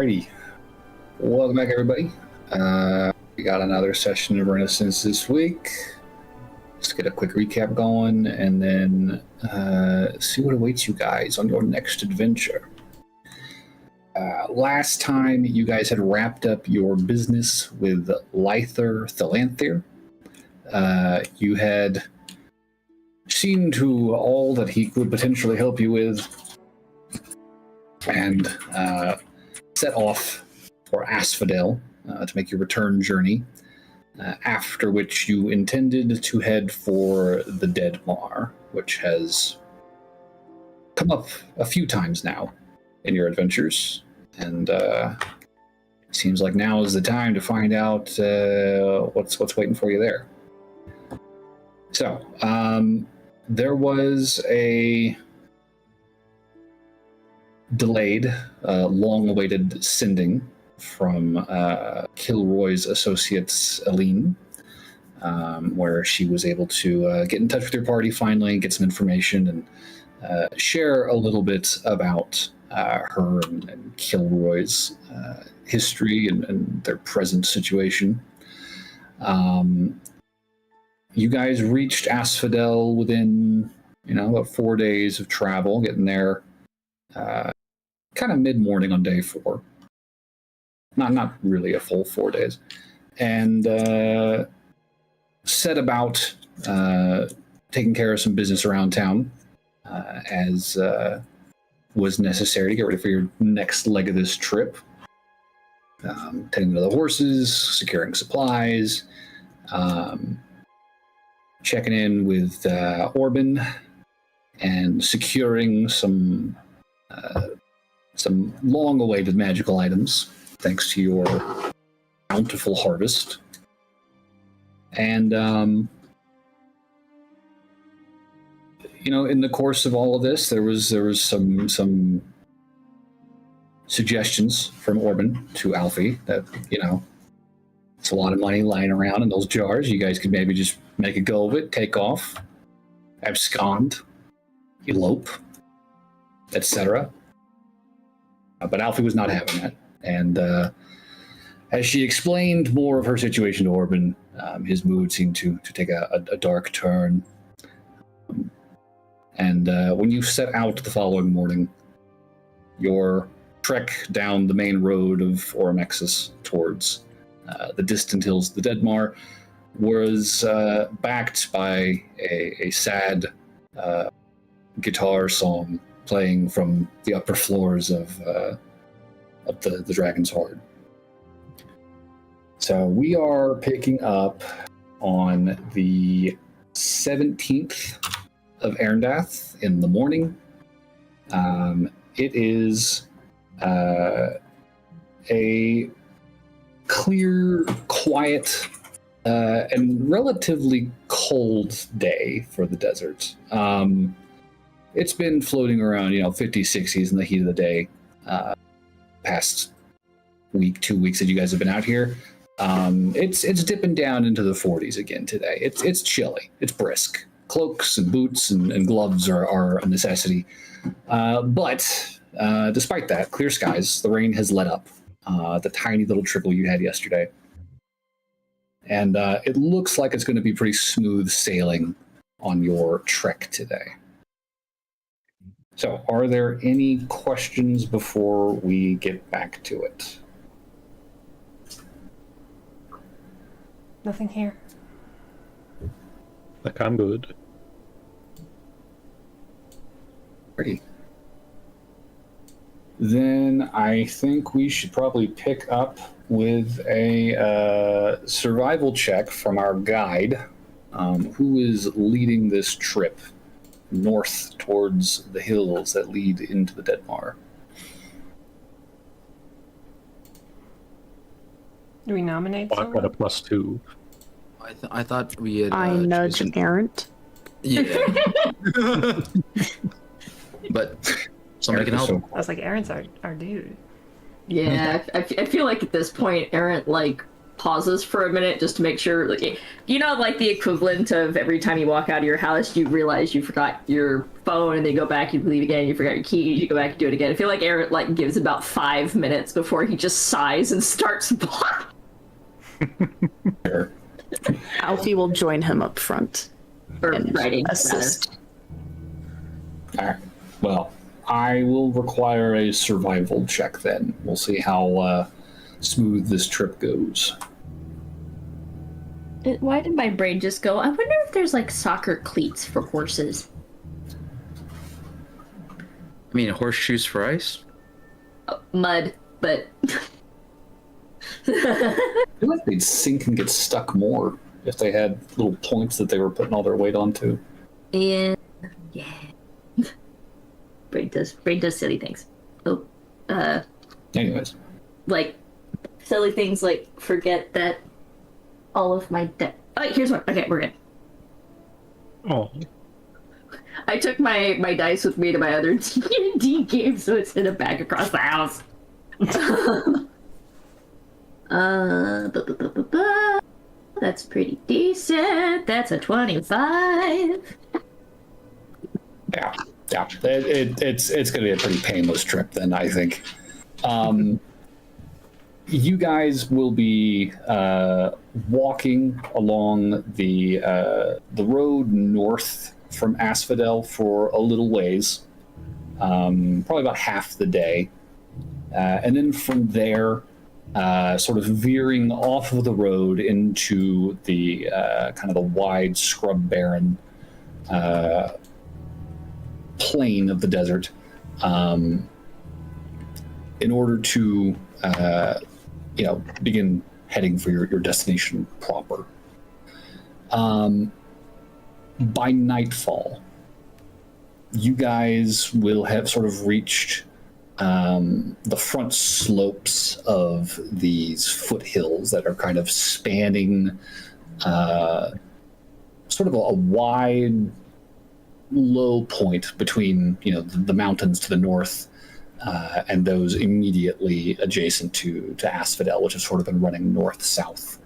Alrighty. Welcome back, everybody. We got another session of Renaissance this week. Let's get a quick recap going and then see what awaits you guys on your next adventure. Last time, you guys had wrapped up your business with Lythor Thalanthyr. You had seen to all that he could potentially help you with and set off for Asphodel to make your return journey, after which you intended to head for the Dead Mar, which has come up a few times now in your adventures, and it seems like now is the time to find out what's waiting for you there. So, there was a delayed, long-awaited sending from Kilroy's associates, Aline, where she was able to get in touch with your party finally, get some information, and share a little bit about her and Kilroy's history and their present situation. You guys reached Asphodel within, about 4 days of travel, getting there kind of mid-morning on day 4. Not really a full 4 days. And set about taking care of some business around town as was necessary to get ready for your next leg of this trip. Tending to the horses, securing supplies, checking in with Orban, and securing some long-awaited magical items, thanks to your bountiful harvest. And, in the course of all of this, there was some suggestions from Orban to Alfie that, it's a lot of money lying around in those jars. You guys could maybe just make a go of it, take off, abscond, elope, etc. But Alfie was not having that. And as she explained more of her situation to Orban, his mood seemed to take a dark turn. And when you set out the following morning, your trek down the main road of Oromexis towards the distant hills of the Deadmar was backed by a sad guitar song playing from the upper floors of the Dragon's Hoard. So we are picking up on the 17th of Erendath in the morning. It is a clear, quiet, and relatively cold day for the desert. It's been floating around, 50s, 60s in the heat of the day past week, 2 weeks that you guys have been out here. It's dipping down into the 40s again today. It's chilly. It's brisk. Cloaks and boots and gloves are a necessity. But despite that, clear skies. The rain has let up. The tiny little trickle you had yesterday. And it looks like it's going to be pretty smooth sailing on your trek today. So, are there any questions before we get back to it? Nothing here. Like, I'm good. Pretty. Then I think we should probably pick up with a survival check from our guide, who is leading this trip north towards the hills that lead into the Deadmar. Do we nominate I've got a +2. I thought we had. I nudge Errant. Yeah. But somebody can help. I was like, Aaron's our dude. Yeah, I feel like at this point, Errant pauses for a minute just to make sure, like, you know, like the equivalent of every time you walk out of your house, you realize you forgot your phone, and then you go back, you leave again, you forgot your keys, you go back and do it again. I feel like Aaron like gives about 5 minutes before he just sighs and starts. Sure. Alfie will join him up front Or and writing, assist. All right. Well, I will require a survival check then. We'll see how smooth this trip goes. Why did my brain just go, I wonder if there's like soccer cleats for horses? I mean, horseshoes for ice? Mud, but... I feel like they'd sink and get stuck more if they had little points that they were putting all their weight onto. Yeah. Brain does silly things. Oh, Anyways. like silly things like forget that all of my oh, here's one. Okay, we're good. Oh, I took my dice with me to my other D&D game, so it's in a bag across the house. That's pretty decent. That's a 25. Yeah. It's going to be a pretty painless trip then, I think. You guys will be walking along the road north from Asphodel for a little ways, probably about half the day, and then from there, sort of veering off of the road into the kind of the wide scrub barren plain of the desert, in order to begin heading for your destination proper. By nightfall, you guys will have sort of reached the front slopes of these foothills that are kind of spanning sort of a wide, low point between the mountains to the north and those immediately adjacent to Asphodel, which has sort of been running north-south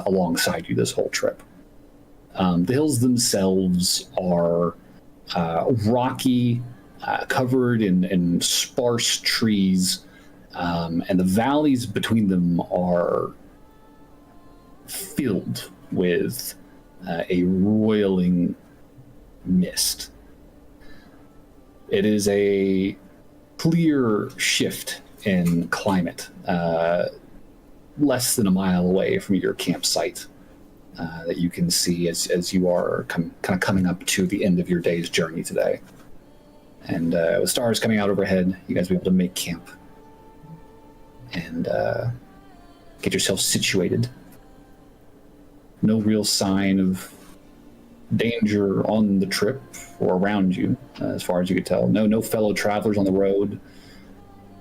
alongside you this whole trip. The hills themselves are rocky, covered in sparse trees, and the valleys between them are filled with a roiling mist. It is a clear shift in climate, less than a mile away from your campsite, that you can see as you are kind of coming up to the end of your day's journey today. And with stars coming out overhead, you guys will be able to make camp and get yourself situated. No real sign of danger on the trip or around you, as far as you could tell. No fellow travelers on the road.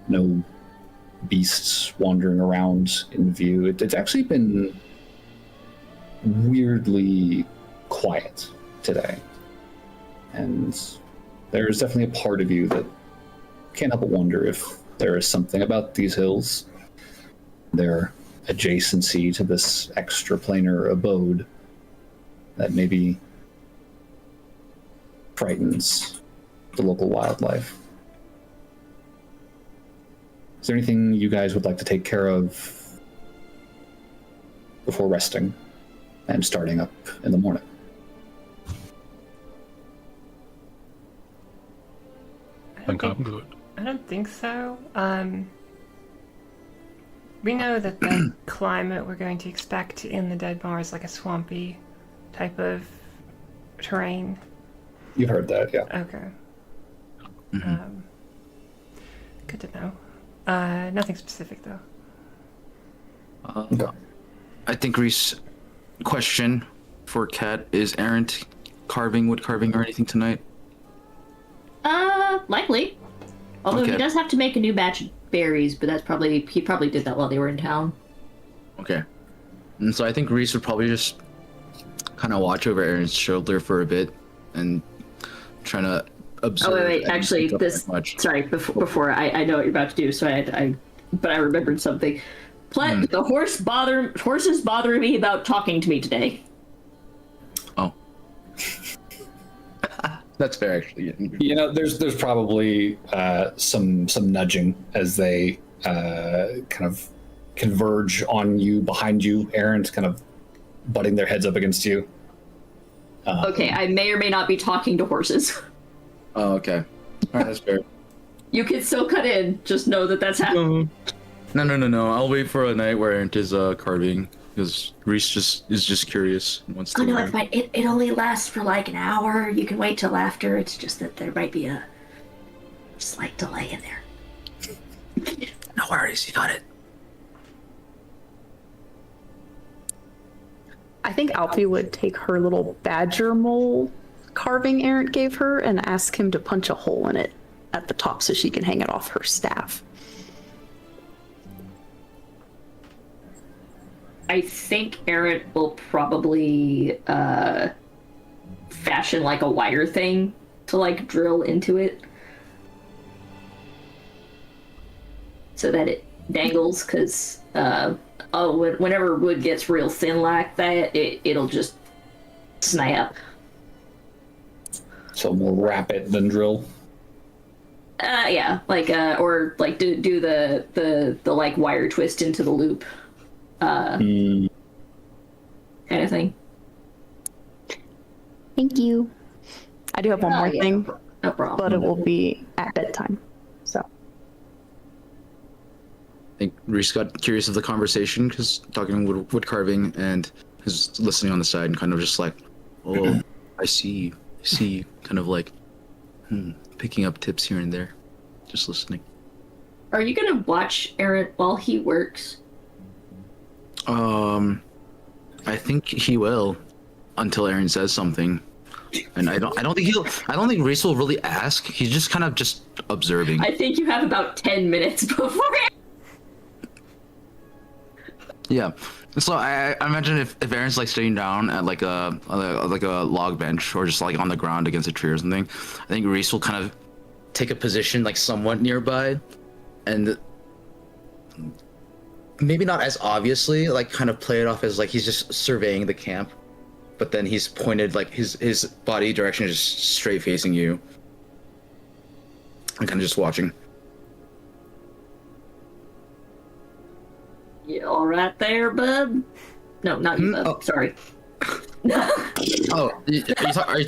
No beasts wandering around in view. It's actually been weirdly quiet today. And there's definitely a part of you that can't help but wonder if there is something about these hills, their adjacency to this extraplanar abode, that maybe frightens the local wildlife. Is there anything you guys would like to take care of before resting and starting up in the morning? I think I'm good. I don't think so. We know that the climate we're going to expect in the Deadmore is like a swampy type of terrain. You've heard that, yeah. Okay. Good to know. Nothing specific, though. Okay. I think Reese, question for Kat, is Errant wood carving or anything tonight? Likely. Although Okay. he does have to make a new batch of berries, but he probably did that while they were in town. Okay. And so I think Reese would probably just kind of watch over Aaron's shoulder for a bit and trying to observe. Oh, wait. and Actually, pick up this... as much. Sorry, before I know what you're about to do, so but I remembered something. The horses bothering me about talking to me today. Oh. That's fair, actually. You know, there's probably some nudging as they kind of converge on you, behind you. Aaron's kind of butting their heads up against you. Okay, I may or may not be talking to horses. Oh, okay. All right, that's fair. You can still cut in. Just know that that's happening. No. I'll wait for a night where Aaron is carving, because Reese is just curious and wants to Oh no, learn. it's fine. It only lasts for like an hour. You can wait till after. It's just that there might be a slight delay in there. No worries, you got it. I think Alfie would take her little badger mole carving Errant gave her and ask him to punch a hole in it at the top so she can hang it off her staff. I think Aaron will probably fashion like a wire thing to like drill into it so that it dangles, because whenever wood gets real thin like that, it'll just snap. So more rapid than drill. Yeah, like or like do the like wire twist into the loop. Kind of thing. Thank you. I do have one more Yeah, thing, no problem. but it will be at bedtime. So I think Reese got curious of the conversation because talking wood carving, and is listening on the side and kind of just like, oh, I see, kind of like picking up tips here and there, just listening. Are you gonna watch Aaron while he works? I think he will until Aaron says something, and I don't think Reese will really ask. He's just kind of just observing. I think you have about 10 minutes before. Yeah. So I imagine if Aaron's like sitting down at like a log bench or just like on the ground against a tree or something, I think Reese will kind of take a position like somewhat nearby, and maybe not as obviously, like kind of play it off as like he's just surveying the camp, but then he's pointed like his body direction is just straight facing you, and kind of just watching. You all right there, bub? No, not you, bub. Oh. Sorry. Oh, are you talking? Are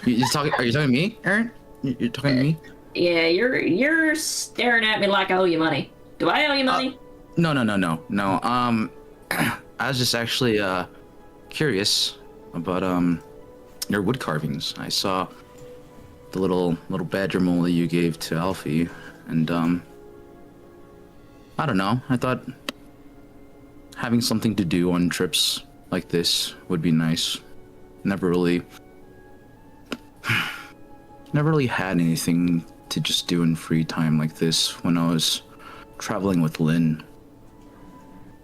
you talking to me, Aaron? You're talking to me? Yeah, you're staring at me like I owe you money. Do I owe you money? No. I was just actually curious about your wood carvings. I saw the little badger mole that you gave to Alfie, and I don't know. I thought having something to do on trips like this would be nice. Never really had anything to just do in free time like this when I was traveling with Lynn.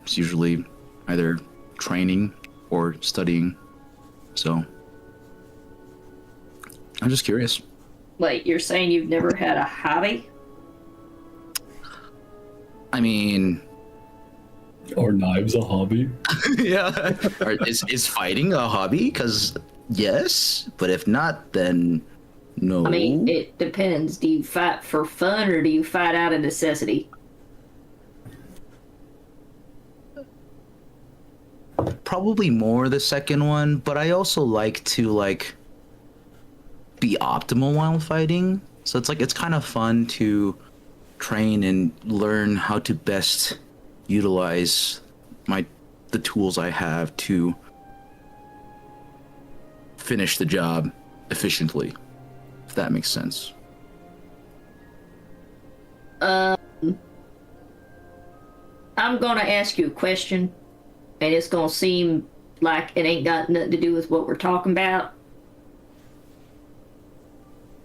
It's usually either training or studying, so I'm just curious. Wait, you're saying you've never had a hobby? I mean, Are knives a hobby? yeah. Is fighting a hobby? Because yes, but if not, then no. I mean, it depends. Do you fight for fun or do you fight out of necessity? Probably more the second one, but I also like to be optimal while fighting. So it's kind of fun to train and learn how to best utilize the tools I have to finish the job efficiently, if that makes sense. I'm gonna ask you a question, and it's gonna seem like it ain't got nothing to do with what we're talking about.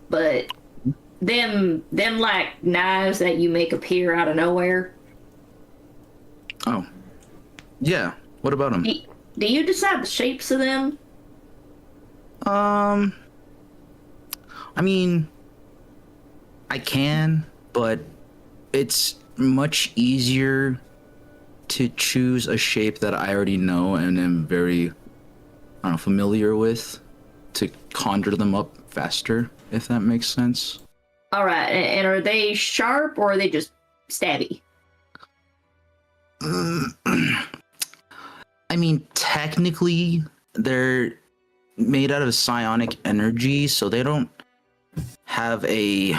But them like knives that you make appear out of nowhere, Oh, yeah. What about them? do you decide the shapes of them? I mean, I can, but it's much easier to choose a shape that I already know and am very, I don't know, familiar with, to conjure them up faster, if that makes sense. All right, and are they sharp or are they just stabby? I mean, technically, they're made out of psionic energy, so they don't have a...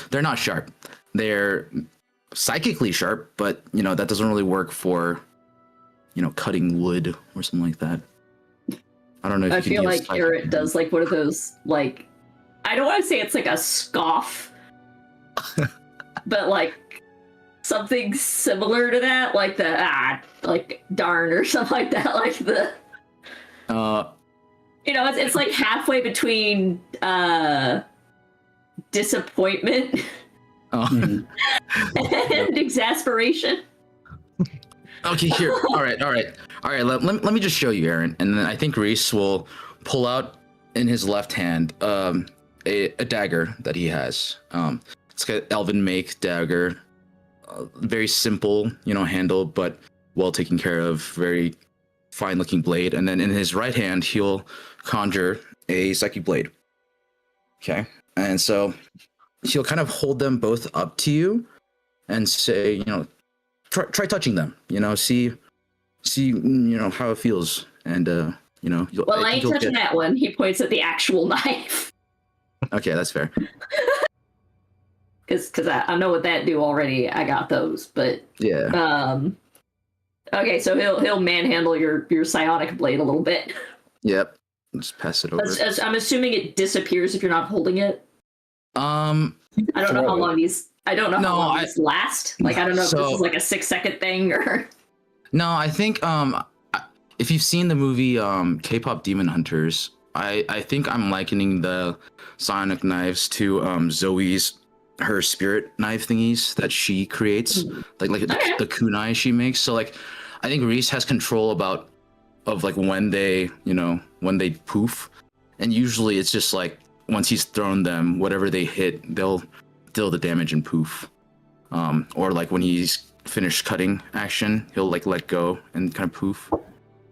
They're not sharp. They're psychically sharp, but, you know, that doesn't really work for, you know, cutting wood or something like that. I don't know if I feel like Garrett does like one of those, like, I don't want to say it's like a scoff, but like something similar to that, like the like darn or something like that, like the you know, it's like halfway between disappointment and exasperation. Okay, here. All right. Let me just show you, Aaron, and then I think Reese will pull out in his left hand a dagger that he has. It's got an elven make dagger, very simple, you know, handle, but well taken care of. Very fine looking blade, and then in his right hand he'll conjure a psychic blade. Okay, and so he'll kind of hold them both up to you and say, you know, try touching them, you know, see, you know, how it feels, and you know. Well, I ain't touching that one. He points at the actual knife. Okay, that's fair. Because I know what that do already. I got those, but yeah. Okay, so he'll manhandle your psionic blade a little bit. Yep. Just pass it over. I'm assuming it disappears if you're not holding it. I don't know how long these. I don't know how long these last. Like, I don't know if this is like a 6-second thing or. No, I think if you've seen the movie K-pop Demon Hunters, I think I'm likening the psionic knives to Zoe's her spirit knife thingies that she creates, like the kunai she makes. So like, I think Reese has control of like when they poof, and usually it's just like once he's thrown them, whatever they hit, they'll deal the damage and poof. Or like when he's finished cutting action, he'll like let go and kind of poof.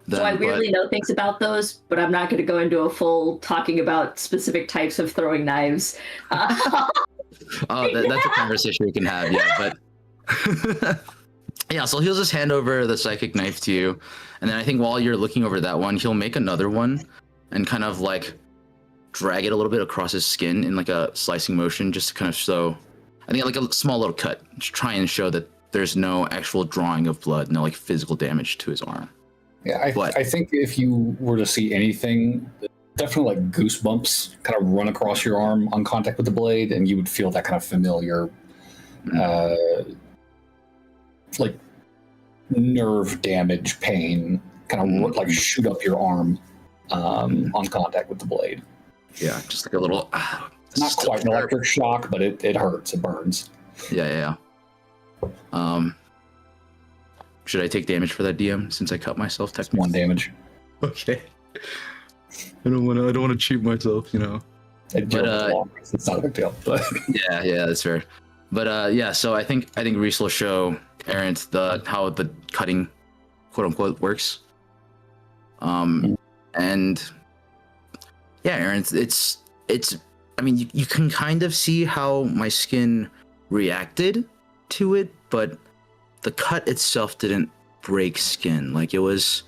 So I weirdly know things about those, but I'm not going to go into a full talking about specific types of throwing knives. That's a conversation we can have, yeah. But yeah, so he'll just hand over the psychic knife to you, and then I think while you're looking over that one, he'll make another one and kind of like drag it a little bit across his skin in like a slicing motion, just to kind of show, I think like a small little cut, to try and show that there's no actual drawing of blood, no like physical damage to his arm. Yeah, I think if you were to see anything, definitely like goosebumps kind of run across your arm on contact with the blade, and you would feel that kind of familiar, like nerve damage, pain, kind of like shoot up your arm on contact with the blade. Yeah, just like a little. Not quite an electric shock, but it hurts, it burns. Yeah. Should I take damage for that, DM, since I cut myself? Technically, 1 damage. Okay. I don't want to cheat myself, you know. It's not a big deal. But yeah, that's fair. But yeah, so I think Reese will show Aaron how the cutting, quote unquote, works. And yeah, Aaron, it's. I mean, you can kind of see how my skin reacted to it, but the cut itself didn't break skin. Like, it was,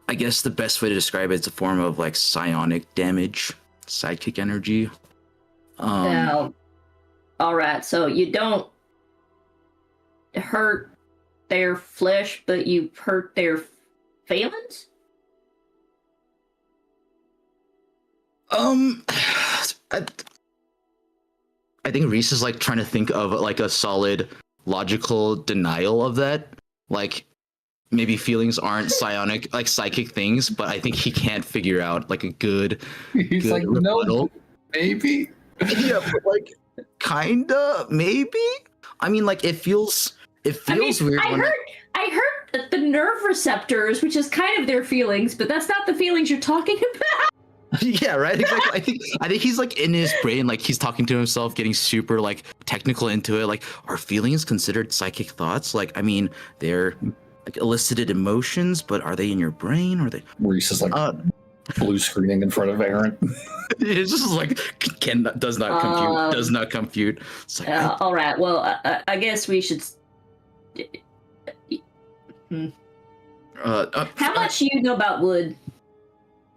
I guess the best way to describe it is a form of like psionic damage, psychic energy. Now, all right, so you don't hurt their flesh, but you hurt their feelings? I think Reese is like trying to think of like a solid logical denial of that. Like, maybe feelings aren't psionic, like psychic things, but I think he can't figure out like a good. He's good like, rebuttal. no, maybe. Yeah, but like, kinda, maybe. I mean, like, it feels weird. I heard the nerve receptors, which is kind of their feelings, but that's not the feelings you're talking about. Yeah, right. Exactly. I think he's like in his brain, like he's talking to himself, getting super like technical into it. Like, are feelings considered psychic thoughts? Like, I mean, they're like elicited emotions, but are they in your brain? Or are they? Reese is like blue screening in front of Aaron. It's just like does not compute. Does not compute. It's like, all right. Well, I guess we should. How much do you know about wood?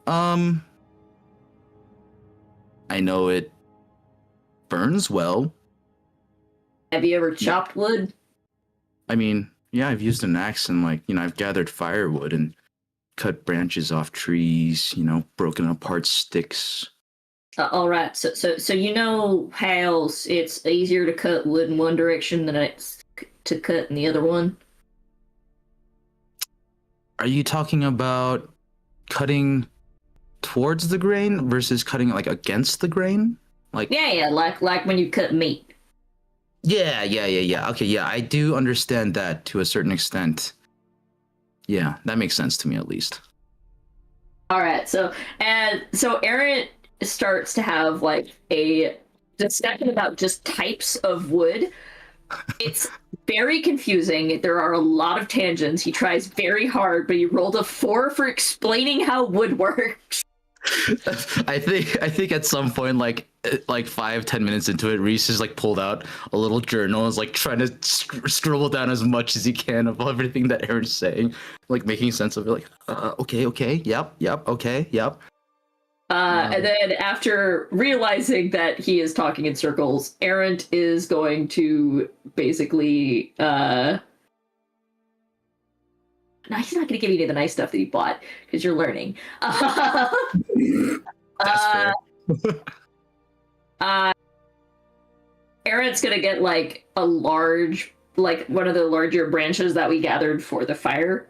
I know it burns well. Have you ever chopped wood? I mean, yeah, I've used an axe and like, I've gathered firewood and cut branches off trees, broken apart sticks. All right. So you know how it's easier to cut wood in one direction than it's to cut in the other one? Are you talking about cutting towards the grain versus cutting like against the grain? Like Yeah, like when you cut meat. Yeah. Okay, yeah, I do understand that to a certain extent. Yeah, that makes sense to me at least. All right. So Aaron starts to have like a discussion about just types of wood. It's very confusing. There are a lot of tangents. He tries very hard, but he rolled a 4 for explaining how wood works. I think at some point, like 5-10 minutes into it, Reese has like pulled out a little journal and is like trying to scribble down as much as he can of everything that Aaron's saying, like making sense of it. Like, okay, yep, okay, yep. And then after realizing that he is talking in circles, Aaron is going to basically no, he's not going to give you any of the nice stuff that he bought because you're learning. That's fair. Aaron's going to get like a large, like one of the larger branches that we gathered for the fire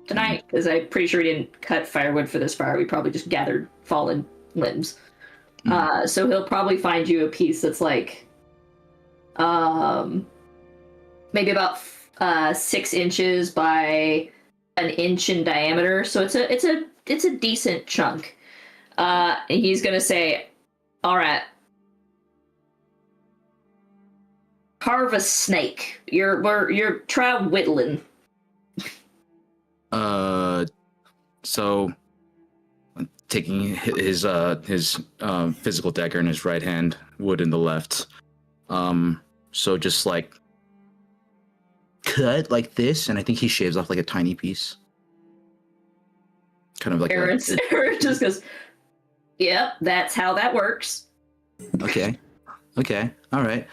tonight, because I'm pretty sure we didn't cut firewood for this fire. We probably just gathered fallen limbs. So he'll probably find you a piece that's like maybe about 6 inches by an inch in diameter. So it's a decent chunk. And he's gonna say, all right, carve a snake. You're try whittling. So taking his physical dagger in his right hand, wood in the left. So just like cut like this, and I think he shaves off like a tiny piece. Kind of like Aaron just goes, yep, that's how that works. Okay, all right.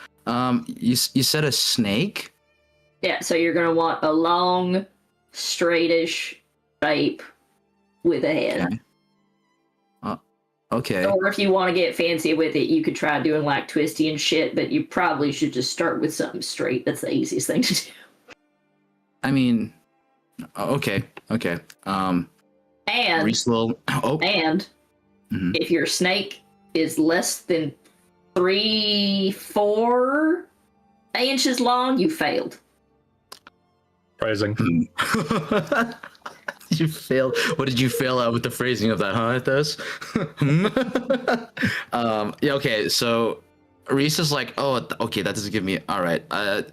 You said a snake? Yeah, so you're gonna want a long, straightish shape with a head. Okay. Or if you want to get fancy with it, you could try doing like twisty and shit, but you probably should just start with something straight. That's the easiest thing to do. I mean, okay. And if your snake is less than 3-4 inches long, you failed. Surprising. You failed. What did you fail at with the phrasing of that, huh, Athos? Yeah, okay, so Reese is like, oh, okay, that doesn't give me, all right, let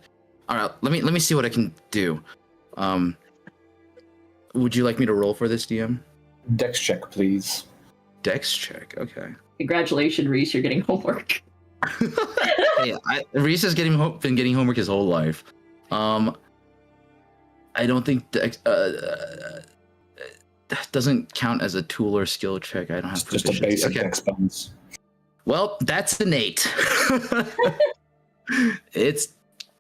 me see what I can do. Would you like me to roll for this, DM? Dex check, please. Dex check, okay. Congratulations, Reese, you're getting homework. Hey, Reese has been getting homework his whole life. I don't think Dex, doesn't count as a tool or skill check. I don't have Just a basic Dex bonus. Well, that's an 8. It's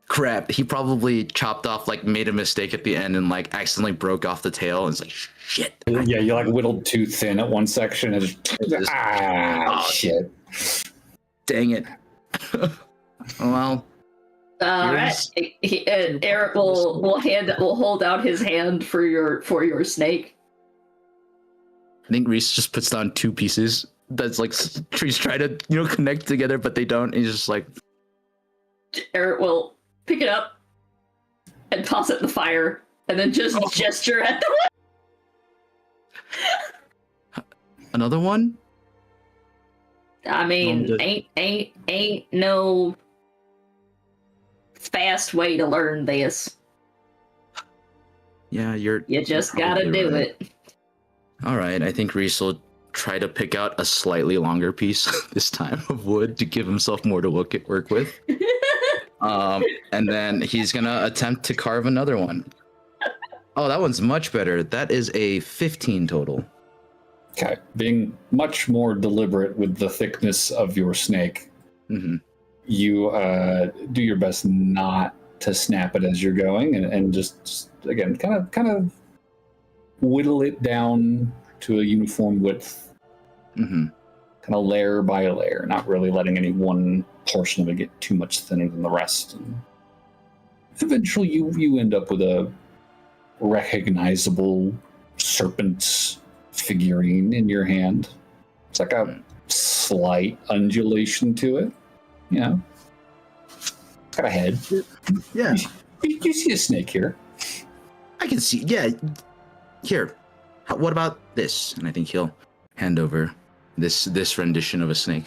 crap. He probably chopped off, like, made a mistake at the end and like accidentally broke off the tail and it's like, shit. Yeah, you like whittled too thin at one section and shit. Dang it. Well, All right. Eric will hold out his hand for your snake. I think Reese just puts down 2 pieces. That's like trees try to connect together, but they don't. He's just like. Eric will pick it up and toss it in the fire, and then just gesture at the. Another one? I mean, ain't no fast way to learn this. Yeah, You just gotta probably do right. it. All right, I think Reese will try to pick out a slightly longer piece this time of wood to give himself more to work with. And then he's gonna attempt to carve another one. Oh, that one's much better. That is a 15 total. Okay, being much more deliberate with the thickness of your snake, you do your best not to snap it as you're going, and just again, kind of whittle it down to a uniform width, kind of layer by layer, not really letting any one portion of it get too much thinner than the rest. And eventually, you end up with a recognizable serpent's figurine in your hand. It's like a slight undulation to it, you know. It's got a head. Yeah, you see a snake here. I can see. Yeah, here. What about this? And I think he'll hand over this rendition of a snake.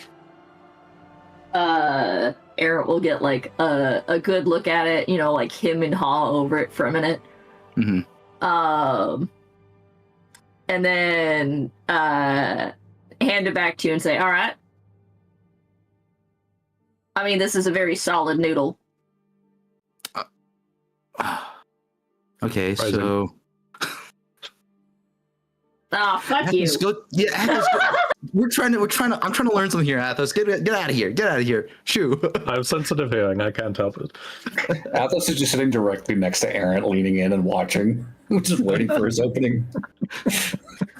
Eric will get like a good look at it, you know, like him and haw over it for a minute. And then hand it back to you and say, all right. I mean, this is a very solid noodle. Okay, so fuck you. I'm trying to learn something here, Athos. Get out of here. Get out of here. Shoo. I have sensitive hearing. I can't help it. Athos is just sitting directly next to Aaron, leaning in and watching, just waiting for his opening.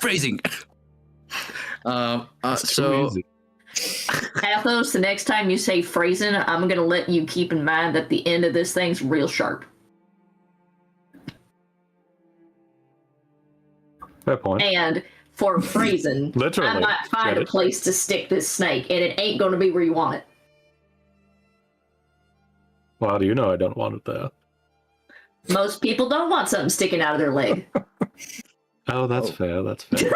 Phrasing. It's So too easy. Athos, the next time you say phrasing, I'm going to let you keep in mind that the end of this thing's real sharp. Fair point. And for phrasing, Literally, I might find get a it. place to stick this snake, and it ain't going to be where you want it. Well, how do you know I don't want it there? Most people don't want something sticking out of their leg. Oh, that's fair. That's fair.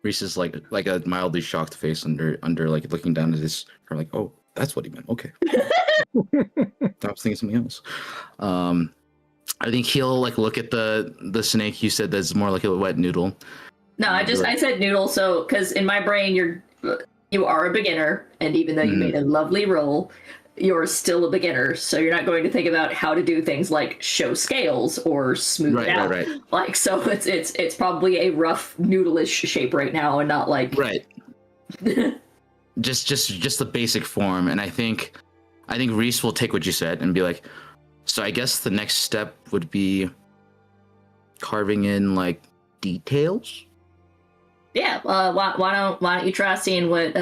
Reese is like a mildly shocked face under like looking down at this. Or like, oh, that's what he meant. Okay. I was thinking something else. I think he'll like look at the snake you said that's more like a wet noodle. No, I said noodle, so because in my brain you are a beginner, and even though you made a lovely roll, you're still a beginner. So you're not going to think about how to do things like show scales or smooth it out. Right. Like, so it's probably a rough noodle-ish shape right now, and not like Right. just the basic form, and I think Reese will take what you said and be like, so I guess the next step would be carving in like details. Yeah. Why don't you try seeing what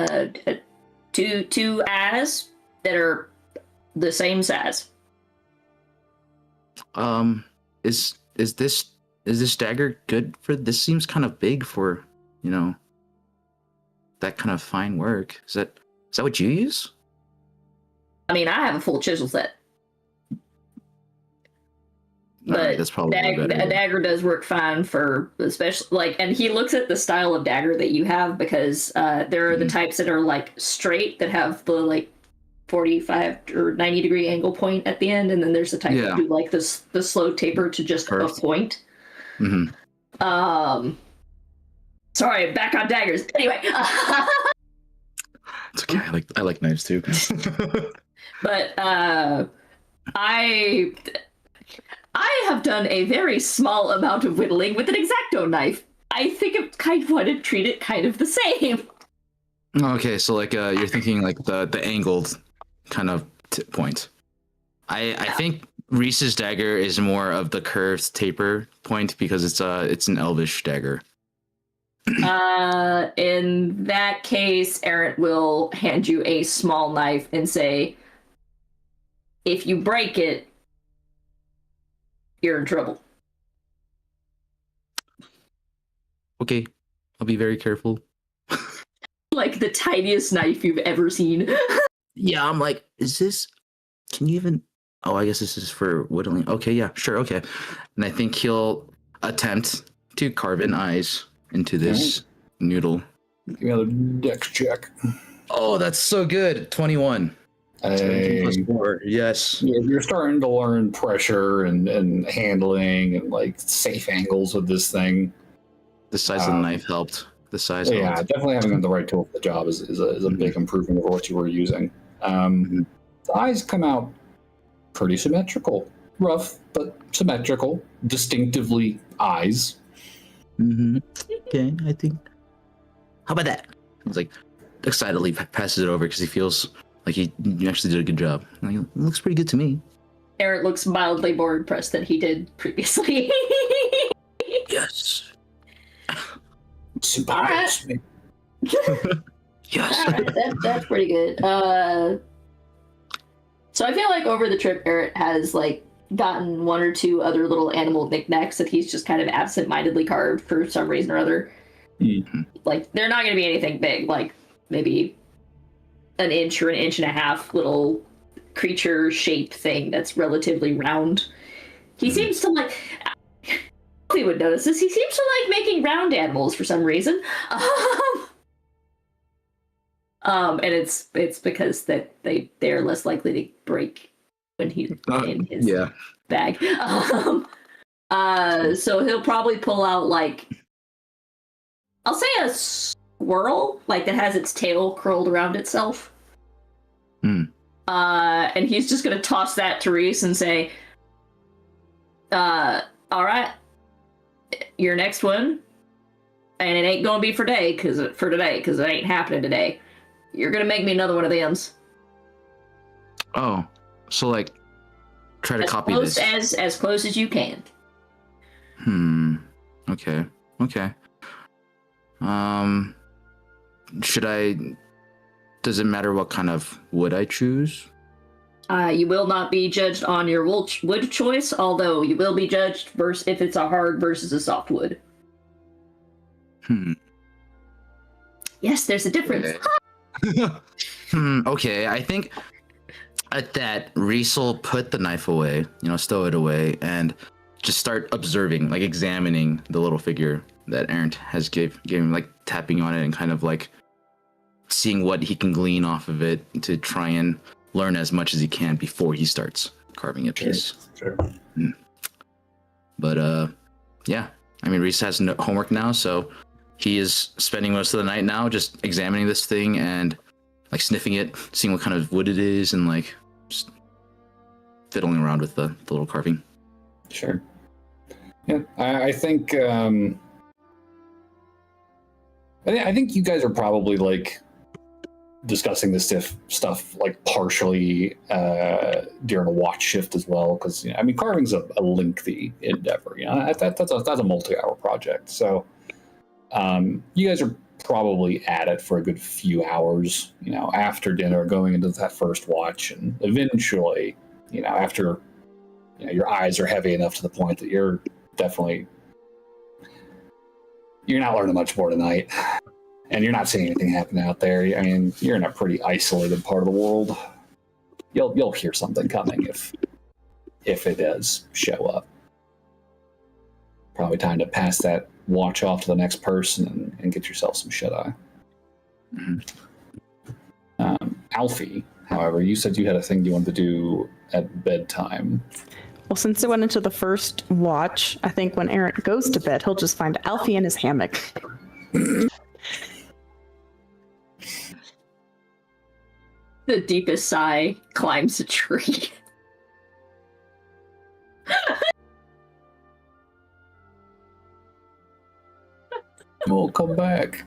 two eyes that are the same size? Is this dagger good for this? Seems kind of big for, you know, that kind of fine work. Is that what you use? I mean, I have a full chisel set. But Right, that's probably a dagger does work fine for, especially like, and he looks at the style of dagger that you have, because there are the types that are like straight that have the like 45 or 90 degree angle point at the end, and then there's the type that do like the slow taper to just a point. Sorry, back on daggers. Anyway. It's okay. I like knives too. But I have done a very small amount of whittling with an X-Acto knife. I think I kind of want to treat it kind of the same. Okay, so like you're thinking like the angled kind of point. I think Reese's dagger is more of the curved taper point because it's an elvish dagger. In that case, Aaron will hand you a small knife and say, if you break it, you're in trouble. Okay, I'll be very careful. Like the tiniest knife you've ever seen. Yeah, I'm like, is this? Can you even? Oh, I guess this is for whittling. Okay, yeah, sure, okay. And I think he'll attempt to carve in eyes into this noodle. Give me another dex check. Oh, that's so good. 21. 17 plus 4. Yes. You're starting to learn pressure and handling and like safe angles with this thing. The size of the knife helped. The size Yeah, helped. definitely having the right tool for the job is a big improvement over what you were using. The eyes come out pretty symmetrical. Rough, but symmetrical. Distinctively eyes. Okay, I think. How about that? He's like excitedly passes it over because he feels like you actually did a good job. Like, it looks pretty good to me. Eric looks mildly more impressed than he did previously. Yes. Super All right. impressed me. Yes. Alright, that's pretty good. So I feel like over the trip, Eric has like gotten one or two other little animal knickknacks that he's just kind of absent-mindedly carved for some reason or other. Like they're not going to be anything big, like maybe an inch or an inch and a half little creature shape thing that's relatively round. He seems to like. He would notice this. He seems to like making round animals for some reason. And it's because that they're less likely to break when he's in his bag. So he'll probably pull out like, I'll say a squirrel, like that has its tail curled around itself. And he's just gonna toss that to Reese and say, all right, your next one, and it ain't gonna be for today, cause it ain't happening today. You're gonna make me another one of them's. Oh, so like, try to copy this. As close as you can. Okay. Does it matter what kind of wood I choose? You will not be judged on your wood choice, although you will be judged if it's a hard versus a soft wood. Yes, there's a difference. Okay, I think at that, Reese will put the knife away, stow it away, and just start observing, like examining the little figure that Errant has gave him, like tapping on it and kind of like seeing what he can glean off of it to try and learn as much as he can before he starts carving a piece. Sure. But yeah, I mean, Reese has no homework now, so he is spending most of the night now just examining this thing and like sniffing it, seeing what kind of wood it is, and like just fiddling around with the little carving. Sure. Yeah, I think I think you guys are probably like discussing this stuff like partially during a watch shift as well, because I mean carving's a lengthy endeavor. That's a multi-hour project. So you guys are probably at it for a good few hours. After dinner, going into that first watch, and eventually, after your eyes are heavy enough to the point that you're not learning much more tonight. And you're not seeing anything happen out there. I mean, you're in a pretty isolated part of the world. You'll hear something coming if it does show up. Probably time to pass that watch off to the next person and get yourself some shut-eye. Alfie, however, you said you had a thing you wanted to do at bedtime. Well, since it went into the first watch, I think when Errant goes to bed, he'll just find Alfie in his hammock. The deepest sigh climbs a tree. We'll come back.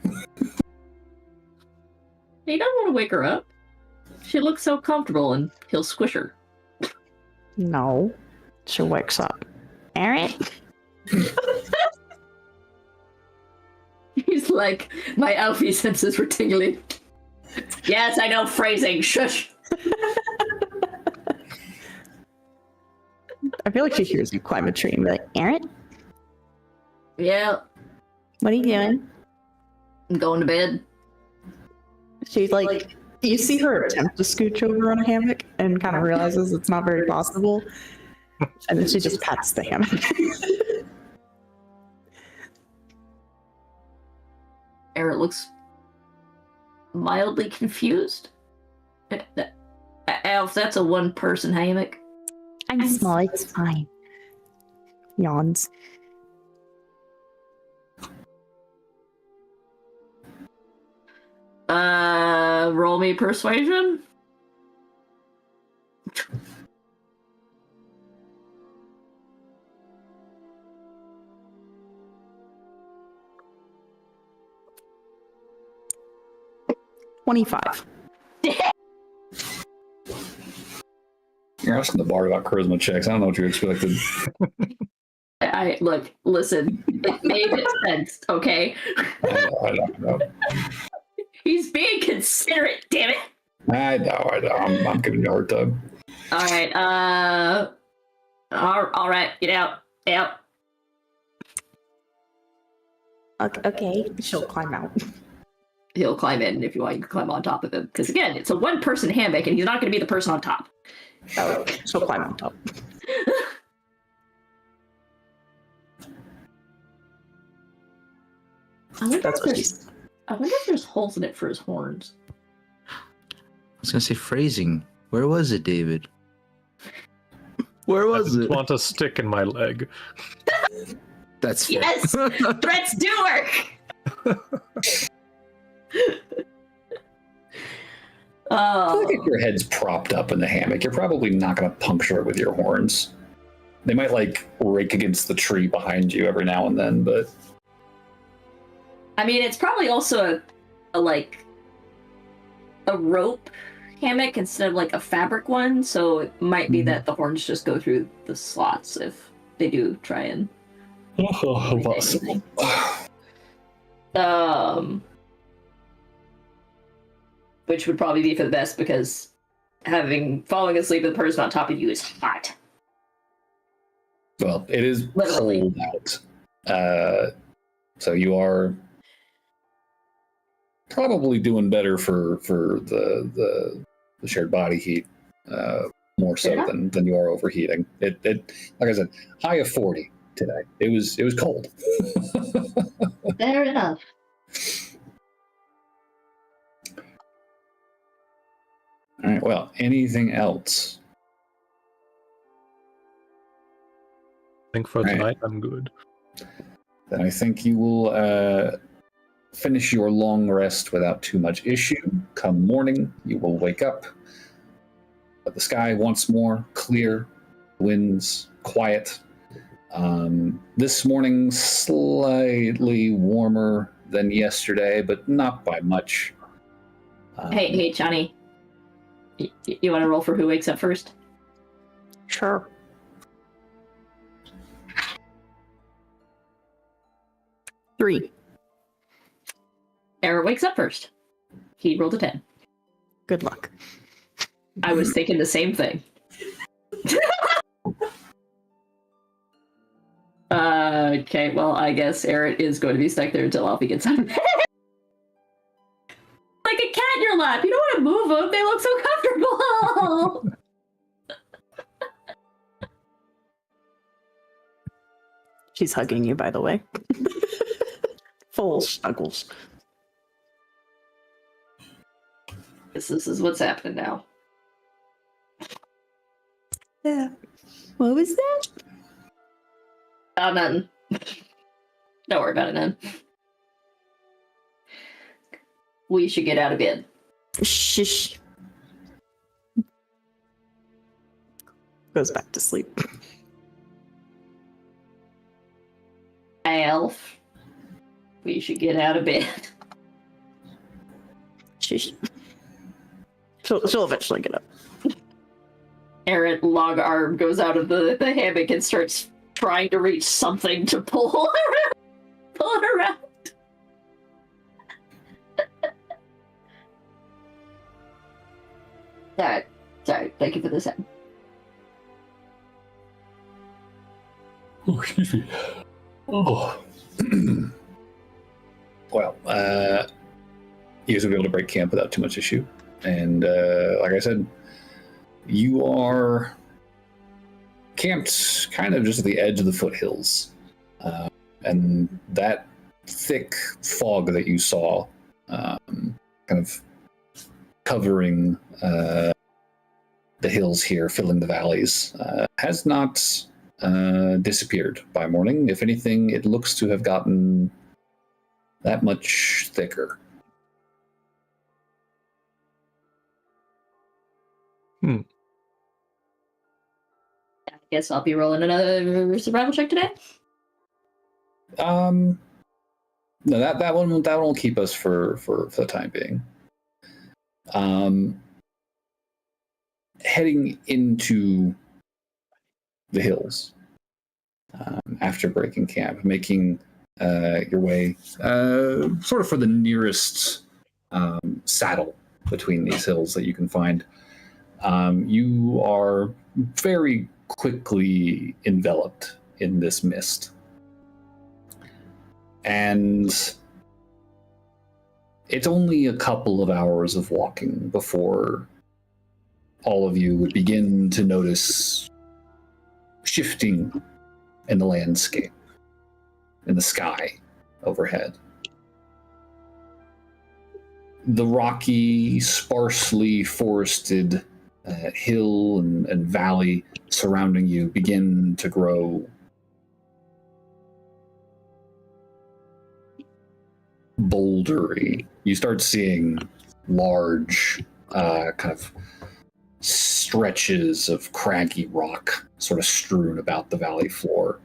He doesn't want to wake her up. She looks so comfortable, and he'll squish her. No. She wakes up. Errant? He's like, my Alfie senses were tingling. Yes, I know phrasing. Shush. I feel like she hears you climb a tree and be like, Errant? Yeah, What are you doing? I'm going to bed. She's like, you see her attempt to scooch over on a hammock and kind of realizes it's not very possible. And then she just pats the hammock. Eric looks mildly confused. Elf, that's a one-person hammock. I'm small, it's fine. Yawns. Roll me persuasion. $25. You're asking the bard about charisma checks. I don't know what you expected. Listen, it made sense, okay? I don't know. He's being considerate, damn it. I know. I'm giving you a hard time. All right, all right, get out. Okay, she'll climb out. He'll climb in if you want. You can climb on top of him. Because again, it's a one-person hammock, and he's not going to be the person on top. Oh, she'll climb on top. That's what she's. I wonder if there's holes in it for his horns. I was gonna say phrasing. Where was it, David? Where I was just it? want a stick in my leg. That's fair. Yes! Threats do work! I feel like if your head's propped up in the hammock, you're probably not going to puncture it with your horns. They might like rake against the tree behind you every now and then, but I mean, it's probably also a rope hammock instead of like a fabric one, so it might be that the horns just go through the slots if they do try and. possible. Which would probably be for the best because falling asleep with the person on top of you is hot. Well, it is Literally. cold out, so you are probably doing better for the shared body heat, more so Yeah. than you are overheating. It like I said, high of 40 today. It was cold. Fair enough. All right. Well, anything else? I think for Right. tonight I'm good. Then I think you will finish your long rest without too much issue. Come morning, you will wake up. But the sky once more clear, winds quiet. This morning slightly warmer than yesterday, but not by much. Hey, Johnny. You want to roll for who wakes up first? Sure. Three. Aaron wakes up first. He rolled a 10. Good luck. I was thinking the same thing. Okay, well, I guess Aaron is going to be stuck there until Alfie gets up. Like a cat in your lap. You don't want to move them. They look so comfortable. She's hugging you, by the way. Full snuggles. This is what's happening now. Yeah. What was that? Oh, nothing. Don't worry about it, none. We should get out of bed. Shush. Goes back to sleep. Alf, we should get out of bed. Shush. She'll eventually get up. Aaron, long arm, goes out of the hammock and starts trying to reach something to pull it around. Sorry. Thank you for this. Oh, excuse me. Oh. Well, you guys will be able to break camp without too much issue. And like I said, you are camped kind of just at the edge of the foothills. And that thick fog that you saw kind of covering the hills here, filling the valleys, has not disappeared by morning. If anything, it looks to have gotten that much thicker. I guess I'll be rolling another survival check today. No, that one will keep us for the time being. Heading into the hills after breaking camp, making your way sort of for the nearest saddle between these hills that you can find. You are very quickly enveloped in this mist. And it's only a couple of hours of walking before all of you would begin to notice shifting in the landscape, in the sky overhead. The rocky, sparsely forested hill and valley surrounding you begin to grow bouldery. You start seeing large kind of stretches of craggy rock sort of strewn about the valley floor.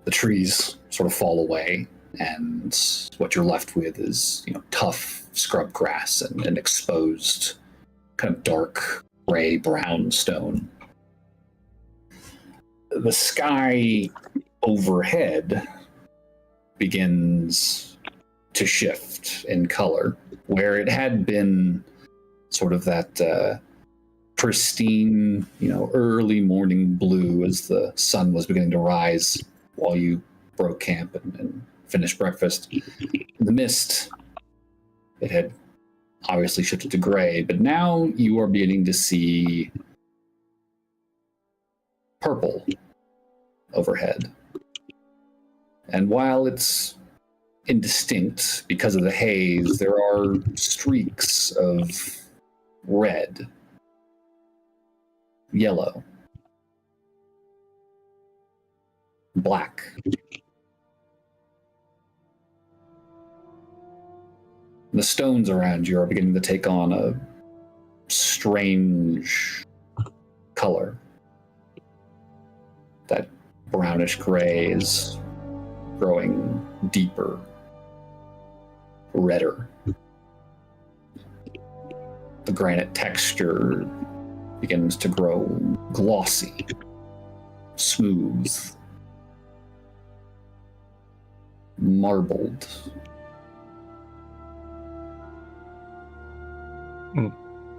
The trees sort of fall away, and what you're left with is, tough scrub grass and exposed kind of dark gray-brown stone. The sky overhead begins to shift in color, where it had been sort of that pristine, early morning blue as the sun was beginning to rise while you broke camp and finished breakfast. The mist, it had obviously shifted to gray, but now you are beginning to see purple overhead. And while it's indistinct because of the haze, there are streaks of red, yellow, black. The stones around you are beginning to take on a strange color. That brownish gray is growing deeper, redder. The granite texture begins to grow glossy, smooth, marbled.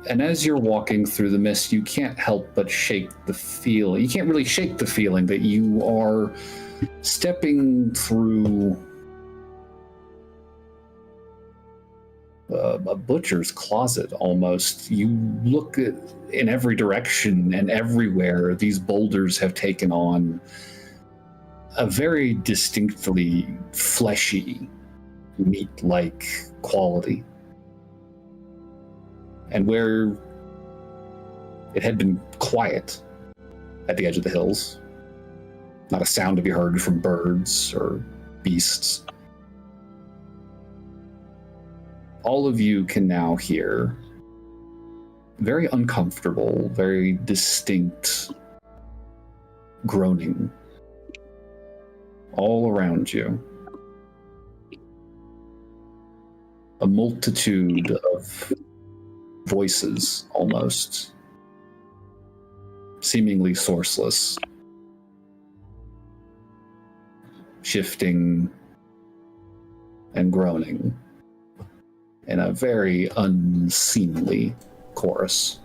And as you're walking through the mist, you can't help but shake the feeling. You can't really shake the feeling that you are stepping through a butcher's closet almost. You look in every direction, and everywhere these boulders have taken on a very distinctly fleshy, meat-like quality. And where it had been quiet at the edge of the hills, not a sound to be heard from birds or beasts, all of you can now hear very uncomfortable, very distinct groaning all around you. A multitude of voices, almost seemingly sourceless, shifting and groaning in a very unseemly chorus.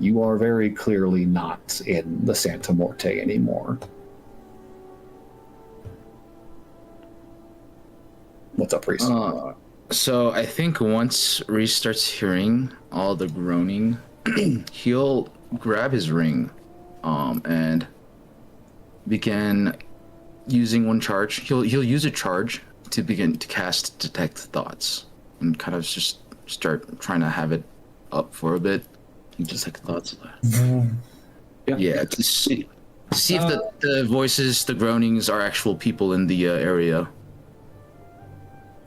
You are very clearly not in the Santa Morte anymore. What's up, Reese? So I think once Reese starts hearing all the groaning, he'll grab his ring and begin using one charge. He'll use a charge to begin to cast Detect Thoughts and kind of just start trying to have it up for a bit. Detect Thoughts. Yeah, to see if the voices, the groanings are actual people in the area.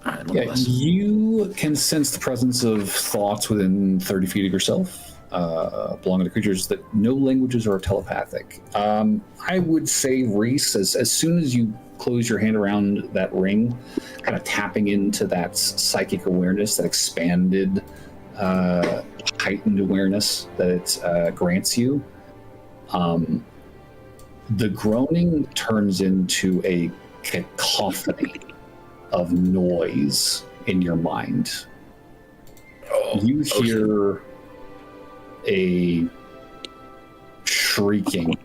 All right, Yeah, you can sense the presence of thoughts within 30 feet of yourself, belonging to creatures that no languages are telepathic. I would say, Reese, as soon as you close your hand around that ring, kind of tapping into that psychic awareness, that expanded, heightened awareness that it grants you, the groaning turns into a cacophony of noise in your mind. You hear a shrieking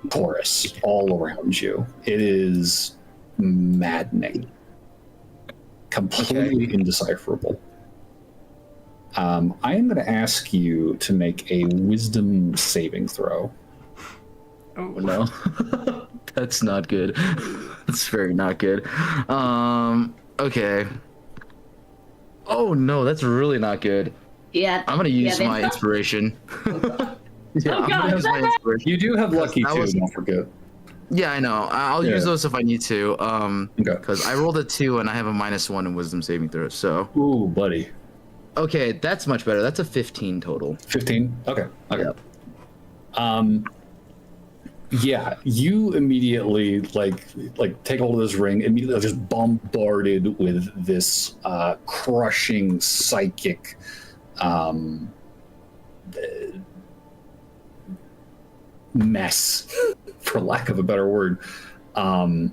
chorus all around you. It is maddening, completely indecipherable. I am going to ask you to make a wisdom saving throw. Oh no. That's not good. That's very not good. Okay. Oh no, that's really not good. Yeah. I'm gonna use my inspiration. Yeah, Oh, I'm God, gonna use my inspiration. You do have lucky too, don't forget. Yeah, I know. I'll use those if I need to. Because I rolled a 2 and I have a -1 in wisdom saving throw. So. Ooh, buddy. Okay, that's much better. That's a 15 total. 15? Okay. Yep. Yeah, you immediately like take hold of this ring, immediately just bombarded with this crushing psychic mess, for lack of a better word. All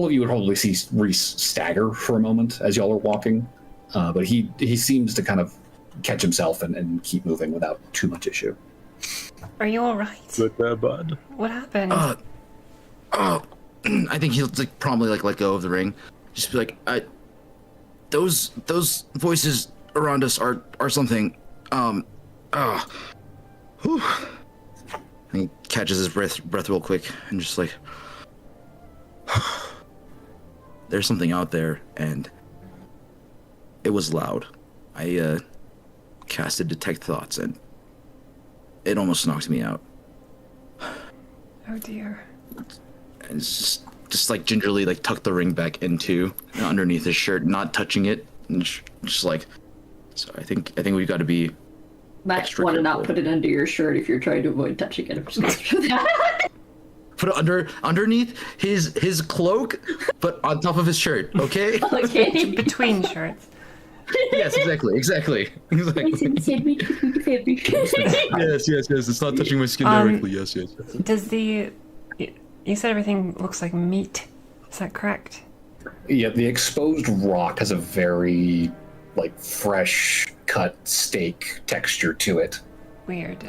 of you would probably see Reese stagger for a moment as y'all are walking, but he seems to kind of catch himself and keep moving without too much issue. Are you all right? Good there, bud. What happened? I think he'll probably let go of the ring. Just be like, those voices around us are something. Whew. And he catches his breath real quick and just like, there's something out there, and it was loud. I casted Detect Thoughts, and it almost knocked me out. Oh dear. And it's just like gingerly tuck the ring back into underneath his shirt, not touching it, and just like. So I think we've got to be. Might want to not put it under your shirt if you're trying to avoid touching it. I'm just going to do that. Put it underneath his cloak, but on top of his shirt. Okay. Okay. Between shirts. Yes, exactly. Yes. It's not touching my skin directly. Yes. Does you said everything looks like meat. Is that correct? Yeah, the exposed rock has a very fresh cut steak texture to it. Weird.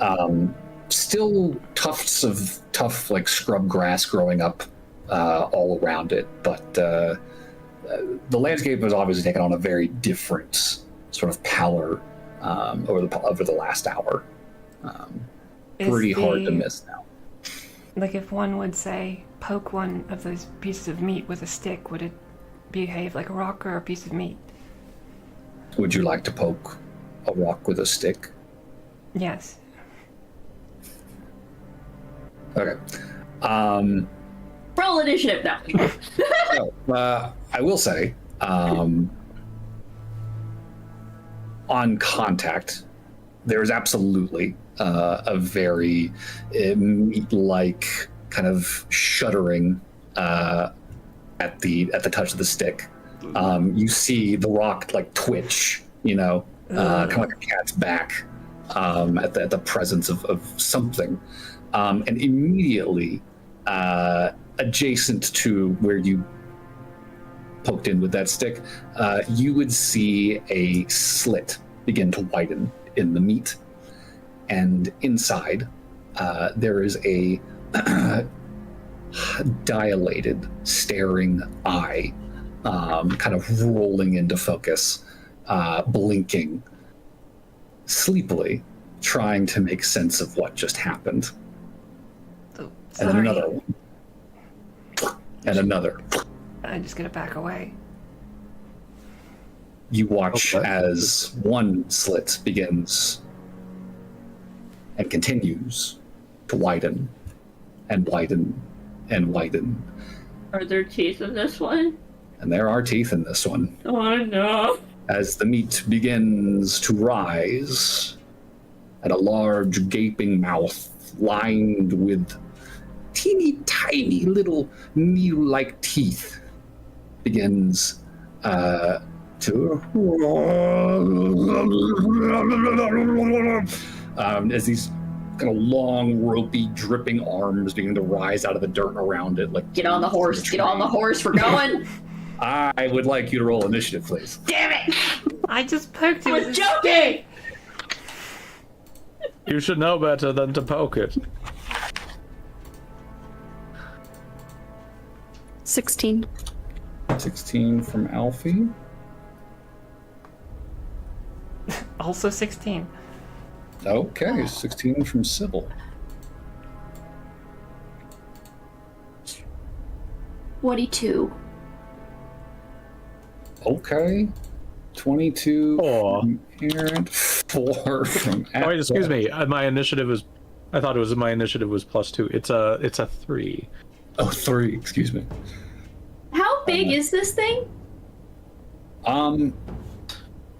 Still tufts of tough scrub grass growing up all around it, but the landscape has obviously taken on a very different sort of pallor over the last hour. Pretty hard to miss now. If one would say, poke one of those pieces of meat with a stick, would it behave like a rock or a piece of meat? Would you like to poke a rock with a stick? Yes. Okay. Roll initiative now. So, I will say, on contact, there is absolutely a very meat-like kind of shuddering at the touch of the stick. You see the rock twitch, kind of like a cat's back at the presence of something, and immediately adjacent to where you poked in with that stick, you would see a slit begin to widen in the meat, and inside there is a dilated, staring eye, kind of rolling into focus, blinking sleepily, trying to make sense of what just happened. Oh, And then another one. And another. I'm just gonna back away. You watch Okay. as one slit begins and continues to widen and widen and widen. Are there teeth in this one? And there are teeth in this one. Oh no. As the meat begins to rise, and a large gaping mouth lined with teeny tiny little needle-like teeth begins to as these kind of long, ropey, dripping arms begin to rise out of the dirt around it. Like, Get on the horse. Get on the horse. We're going. I would like you to roll initiative, please. Damn it. I just poked it I with was a joking. You should know better than to poke it. 16. 16 from Alfie. Also 16. Okay, 16 from Sybil. 22. Okay. 22 Aw. from Aaron. 4 from Oh, wait, excuse me. My initiative was. I thought it was my initiative was +2. It's a 3. Oh, 3, excuse me. How big is this thing?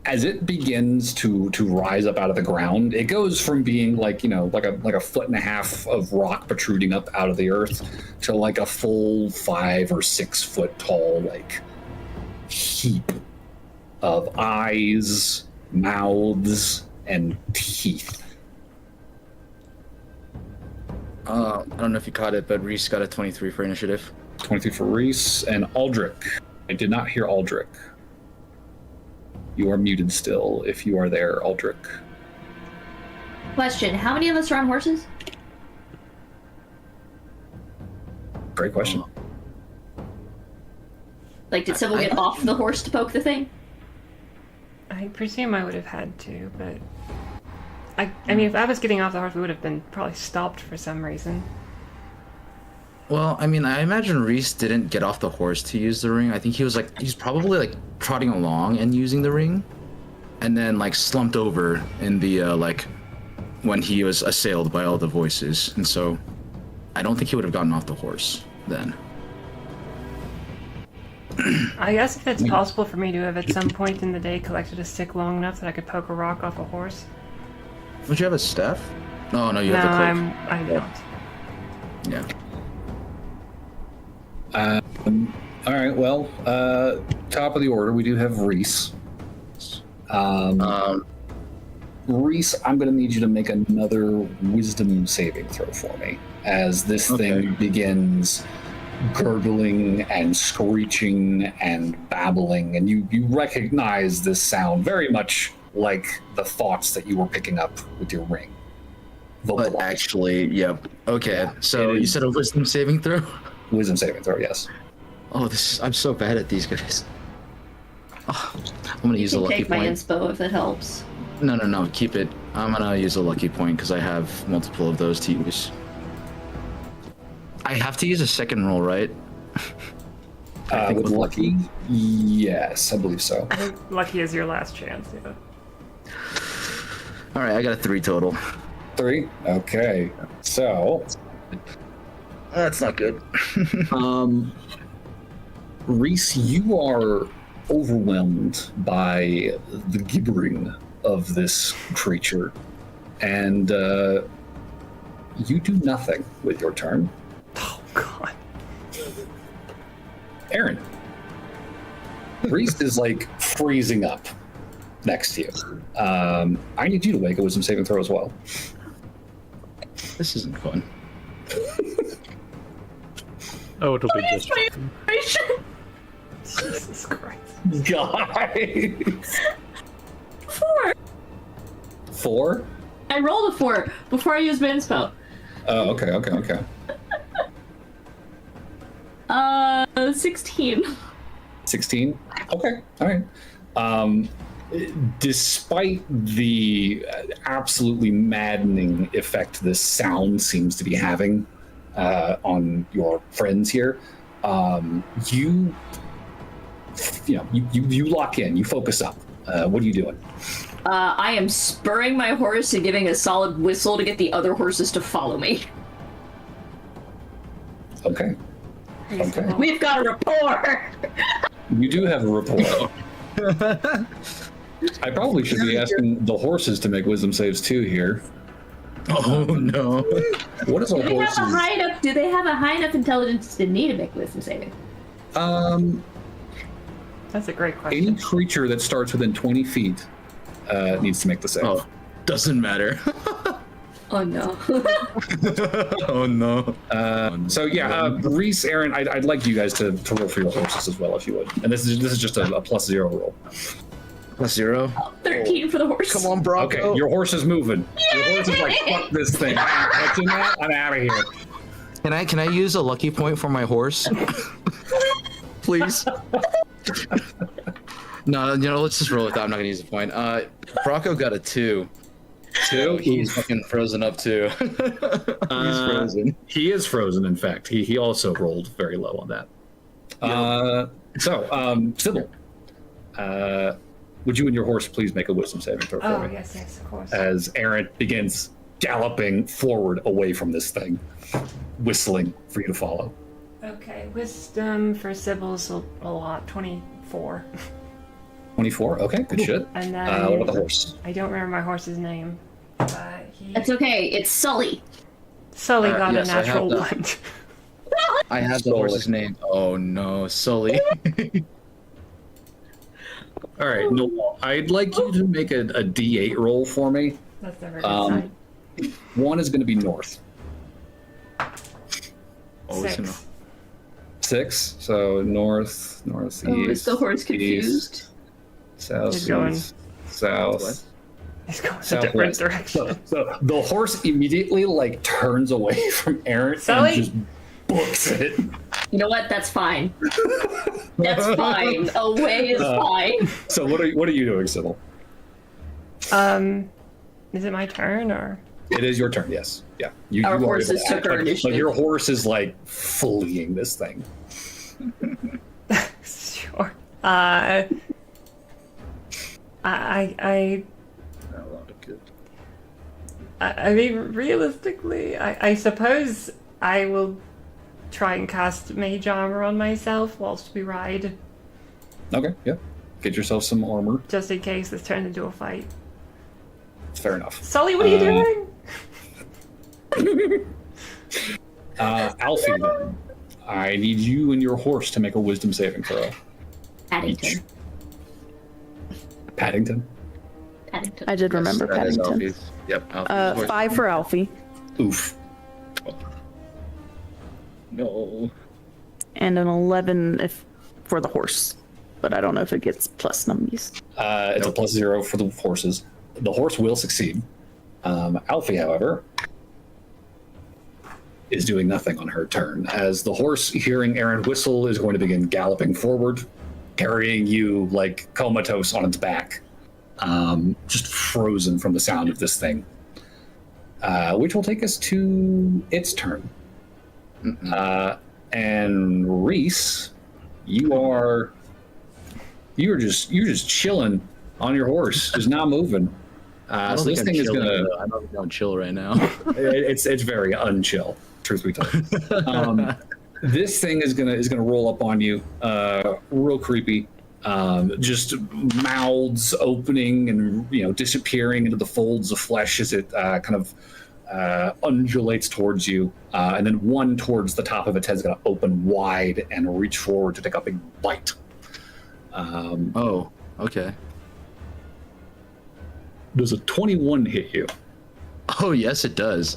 As it begins to rise up out of the ground, it goes from being like, like a foot and a half of rock protruding up out of the earth to like a full 5 or 6 foot tall, like, heap of eyes, mouths, and teeth. I don't know if you caught it, but Reese got a 23 for initiative. 23 for Reese and Aldrich. I did not hear Aldrich. You are muted still if you are there, Aldrich. Question, how many of us are on horses? Great question. Like, did Sybil get off the horse to poke the thing? I presume I would have had to, but I mean, if I was getting off the horse, we would have been probably stopped for some reason. Well, I mean, I imagine Reese didn't get off the horse to use the ring. I think he's probably like trotting along and using the ring, and then like slumped over in the when he was assailed by all the voices, and so I don't think he would have gotten off the horse then. I guess if it's possible for me to have at some point in the day collected a stick long enough that I could poke a rock off a horse. Don't you have a staff? Oh no, you No, have the cloak. I don't. Yeah. All right, well, top of the order, we do have Reese. Reese, I'm going to need you to make another wisdom saving throw for me as this thing begins gurgling and screeching and babbling, and you recognize this sound very much like the thoughts that you were picking up with your ring. But actually, yeah. Okay, so you said a wisdom saving throw? Wisdom saving throw, yes. Oh, I'm so bad at these guys. Oh, I'm gonna use a lucky Take my point. inspo if it helps. No, keep it. I'm gonna use a lucky point because I have multiple of those to use. I have to use a second roll, right? With lucky? Yes, I believe so. I think lucky is your last chance, yeah. All right, I got a 3 total. 3? Okay. So, That's not good. Reese, you are overwhelmed by the gibbering of this creature, and you do nothing with your turn. Oh, God. Aaron. Reese is like freezing up next to you. I need you to make a wisdom saving throw as well. This isn't fun. Oh, it'll be just. Jesus Christ. Guys. 4. 4? I rolled a 4 before I used my inspo. Oh, okay. 16. 16? Okay, all right. Despite the absolutely maddening effect this sound seems to be having on your friends here, you lock in. You focus up. What are you doing? I am spurring my horse and giving a solid whistle to get the other horses to follow me. Okay. Okay. We've got a rapport. You do have a rapport. I probably should be asking the horses to make wisdom saves too here. Oh no. What is a horse? Do they have a high enough intelligence to need to make wisdom saving? That's a great question. Any creature that starts within 20 feet needs to make the save. Oh, doesn't matter. Oh no. Oh no. So yeah, Reese, Aaron, I'd like you guys to roll for your horses as well, if you would. And this is just a +0 roll. +0. 13 for the horse. Come on, Bronco. Okay, your horse is moving. Your horse is like, fuck this thing. Catching that? I'm out of here. Can I use a lucky point for my horse? Please. No, let's just roll with that. I'm not gonna use a point. Bronco got a 2. 2? He's fucking frozen up too. He's frozen. He is frozen, in fact. He also rolled very low on that. Sybil, would you and your horse please make a wisdom saving throw for me? Oh, yes, of course. As Aaron begins galloping forward away from this thing, whistling for you to follow. Okay, wisdom for Sybil's a lot, 24. 24? Okay, good shit. And then what about the horse? I don't remember my horse's name. That's okay. It's Sully. Sully got yes, a natural I have 1. I have the Sully. horse's name. Oh no, Sully. All right, no, I'd like you to make a D8 roll for me. That's never a good sign. 1 is going to be north. Always 6. 6, so north, northeast. Oh, is the horse confused? East, south, He's going- south. It's going a different Southwest. direction. So the horse immediately like turns away from Aaron Sully? and just books it. You know what? That's fine. That's fine. Away is fine. So what are you doing, Sybil? Is it my turn or? It is your turn. Yes. Yeah. You, Our you are horses able to took act, our but initiative. your horse is like fleeing this thing. Sure. I mean, realistically, I suppose I will try and cast mage armor on myself whilst we ride, Okay. Yeah. Get yourself some armor. just in case this turns into a fight. Fair enough. Sully, what are you doing? Alfie, then, I need you and your horse to make a wisdom saving throw. Paddington. Paddington. Paddington. I did remember That is Paddington. Alfie's. Yep. Alfie's horse. 5 for Alfie, Oof. No. and an 11 for the horse. But I don't know if it gets plus numbies. It's a +0 for the horses. The horse will succeed. Alfie, however, is doing nothing on her turn, as the horse, hearing Aaron whistle, is going to begin galloping forward, carrying you like comatose on its back, just frozen from the sound of this thing, which will take us to its turn. And Reese, you're just chilling on your horse, just not moving. I don't So think this I'm thing is chilling, gonna. though. I don't think I'm chill right now. It's very unchill, truth be told. This thing is gonna roll up on you, real creepy. Just mouths opening and disappearing into the folds of flesh as it kind of undulates towards you, and then one towards the top of its head is gonna open wide and reach forward to take a big bite. Oh, okay. Does a 21 hit you? Oh, yes, it does.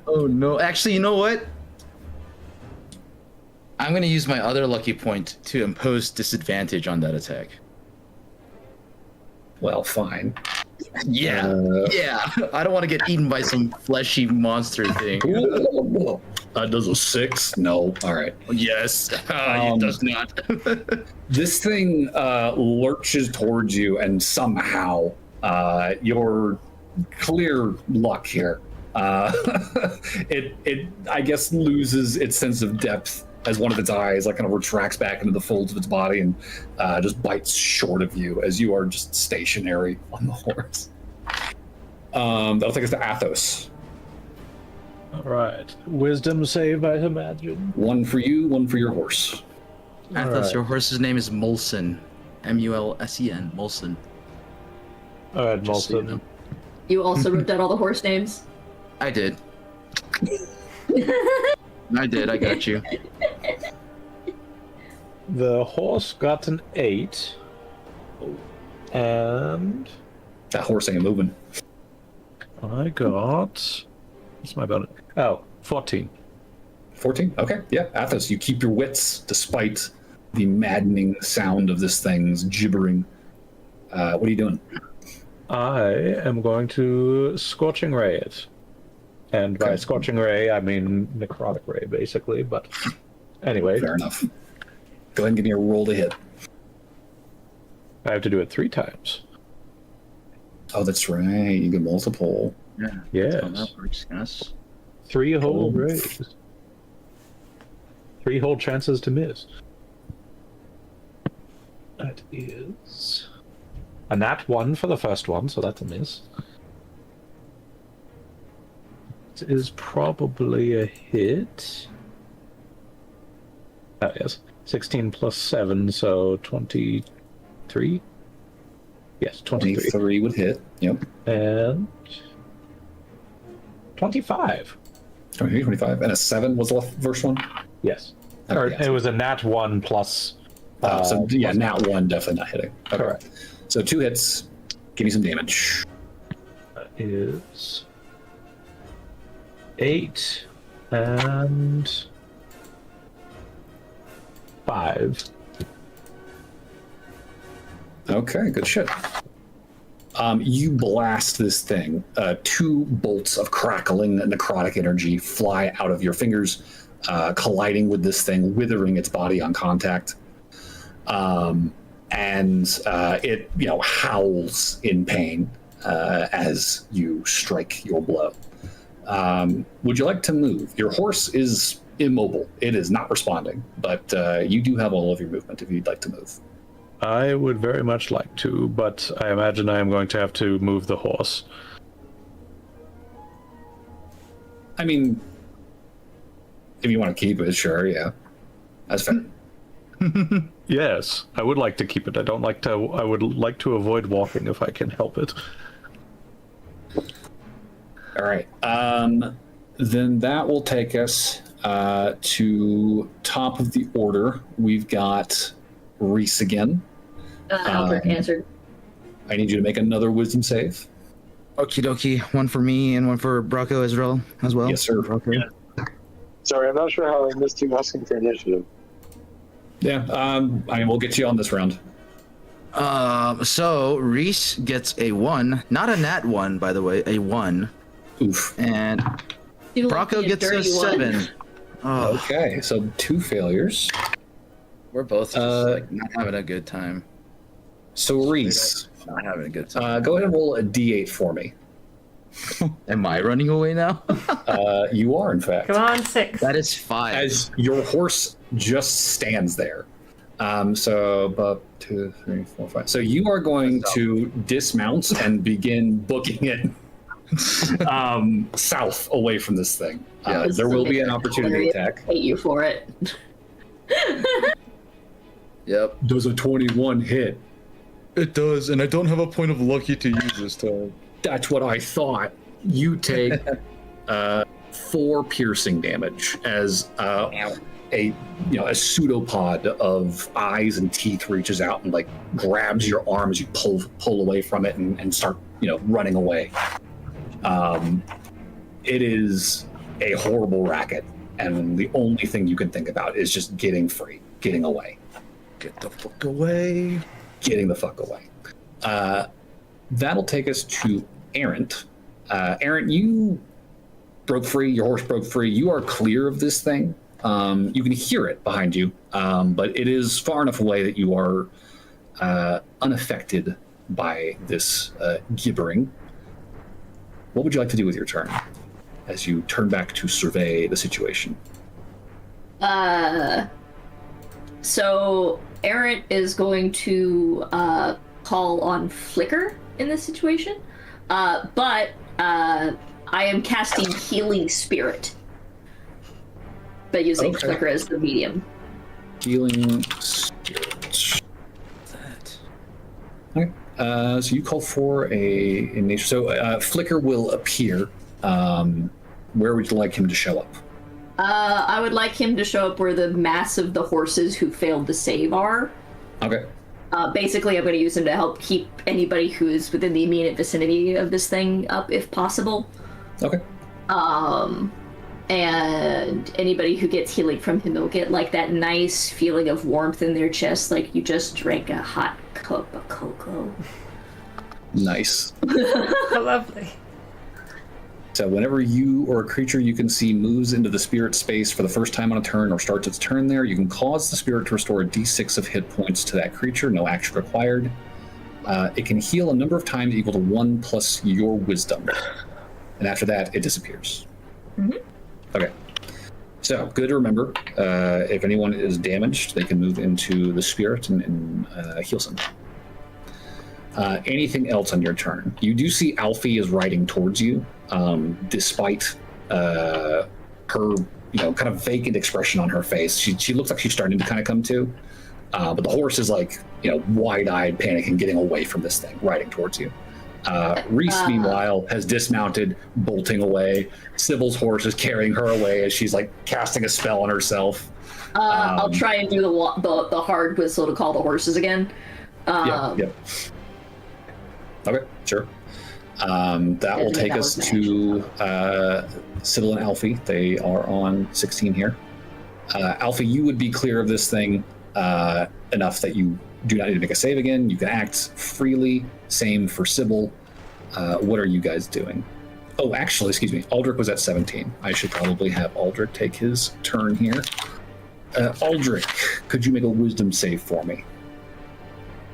Oh, no. Actually, you know what? I'm going to use my other lucky point to impose disadvantage on that attack. Well, fine. Yeah. Yeah. I don't want to get eaten by some fleshy monster thing. Does a 6? No. All right. Yes. It does not. This thing lurches towards you, and somehow your clear luck here. It I guess loses its sense of depth as one of its eyes like kind of retracts back into the folds of its body and just bites short of you as you are just stationary on the horse. That'll take us to Athos. All right. Wisdom save, I imagine. One for you, one for your horse. Athos, right. your horse's name is Molson. Mulsen. Molson. All right, Just so you Molson. know. You also wrote down all the horse names. I did. I did. I got you. The horse got an 8. And That horse ain't moving. I got... What's my bonus? Oh, 14. 14? Okay, yeah. Athos, you keep your wits despite the maddening sound of this thing's gibbering. What are you doing? I am going to Scorching Ray it. And by Okay. Scorching Ray, I mean Necrotic Ray, basically. But anyway, Fair enough. Go ahead and give me a roll to hit. I have to do it 3 times. Oh, that's right. You get multiple. Yeah. Yes. So that works, yes. 3 whole Cool. rays. 3 whole chances to miss. That is a nat 1 for the first one, so that's a miss. It is probably a hit. Oh, yes. 16 plus 7, so 23? Yes, 23. 23 would hit. Yep. And 25. 23, 25. And a 7 was the first one? Yes. Okay, Or yes. it was a nat 1 plus. So, yeah, plus- nat 1 definitely not hitting. Okay. Correct. So 2 hits. Give me some damage. That is 8 and 5. Okay, good shit. You blast this thing. 2 bolts of crackling necrotic energy fly out of your fingers, colliding with this thing, withering its body on contact. And it, howls in pain as you strike your blow. Would you like to move? Your horse is immobile. It is not responding, but you do have all of your movement if you'd like to move. I would very much like to, but I imagine I am going to have to move the horse. I mean, if you want to keep it, sure, yeah. That's fair. Yes, I would like to keep it. I would like to avoid walking if I can help it. All right. Then that will take us to top of the order. We've got Reese again. Aldrich answered. I need you to make another wisdom save. Okie dokie. One for me and one for Brocco as well. Yes, sir. Okay. Sorry, I'm not sure how I missed you asking for initiative. Yeah. We'll get you on this round. So Reese gets a 1, not a nat 1, by the way, a 1, Oof. and You look Brocco like gets a dirty one. 7. Oh, Okay, so 2 failures. we're both just not having a good time. So Reese, Not having a good time. go ahead and roll a d8 for me. Am I running away now? You are, in fact. Come on, 6. That is 5. As your horse just stands there. So about 2, 3, 4, 5. So you are going to dismount and begin booking it south away from this thing. Yeah, there will be an opportunity Hilarious. attack. Hate you for it. Yep. Does a 21 hit? It does, and I don't have a point of lucky to use this time. That's what I thought. You take 4 piercing damage as a pseudopod of eyes and teeth reaches out and like grabs your arm as you pull away from it and start running away. It is a horrible racket, and the only thing you can think about is just getting free, getting away. Get the fuck away. Getting the fuck away. That'll take us to Errant. Errant, you broke free. Your horse broke free. You are clear of this thing. You can hear it behind you, but it is far enough away that you are unaffected by this gibbering. What would you like to do with your turn? as you turn back to survey the situation? So Errant is going to call on Flicker in this situation, but I am casting Healing Spirit, but using Flicker as the medium. Healing Spirit. Okay. So you call for a nature. So Flicker will appear. Where would you like him to show up? I would like him to show up where the mass of the horses who failed to save are. Okay. Basically, I'm going to use him to help keep anybody who is within the immediate vicinity of this thing up, if possible. Okay. And anybody who gets healing from him will get like that nice feeling of warmth in their chest, like you just drank a hot cup of cocoa. Nice. How lovely. So whenever you or a creature you can see moves into the spirit space for the first time on a turn or starts its turn there, you can cause the spirit to restore a d6 of hit points to that creature, no action required. It can heal a number of times equal to 1 plus your wisdom. And after that, it disappears. Mm-hmm. Okay. So, good to remember. If anyone is damaged, they can move into the spirit and heal some. Anything else on your turn? You do see Alfie is riding towards you, despite her, kind of vacant expression on her face. She looks like she's starting to kind of come to, but the horse is like, wide-eyed, panicking, getting away from this thing, riding towards you. Reese, meanwhile, has dismounted, bolting away. Sybil's horse is carrying her away as she's like casting a spell on herself. I'll try and do the hard whistle to call the horses again. Yeah. Okay, sure. That will take us to Sybil and Alfie. They are on 16 here. Alfie, you would be clear of this thing enough that you do not need to make a save again. You can act freely. Same for Sybil. What are you guys doing? Oh, actually, excuse me. Aldrich was at 17. I should probably have Aldrich take his turn here. Aldrich, could you make a wisdom save for me?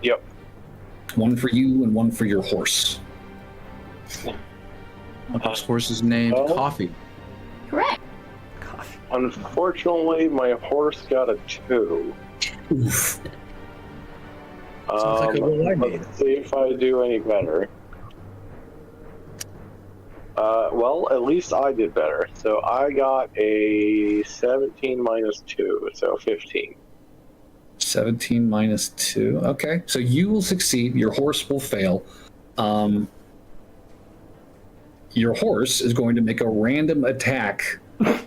Yep. One for you and one for your horse. This horse is named Coffee. Correct. Coffee. Unfortunately, my horse got a 2. Oof. Sounds like a roll I made. Let's see if I do any better. Well, at least I did better. So I got a 17 minus 2, so 15. 17 minus 2. Okay, so you will succeed. Your horse will fail. Your horse is going to make a random attack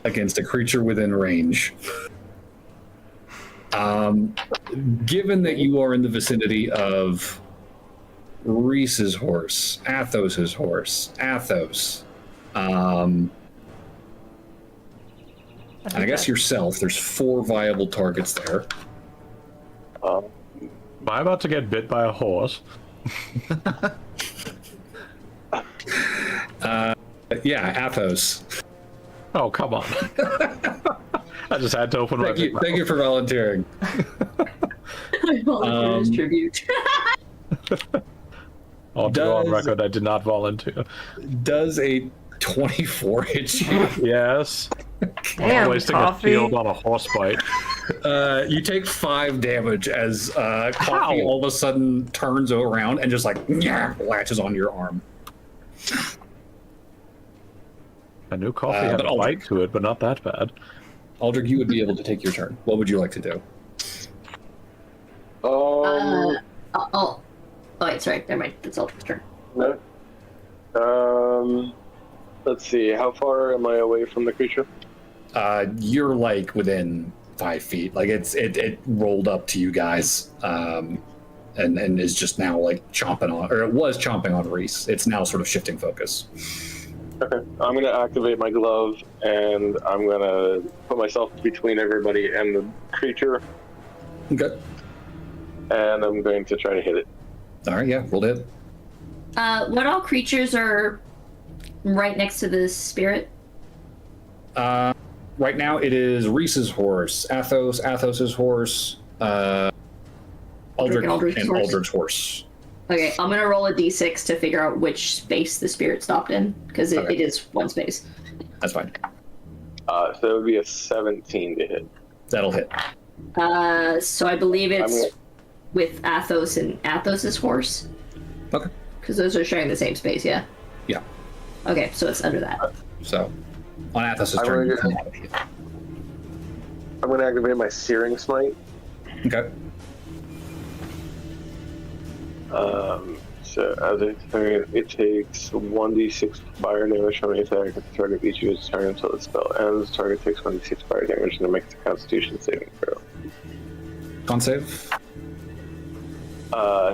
against a creature within range. Given that you are in the vicinity of Reese's horse, Athos's horse, Athos, and I guess yourself, there's 4 viable targets there. Am I about to get bit by a horse? Yeah, Athos. Oh, come on. I just had to open my big Thank you for volunteering. I volunteer as tribute. I'll go on record, I did not volunteer. Does a 24 hit you? Yes. Damn, Wasting a Coffee. shield on a horse bite. You take 5 damage as Coffee all of a sudden turns around and just like latches on your arm. I knew Coffee had a bite to it, but not that bad. Aldrich, you would be able to take your turn. What would you like to do? Oh, wait, sorry, never mind. That's Aldrich's turn. No. Let's see. How far am I away from the creature? You're like within 5 feet. Like it rolled up to you guys, and is just now like chomping on, or it was chomping on Reese. It's now sort of shifting focus. Okay. I'm going to activate my glove, and I'm going to put myself between everybody and the creature, Okay. and I'm going to try to hit it. All right. Yeah. Roll to hit. What all creatures are right next to the spirit? Right now, it is Reese's horse, Athos's horse, Aldrich, and Aldrich's horse. Okay, I'm gonna roll a d6 to figure out which space the spirit stopped in, because it is one space. That's fine. So it would be a 17 to hit. That'll hit. So I believe it's with Athos and Athos's horse. Okay. Because those are sharing the same space, yeah? Yeah. Okay, so it's under that. So, on Athos's turn, you come out of here. I'm going to activate my Searing Smite. Okay. So as a target, it takes 1d6 fire damage from any attack at the target of each of its turn until the spell ends. The target takes 1d6 fire damage and it makes a Constitution saving throw. Con save.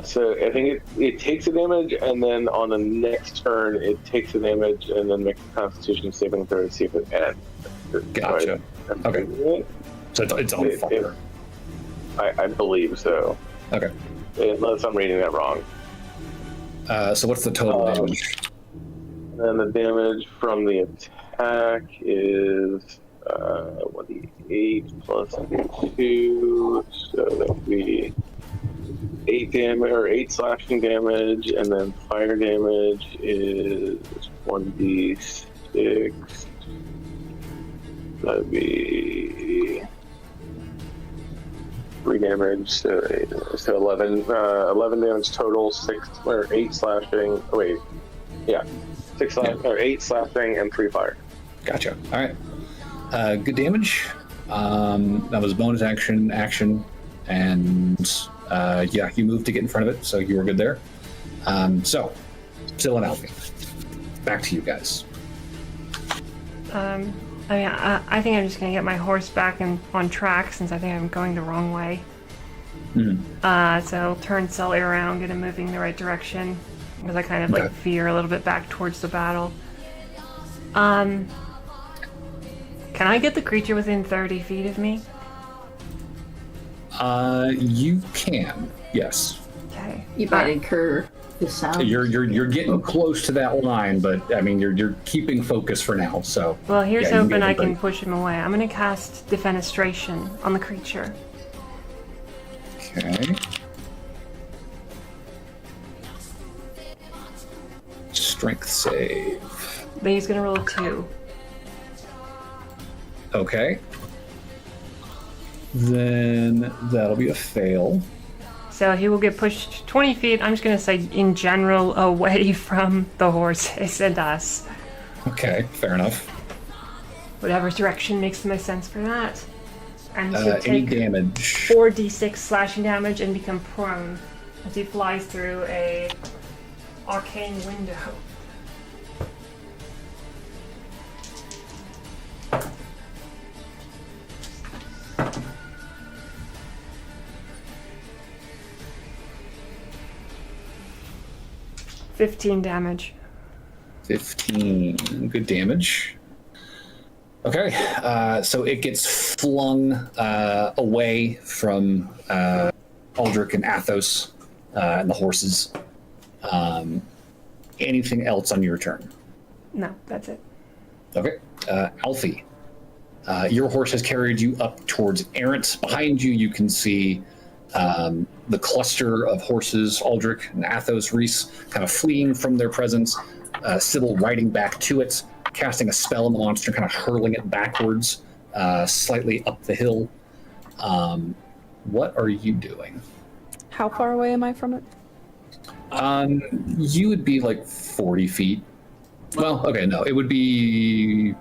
So I think it takes a damage, and then on the next turn, it takes a damage, and then makes a Constitution saving throw to see if it ends. Gotcha. Okay. So it's on fire. I believe so. Okay. Unless I'm reading that wrong. So what's the total damage? And the damage from the attack is 1d8 plus 2, so that would be 8 damage or 8 slashing damage, and then fire damage is 1d6. That'd be 3 damage, so 11 damage total, 6 or 8 slashing. Oh, wait, yeah, 6 slashing or 8 slashing and 3 fire. Gotcha. All right. Good damage. That was bonus action, and yeah, you moved to get in front of it, so you were good there. So, Syl and Alfie, back to you guys. I think I'm just gonna get my horse back on track since I think I'm going the wrong way. Mm-hmm. So I'll turn Sully around, get him moving the right direction, because I kind of like veer a little bit back towards the battle. Can I get the creature within 30 feet of me? You can, yes. Okay. You might incur the sound. You're getting close to that line, but I mean you're keeping focus for now. So. Well, here's yeah, hoping I can push him away. I'm gonna cast Defenestration on the creature. Okay. Strength save. But he's gonna roll a 2. Okay. Then that'll be a fail. So he will get pushed 20 feet, I'm just going to say in general, away from the horses and us. Okay, fair enough. Whatever direction makes the most sense for that. And he'll Any take damage? 4d6 slashing damage and become prone as he flies through a arcane window. $15 damage. 15. Good damage. Okay, so it gets flung away from Aldrich and Athos and the horses. Anything else on your turn? No, that's it. Okay, Alfie. Your horse has carried you up towards Errant. Behind you, you can see the cluster of horses, Aldrich and Athos, Reese, kind of fleeing from their presence. Sybil riding back to it, casting a spell on the monster, kind of hurling it backwards, slightly up the hill. What are you doing? How far away am I from it? You would be like 40 feet. Well, okay, no, it would be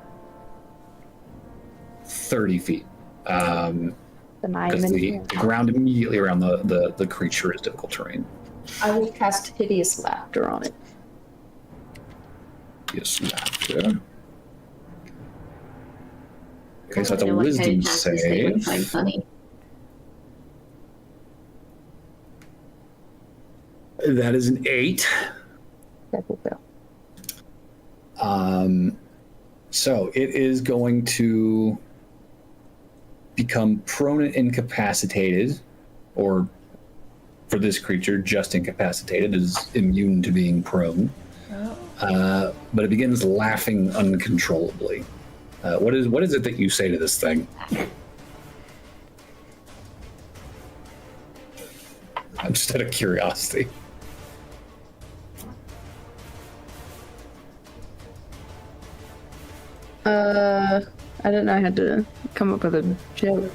30 feet. Then I Because am in the here. ground immediately around the creature is difficult terrain. I will cast Hideous Laughter on it. Yes, laughter. Okay, so that's a I don't know what wisdom kind of justice they would find save. funny. That is an 8. That will fail. So it is going to become prone and incapacitated, or for this creature, just incapacitated, is immune to being prone. But it begins laughing uncontrollably. What is it that you say to this thing? I'm just out of curiosity. I didn't know I had to come up with a joke.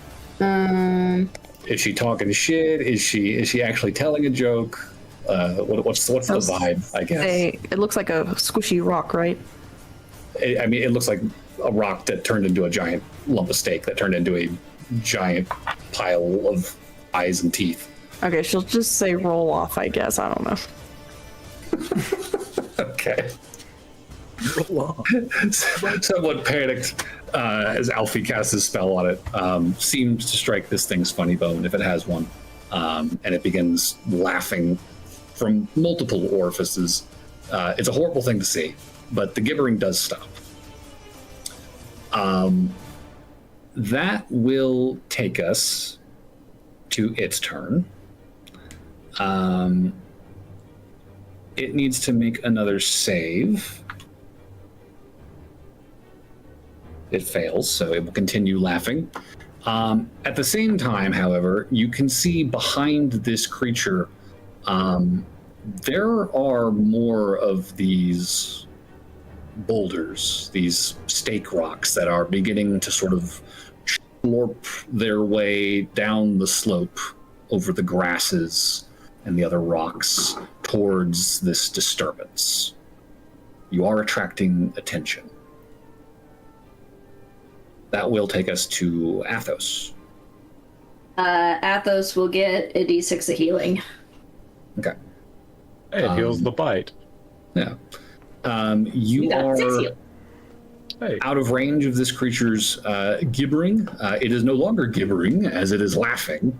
Is she talking shit? Is she actually telling a joke? What's the vibe? I guess it looks like a squishy rock, right? it looks like a rock that turned into a giant lump of steak that turned into a giant pile of eyes and teeth. Okay, she'll just say roll off, I guess. I don't know. Okay. Roll off. Somewhat panicked as Alfie casts his spell on it. Seems to strike this thing's funny bone, if it has one. And it begins laughing from multiple orifices. It's a horrible thing to see, but the gibbering does stop. That will take us to its turn. It needs to make another save. It fails, so it will continue laughing. At the same time, however, you can see behind this creature, there are more of these boulders, these stake rocks that are beginning to sort of slurp their way down the slope over the grasses and the other rocks towards this disturbance. You are attracting attention. That will take us to Athos. Athos will get a d6 of healing. Okay. Hey, it heals the bite. Yeah. You are out of range of this creature's gibbering. It is no longer gibbering, as it is laughing.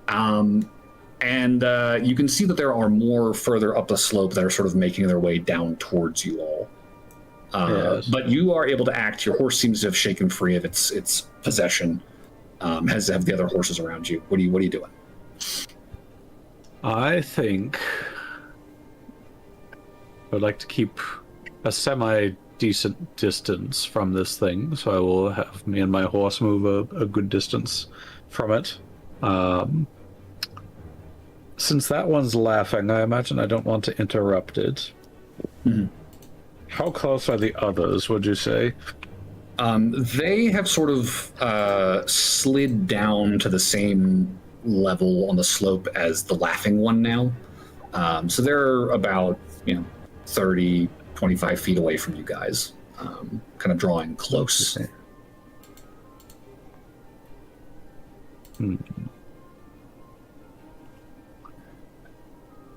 And you can see that there are more further up the slope that are sort of making their way down towards you all. Yes. But you are able to act. Your horse seems to have shaken free of its possession. Has have the other horses around you. What are you doing? I think I'd like to keep a semi-decent distance from this thing, so I will have me and my horse move a good distance from it. Since that one's laughing, I imagine I don't want to interrupt it. Mm-hmm. How close are the others, would you say? They have sort of slid down to the same level on the slope as the laughing one now. So they're about, 30, 25 feet away from you guys, kind of drawing close.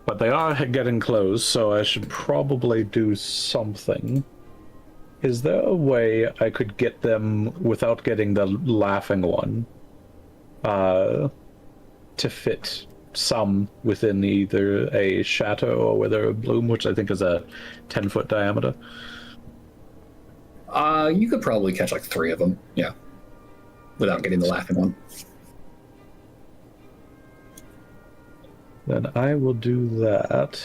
But they are getting close, so I should probably do something. Is there a way I could get them without getting the laughing one to fit some within either a shatter or whether a bloom, which I think is a 10-foot diameter? You could probably catch like 3 of them, yeah, without getting the laughing one. Then I will do that.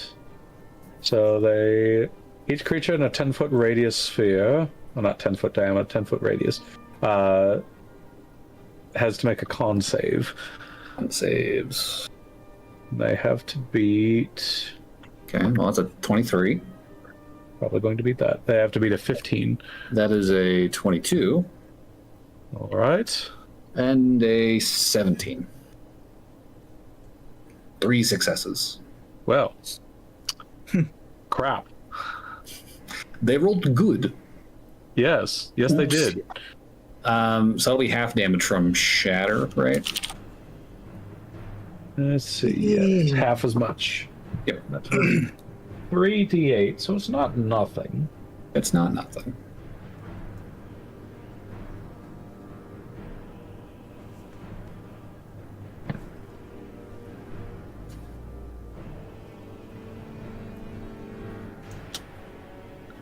So each creature in a 10-foot radius sphere, well, not 10-foot diameter, 10-foot radius, has to make a con save. Con saves. They have to beat... Okay, well, that's a 23. Probably going to beat that. They have to beat a 15. That is a 22. All right. And a 17. 3 successes. Well. Crap. They rolled good. Yes, they did. So that'll be half damage from shatter, right? Let's see. Yeah, it's half as much. Yep. That's 3d8, so it's not nothing. It's not nothing.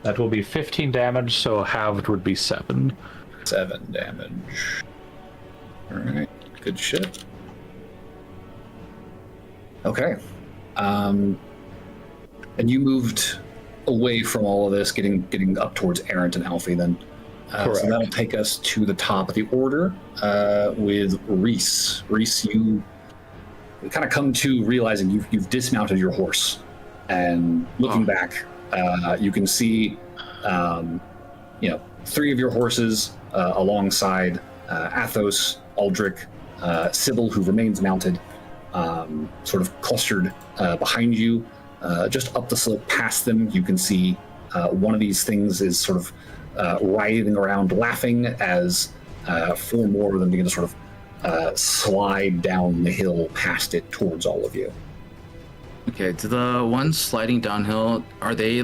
That will be 15 damage, so halved would be 7. 7 damage. Alright, good shit. Okay. And you moved away from all of this, getting up towards Errant and Alfie then. So that'll take us to the top of the order with Reese. Reese, you kind of come to realizing you've dismounted your horse. And looking back, you can see, 3 of your horses alongside Athos, Aldrich, Sybil, who remains mounted, sort of clustered behind you. Just up the slope past them, you can see one of these things is sort of writhing around, laughing as 4 more of them begin to sort of slide down the hill past it towards all of you. Okay, to the ones sliding downhill, are they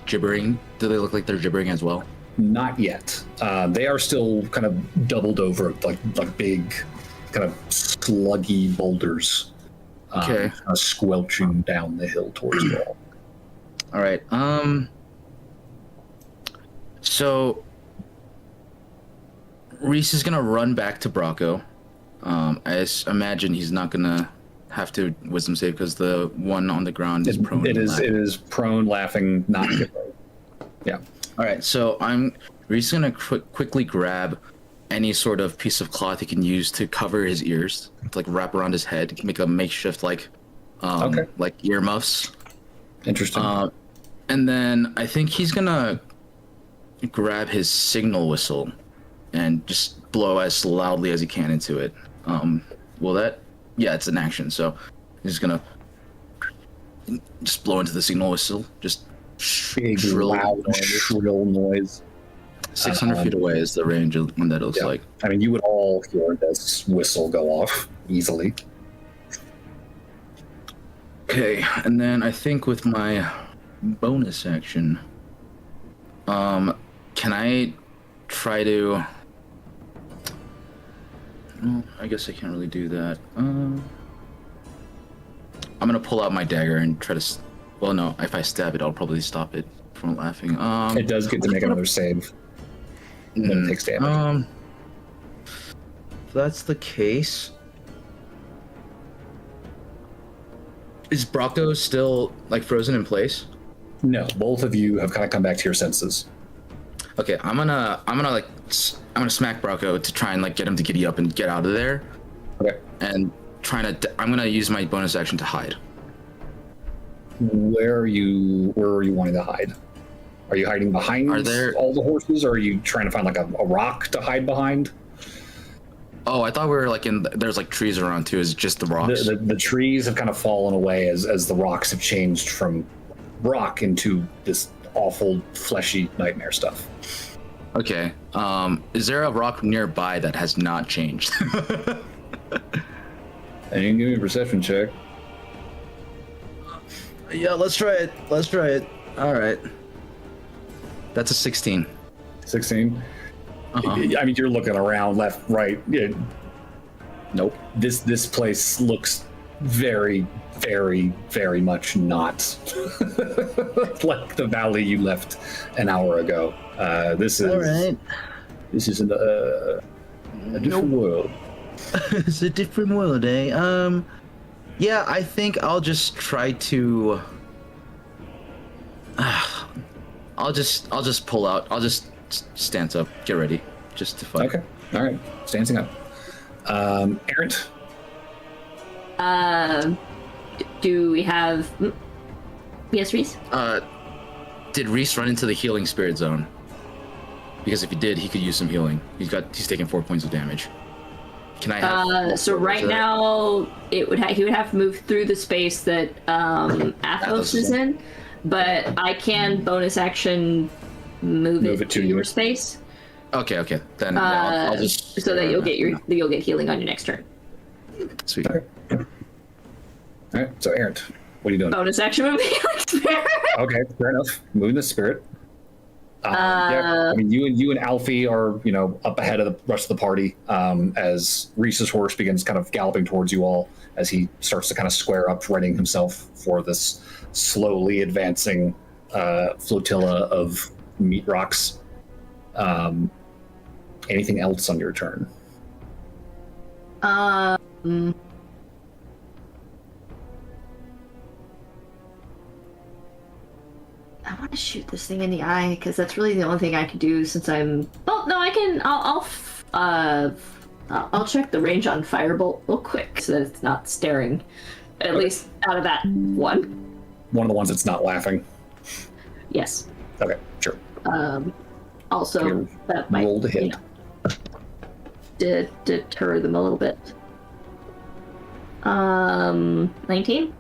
gibbering? Do they look like they're gibbering as well? Not yet. They are still kind of doubled over, like big, kind of sluggy boulders. Okay. Kind of squelching down the hill towards you all. All right. So Reese is gonna run back to Bracco. I imagine he's not gonna have to wisdom save because the one on the ground is prone. It is prone, laughing, not gibbering. Yeah. All right. So Reese is gonna quickly grab any sort of piece of cloth he can use to cover his ears, to, like, wrap around his head, make a makeshift like earmuffs. Interesting. And then I think he's gonna grab his signal whistle and just blow as loudly as he can into it. Yeah, it's an action, so he's gonna just blow into the signal whistle, just big, loud, shrill noise. 600 feet away is the range of what that looks like. I mean, you would all hear this whistle go off easily. Okay, and then I think with my bonus action, can I try to... Well, I guess I can't really do that. I'm gonna pull out my dagger and try to... Well, no, if I stab it, I'll probably stop it from laughing. It does get to make another save. Then it takes damage. If that's the case... Is Bracco still, like, frozen in place? No, both of you have kind of come back to your senses. Okay, I'm gonna smack Bracco to try and, like, get him to giddy up and get out of there. Okay. And I'm gonna use my bonus action to hide. Where are you wanting to hide? Are you hiding behind all the horses, or are you trying to find like a rock to hide behind? Oh, I thought we were like there's like trees around too. Is it just the rocks? The trees have kind of fallen away as the rocks have changed from rock into this awful fleshy nightmare stuff. Okay. Is there a rock nearby that has not changed? And you can give me a perception check. Yeah, let's try it. All right. That's a 16. 16? Uh-huh. I mean, you're looking around, left, right. Nope. This place looks very, very, very much not like the valley you left an hour ago. This is... All right. This is a different world. It's a different world, eh? Yeah, I think I'll just try to... I'll just pull out. I'll just stance up. Get ready. Just to fight. Okay. All right. Stancing up. Errant? Do we have... Yes, Reese? Did Reese run into the healing spirit zone? Because if he did, he could use some healing. He's taking 4 points of damage. Can I have... so right now, he would have to move through the space that Athos is in, but I can bonus action move it to your space. Okay. Then I'll just... So that you'll get healing on your next turn. Sweet. Okay. All right. So Errant, what are you doing? Bonus action moving healing spirit. Okay, fair enough. Moving the spirit. Yeah, I mean, you and Alfie are, up ahead of the rest of the party as Reese's horse begins kind of galloping towards you all as he starts to kind of square up, readying himself for this slowly advancing flotilla of meat rocks. Anything else on your turn? I want to shoot this thing in the eye because that's really the only thing I can do since I'm. Well, no, I can. I'll check the range on firebolt real quick so that it's not staring. At least out of that one. One of the ones that's not laughing. Yes. Okay, sure. Also, Okay, that might roll to hit. Deter them a little bit. 19?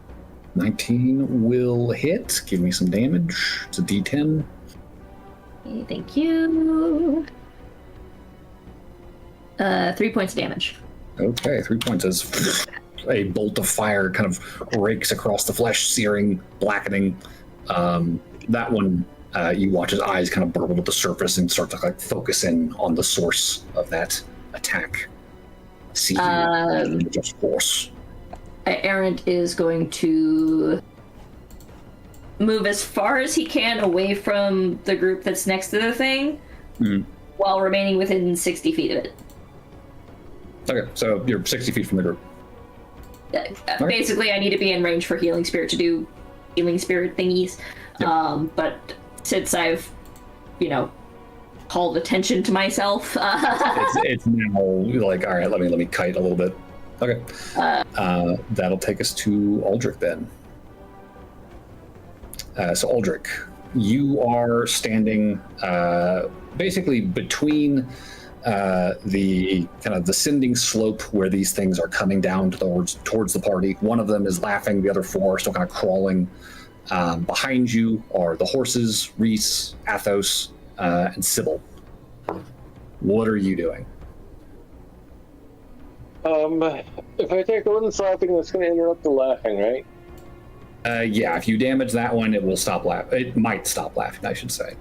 19 will hit. Give me some damage. It's a D10. Okay, thank you. 3 points of damage. Okay, 3 points as a bolt of fire kind of rakes across the flesh, searing, blackening. That one, you watch his eyes kind of burble at the surface and start to like focus in on the source of that attack. See you, just force. Errant is going to move as far as he can away from the group that's next to the thing, while remaining within 60 feet of it. Okay, so you're 60 feet from the group. Basically, I need to be in range for healing spirit to do healing spirit thingies. Yep. But since I've, called attention to myself, it's now like, all right, let me kite a little bit. Okay, that'll take us to Aldrich then. So Aldrich, you are standing basically between the kind of descending slope where these things are coming down towards the party. One of them is laughing, the other four are still kind of crawling. Behind you are the horses, Reese, Athos, and Sybil. What are you doing? If I take one slapping, that's going to interrupt the laughing, right? Yeah, if you damage that one, it will stop laughing. It might stop laughing, I should say.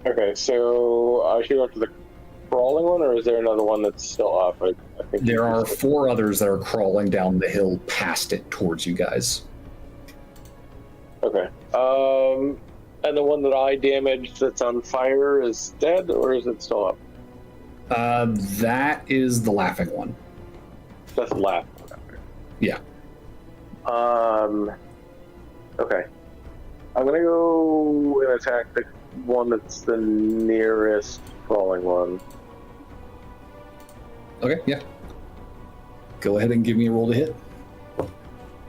Okay, so I should go up to the crawling one, or is there another one that's still up? I think there are 4 others that are crawling down the hill past it towards you guys. Okay. And the one that I damaged that's on fire is dead, or is it still up? That is the laughing one. That's the laughing one. Yeah. Okay. I'm gonna go and attack the one that's the nearest crawling one. Okay, yeah. Go ahead and give me a roll to hit.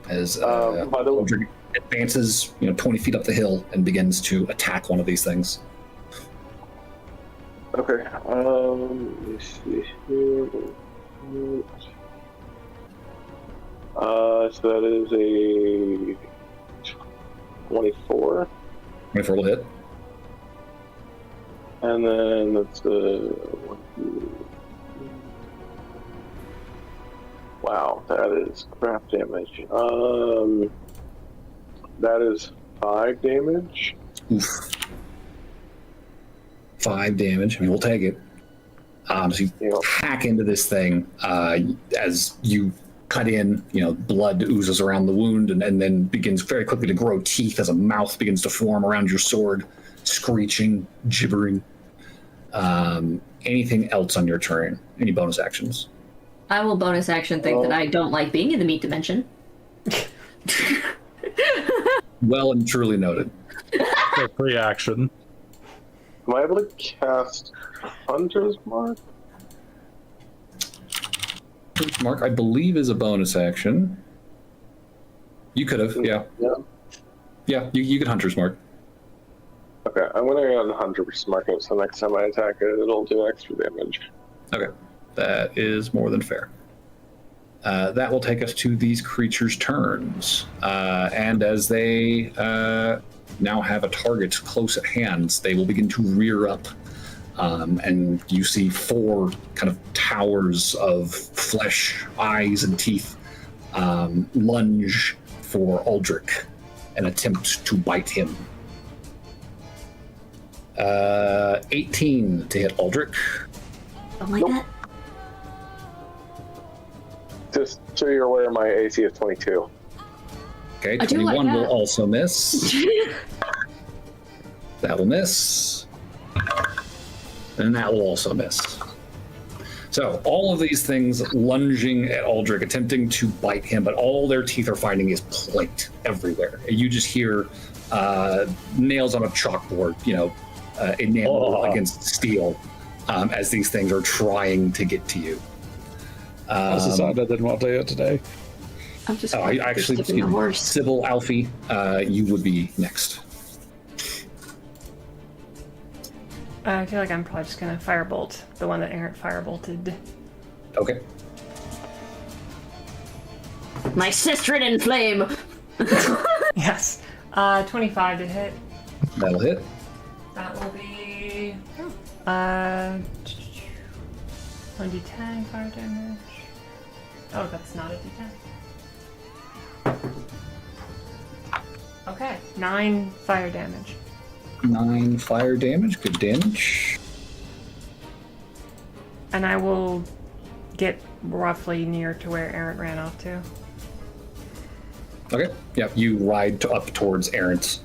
As by the way, advances, 20 feet up the hill and begins to attack one of these things. okay. Let me see here. So that is a 24. 24 will hit. And then that's a 1, 2. Wow, that is crap damage. That is 5 damage. Oof. 5 damage. I mean, we'll take it. So you hack into this thing. As you cut in, blood oozes around the wound and then begins very quickly to grow teeth as a mouth begins to form around your sword, screeching, gibbering. Anything else on your turn? Any bonus actions? I will bonus action think that I don't like being in the meat dimension. Well and truly noted. Free action. Am I able to cast Hunter's Mark? Hunter's Mark, I believe, is a bonus action. You could have, yeah. Yeah, you could Hunter's Mark. Okay, I'm gonna go on Hunter's Mark, so next time I attack it, it'll do extra damage. Okay, that is more than fair. That will take us to these creatures' turns. And as they now have a target close at hand, they will begin to rear up. And you see 4 kind of towers of flesh, eyes, and teeth lunge for Aldrich and attempt to bite him. 18 to hit Aldrich. Oh my god. Just so you're aware, my AC is 22. Okay, I do like 21 will that. also miss. That will miss. And that will also miss. So all of these things lunging at Aldrich, attempting to bite him, but all their teeth are finding is plate everywhere. And you just hear nails on a chalkboard, enamel against steel, as these things are trying to get to you. That's a sign I didn't want to hear today. I'm just Actually, skipping the horse. Sybil, Alfie, you would be next. I feel like I'm probably just gonna firebolt the one that Errant firebolted. Okay. My sister in flame! Yes. 25 to hit. That'll hit. That will be 1d10 fire damage. Oh, that's not a d10. Okay, 9 fire damage. 9 fire damage. Good damage. And I will get roughly near to where Errant ran off to. Okay. Yeah, you ride up towards Errant,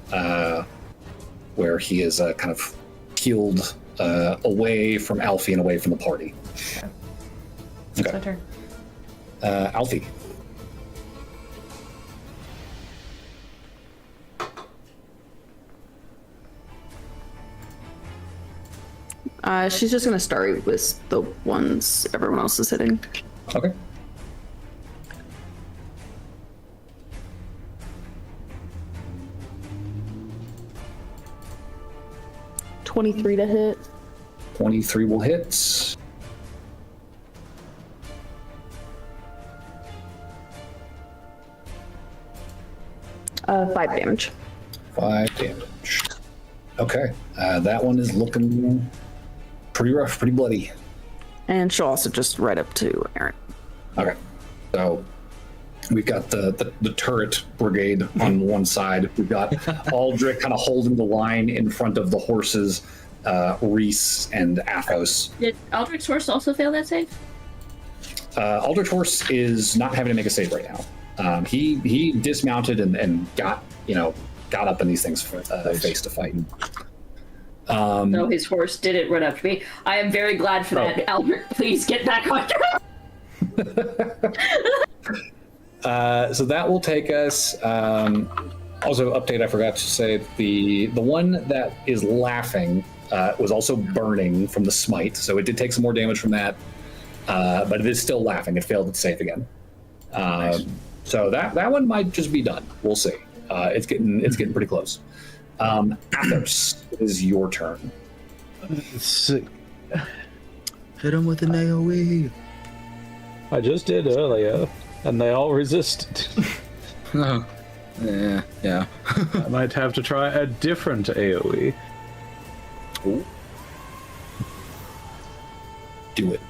where he is kind of peeled away from Alfie and away from the party. Okay. Okay. My turn. Alfie. She's just gonna start with the ones everyone else is hitting. Okay. $23 to hit. 23 will hit. $5 damage. 5 damage. Okay. That one is looking pretty rough, pretty bloody. And she'll also just ride up to Aaron. Okay. So we've got the turret brigade on one side. We've got Aldrich kind of holding the line in front of the horses, Reese and Athos. Did Aldrich's horse also fail that save? Aldrich horse is not having to make a save right now. He dismounted and got up in these things face to fight. No, his horse didn't run up to me. I am very glad for that. Aldrich, please get back on track. So that will take us. Also, update. I forgot to say the one that is laughing was also burning from the smite, so it did take some more damage from that. But it is still laughing. It failed its save again. Nice. So that one might just be done. We'll see. It's getting pretty close. Athos, it is your turn. Sick. Hit him with an AoE. I just did earlier, and they all resisted. Oh. Yeah. I might have to try a different AoE. Ooh. Do it.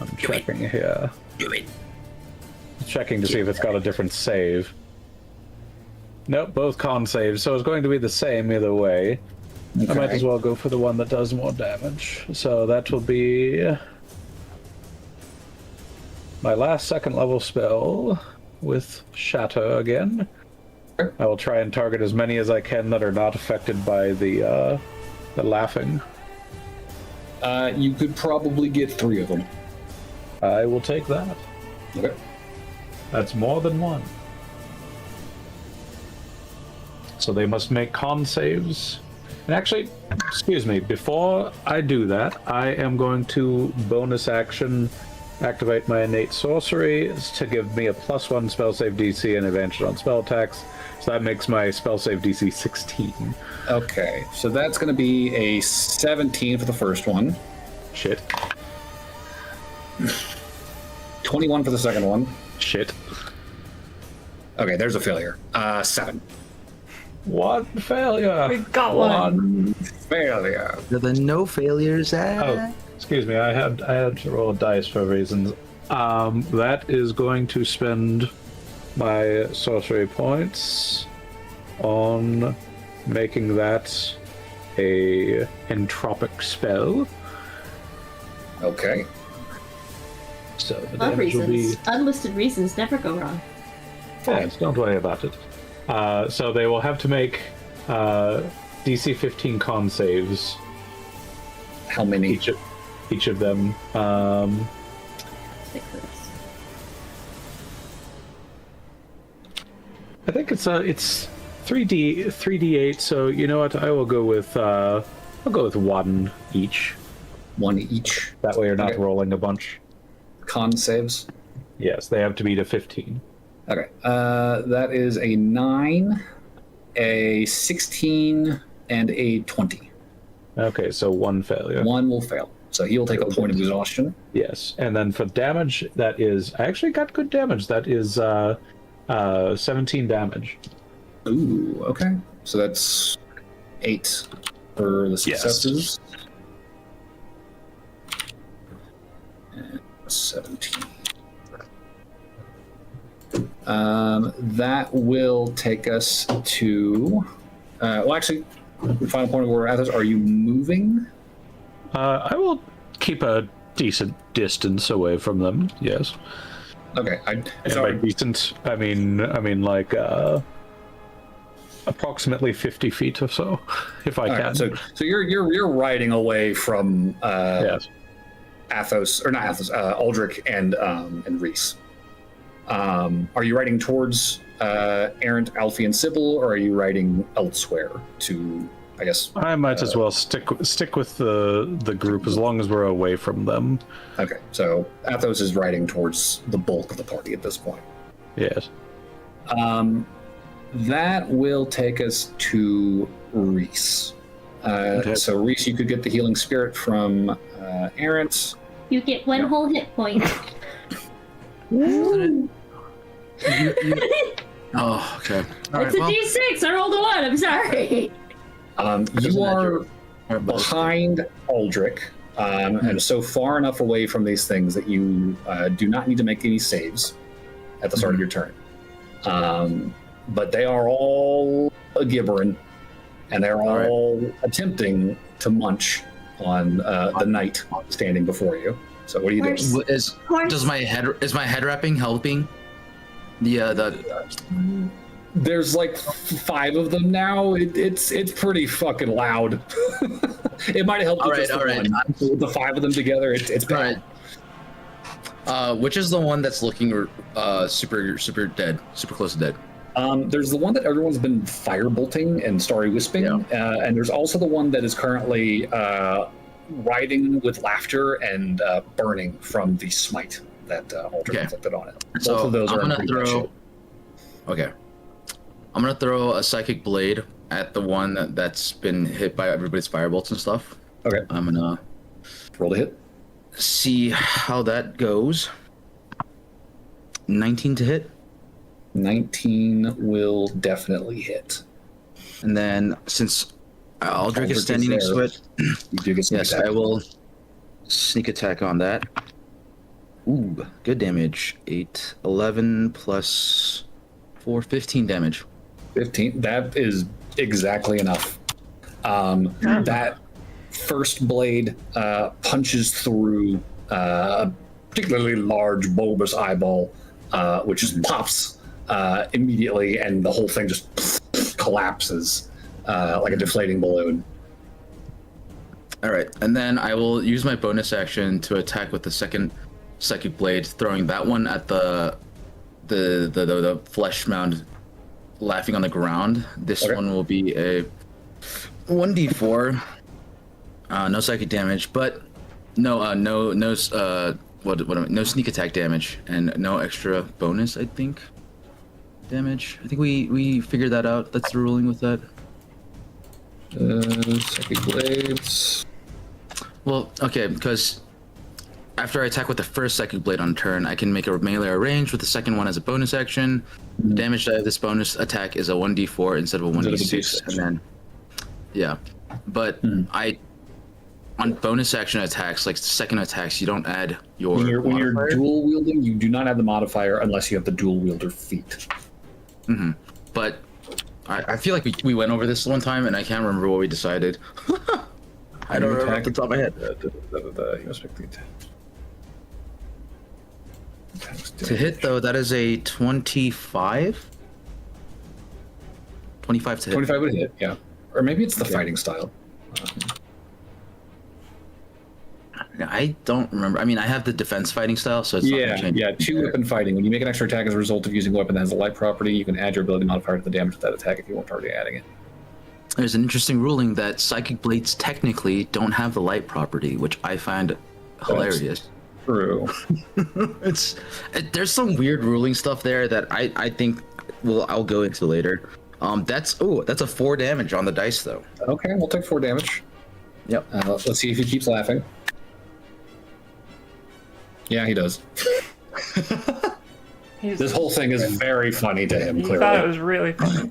I'm checking here. Do it. Checking to see if it's got a different save. Nope, both con saves, so it's going to be the same either way. Okay. I might as well go for the one that does more damage. So that will be my last second level spell with Shatter again. I will try and target as many as I can that are not affected by the laughing. You could probably get 3 of them. I will take that. Okay. That's more than one. So they must make con saves. And actually, excuse me, before I do that, I am going to bonus action activate my innate sorcery to give me a +1 spell save DC and advantage on spell attacks. So that makes my spell save DC 16. Okay, so that's going to be a 17 for the first one. Shit. 21 for the second one. Shit. Okay, there's a failure. 7. One failure. We got one. Failure. Are there no failures at? Oh, excuse me. I had to roll dice for reasons. That is going to spend my sorcery points on making that a entropic spell. Okay. So the Love damage will be. reasons. Unlisted reasons never go wrong. Yes, don't worry about it. So they will have to make DC 15 con saves. How many? Each of them. Stick with this. I think it's 3d8. So you know what? I will go with I'll go with 1 each. 1 each. That way you're not Okay. rolling a bunch. Con saves. Yes, they have to be to 15. Okay. That is a 9, a 16, and a 20. Okay, so one failure. One will fail. So he'll take a point of exhaustion. Yes, and then for damage, that is... I actually got good damage. That is 17 damage. Ooh, okay. So that's 8 for the successes. And 17. That will take us to... well, actually, final point of order, Athos, are you moving? I will keep a decent distance away from them. Yes. Okay. And by decent, I mean like approximately 50 feet or so, if I can. Right, so you're riding away from yes. Athos, or not Athos, Aldrich and Reese. Are you riding towards Errant, Alfie, and Sybil, or are you riding elsewhere to? I guess I might as well stick with the group as long as we're away from them. Okay, so Athos is riding towards the bulk of the party at this point. Yes. That will take us to Reese. Okay. So Reese, you could get the healing spirit from Errant. You get one whole hit point. Oh, okay. It's a D6. I rolled a 1. I'm sorry. You are behind Aldrich, and so far enough away from these things that you do not need to make any saves at the start of your turn. But they are all gibbering, and they're all attempting to munch on the knight standing before you. So what do you do? Is my head wrapping helping? There's like 5 of them now. It's pretty fucking loud. It might have helped with just the one. With the 5 of them together, it's bad. Which is the one that's looking super dead, super close to dead? There's the one that everyone's been firebolting and starry wisping, and there's also the one that is currently riding with laughter and burning from the smite that Aldrich inflicted on it. Both of those are pretty bad shape. Okay. I'm gonna throw a psychic blade at the one that's been hit by everybody's firebolts and stuff. Okay. I'm gonna roll the hit. See how that goes. 19 to hit. 19 will definitely hit. And then since Aldrich is standing next to it, you do get yes, attack. I will sneak attack on that. Ooh, good damage. 8, 11 plus 4, 15 damage. 15. That is exactly enough. That first blade punches through a particularly large bulbous eyeball, which just pops immediately, and the whole thing just collapses like a deflating balloon. All right, and then I will use my bonus action to attack with the second psychic blade, throwing that one at the flesh mound laughing on the ground. This one will be a 1d4. No psychic damage, but no sneak attack damage, and no extra bonus, I think. Damage. I think we figured that out. That's the ruling with that. Psychic blades. Well, okay, because after I attack with the first psychic blade on turn, I can make a melee or range with the second one as a bonus action. The damage die of this bonus attack is a 1d4 instead of a 1d6, and then but on bonus action attacks, like second attacks, you don't add your when you're dual wielding, you do not add the modifier unless you have the dual wielder feat. But I feel like we went over this one time, and I can't remember what we decided. I don't remember off the top of my head. You must make the attack. To hit, though, that is a 25? 25 to hit. 25 would hit, yeah. Or maybe it's the fighting style. I don't remember. I mean, I have the defense fighting style, so it's not gonna change. 2-weapon fighting. When you make an extra attack as a result of using a weapon that has a light property, you can add your ability modifier to the damage of that attack if you weren't already adding it. There's an interesting ruling that psychic blades technically don't have the light property, which I find hilarious. True. There's some weird ruling stuff there that I think I'll go into later. That's a 4 damage on the dice though. Okay, we'll take 4 damage. Yep. Let's see if he keeps laughing. Yeah, he does. This whole thing is very funny to him, He clearly. thought it was really funny.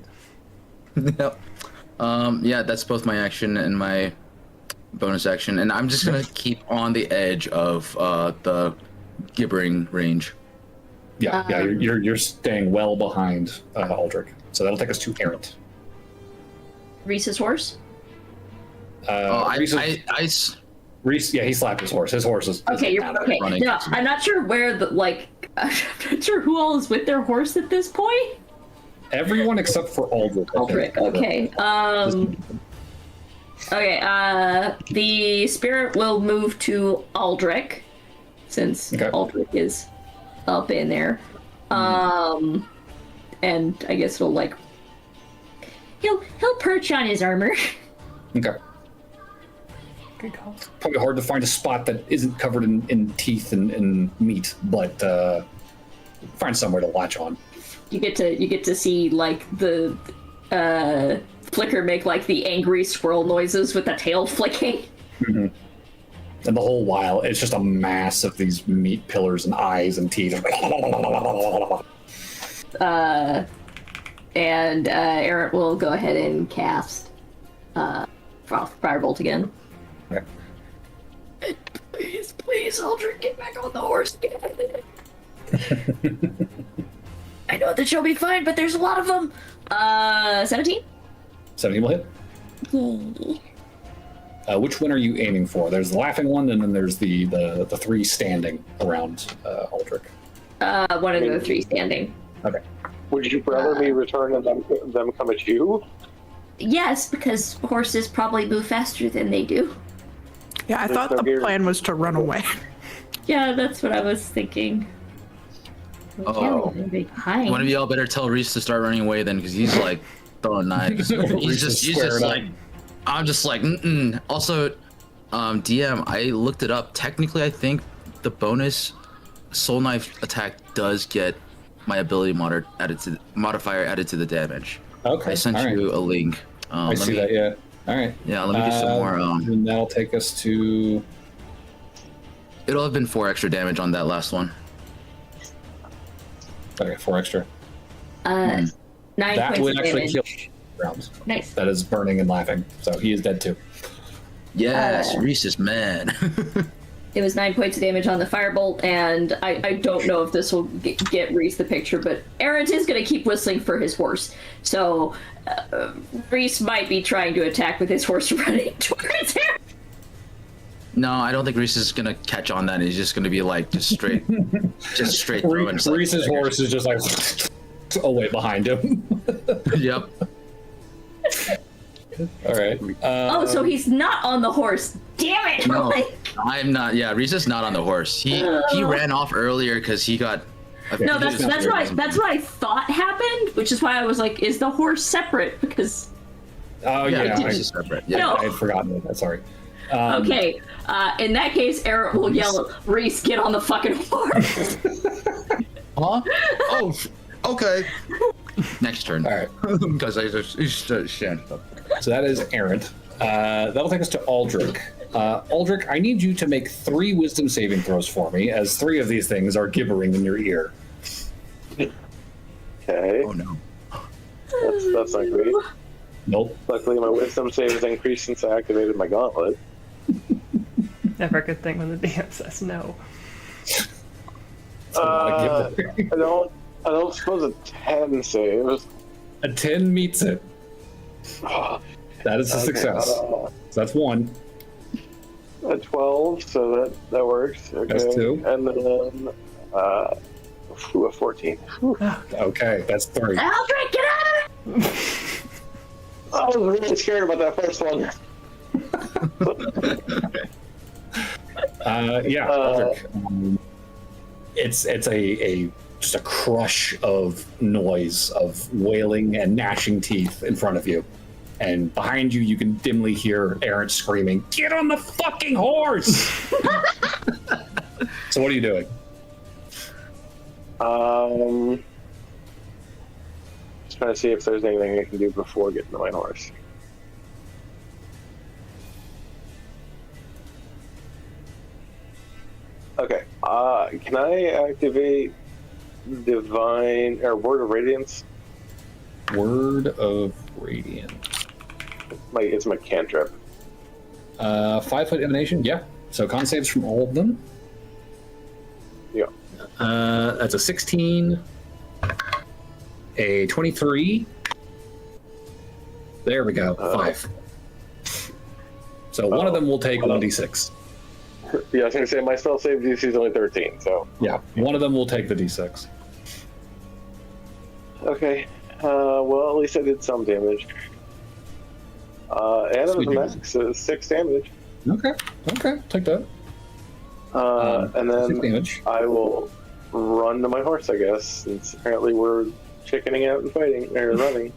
Yep. Yeah, that's both my action and my bonus action, and I'm just gonna keep on the edge of the gibbering range. Yeah, you're staying well behind Aldrich. So that'll take us to Errant. Reese's horse? Reese, yeah, he slapped his horse. His horse is Okay, you're okay. running. No, I'm not sure where the I'm not sure who all is with their horse at this point. everyone except for Aldrich. I think. Aldrich, okay. Okay, the spirit will move to Aldrich, since Aldrich is up in there. And I guess it'll like he'll perch on his armor. Okay. Good call. Probably hard to find a spot that isn't covered in teeth and meat, but find somewhere to latch on. You get to see like the Flicker make like the angry squirrel noises with the tail flicking. Mm-hmm. And the whole while, it's just a mass of these meat pillars and eyes and teeth. And Errant will go ahead and cast Firebolt again. Okay. Please, Aldrich, get back on the horse again. I know that you'll be fine, but there's a lot of them. 17? 17 will hit. Yay. Which one are you aiming for? There's the laughing one, and then there's the three standing around Aldrich. One of the three standing. Okay. Would you rather me return and them come at you? Yes, because horses probably move faster than they do. Yeah, I thought the plan was to run away. Yeah, that's what I was thinking. Oh. Behind. One of y'all better tell Reese to start running away then, because he's like throwing knives. he's just like, I'm just like, mm-mm. Also, DM, I looked it up. Technically, I think the bonus soul knife attack does get my ability modifier added to the damage. Okay. I sent you a link. I see that. Yeah. All right. Yeah. Let me do some more. And that'll take us to. It'll have been 4 extra damage on that last one. Okay, 4 extra. 9 That points would of actually damage. kill rounds. Nice. That is burning and laughing, so he is dead too. Yes, Reese is mad. It was 9 points of damage on the firebolt, and I don't know if this will get Reese the picture, but Errant is going to keep whistling for his horse. So Reese might be trying to attack with his horse running towards him. No, I don't think Reese is gonna catch on that. He's just gonna be like just straight throwing. Reese's horse is just like away behind him. Yep. All right. So he's not on the horse. Damn it! No, Like, I'm not. Yeah, Reese is not on the horse. He ran off earlier because he got. no, that's what I thought happened, which is why I was like, is the horse separate? Because Oh yeah, Reese is separate. Yeah. No. I had forgotten that. Sorry. okay, in that case, Errant will yell, "Reese, get on the fucking horse!" Huh? Oh, okay. Next turn. All right. Because I just shan't. So that is Errant. That'll take us to Aldrich. Aldrich, I need you to make 3 wisdom saving throws for me, as 3 of these things are gibbering in your ear. Okay. Oh no. That's not great. Nope. Luckily, my wisdom save has increased since I activated my gauntlet. Never a good thing when the DM says no. It's a lot of gibbering. I don't suppose a 10 saves. A 10 meets it. That is a success. So that's 1. A 12, so that works. Okay. That's 2. And then a 14. Okay, that's 3. Aldrich, get out of it! I was really scared about that first one. Yeah, Aldrich. It's a just a crush of noise of wailing and gnashing teeth in front of you, and behind you you can dimly hear Errant screaming, "Get on the fucking horse!" So what are you doing? Just trying to see if there's anything I can do before getting to my horse. Okay. Can I activate Divine or Word of Radiance? Word of Radiance. It's my cantrip. 5-foot emanation, yeah. So con saves from all of them. Yeah. That's a 16, a 23. There we go, 5. So one of them will take 1d6. Yeah, I was going to say my spell save DC is only 13, so. Yeah, one of them will take the d6. Okay. Well, at least I did some damage. And it was max, so 6 damage. Okay, take that. And 6 then damage. I will run to my horse, I guess, since apparently we're chickening out and fighting, or running.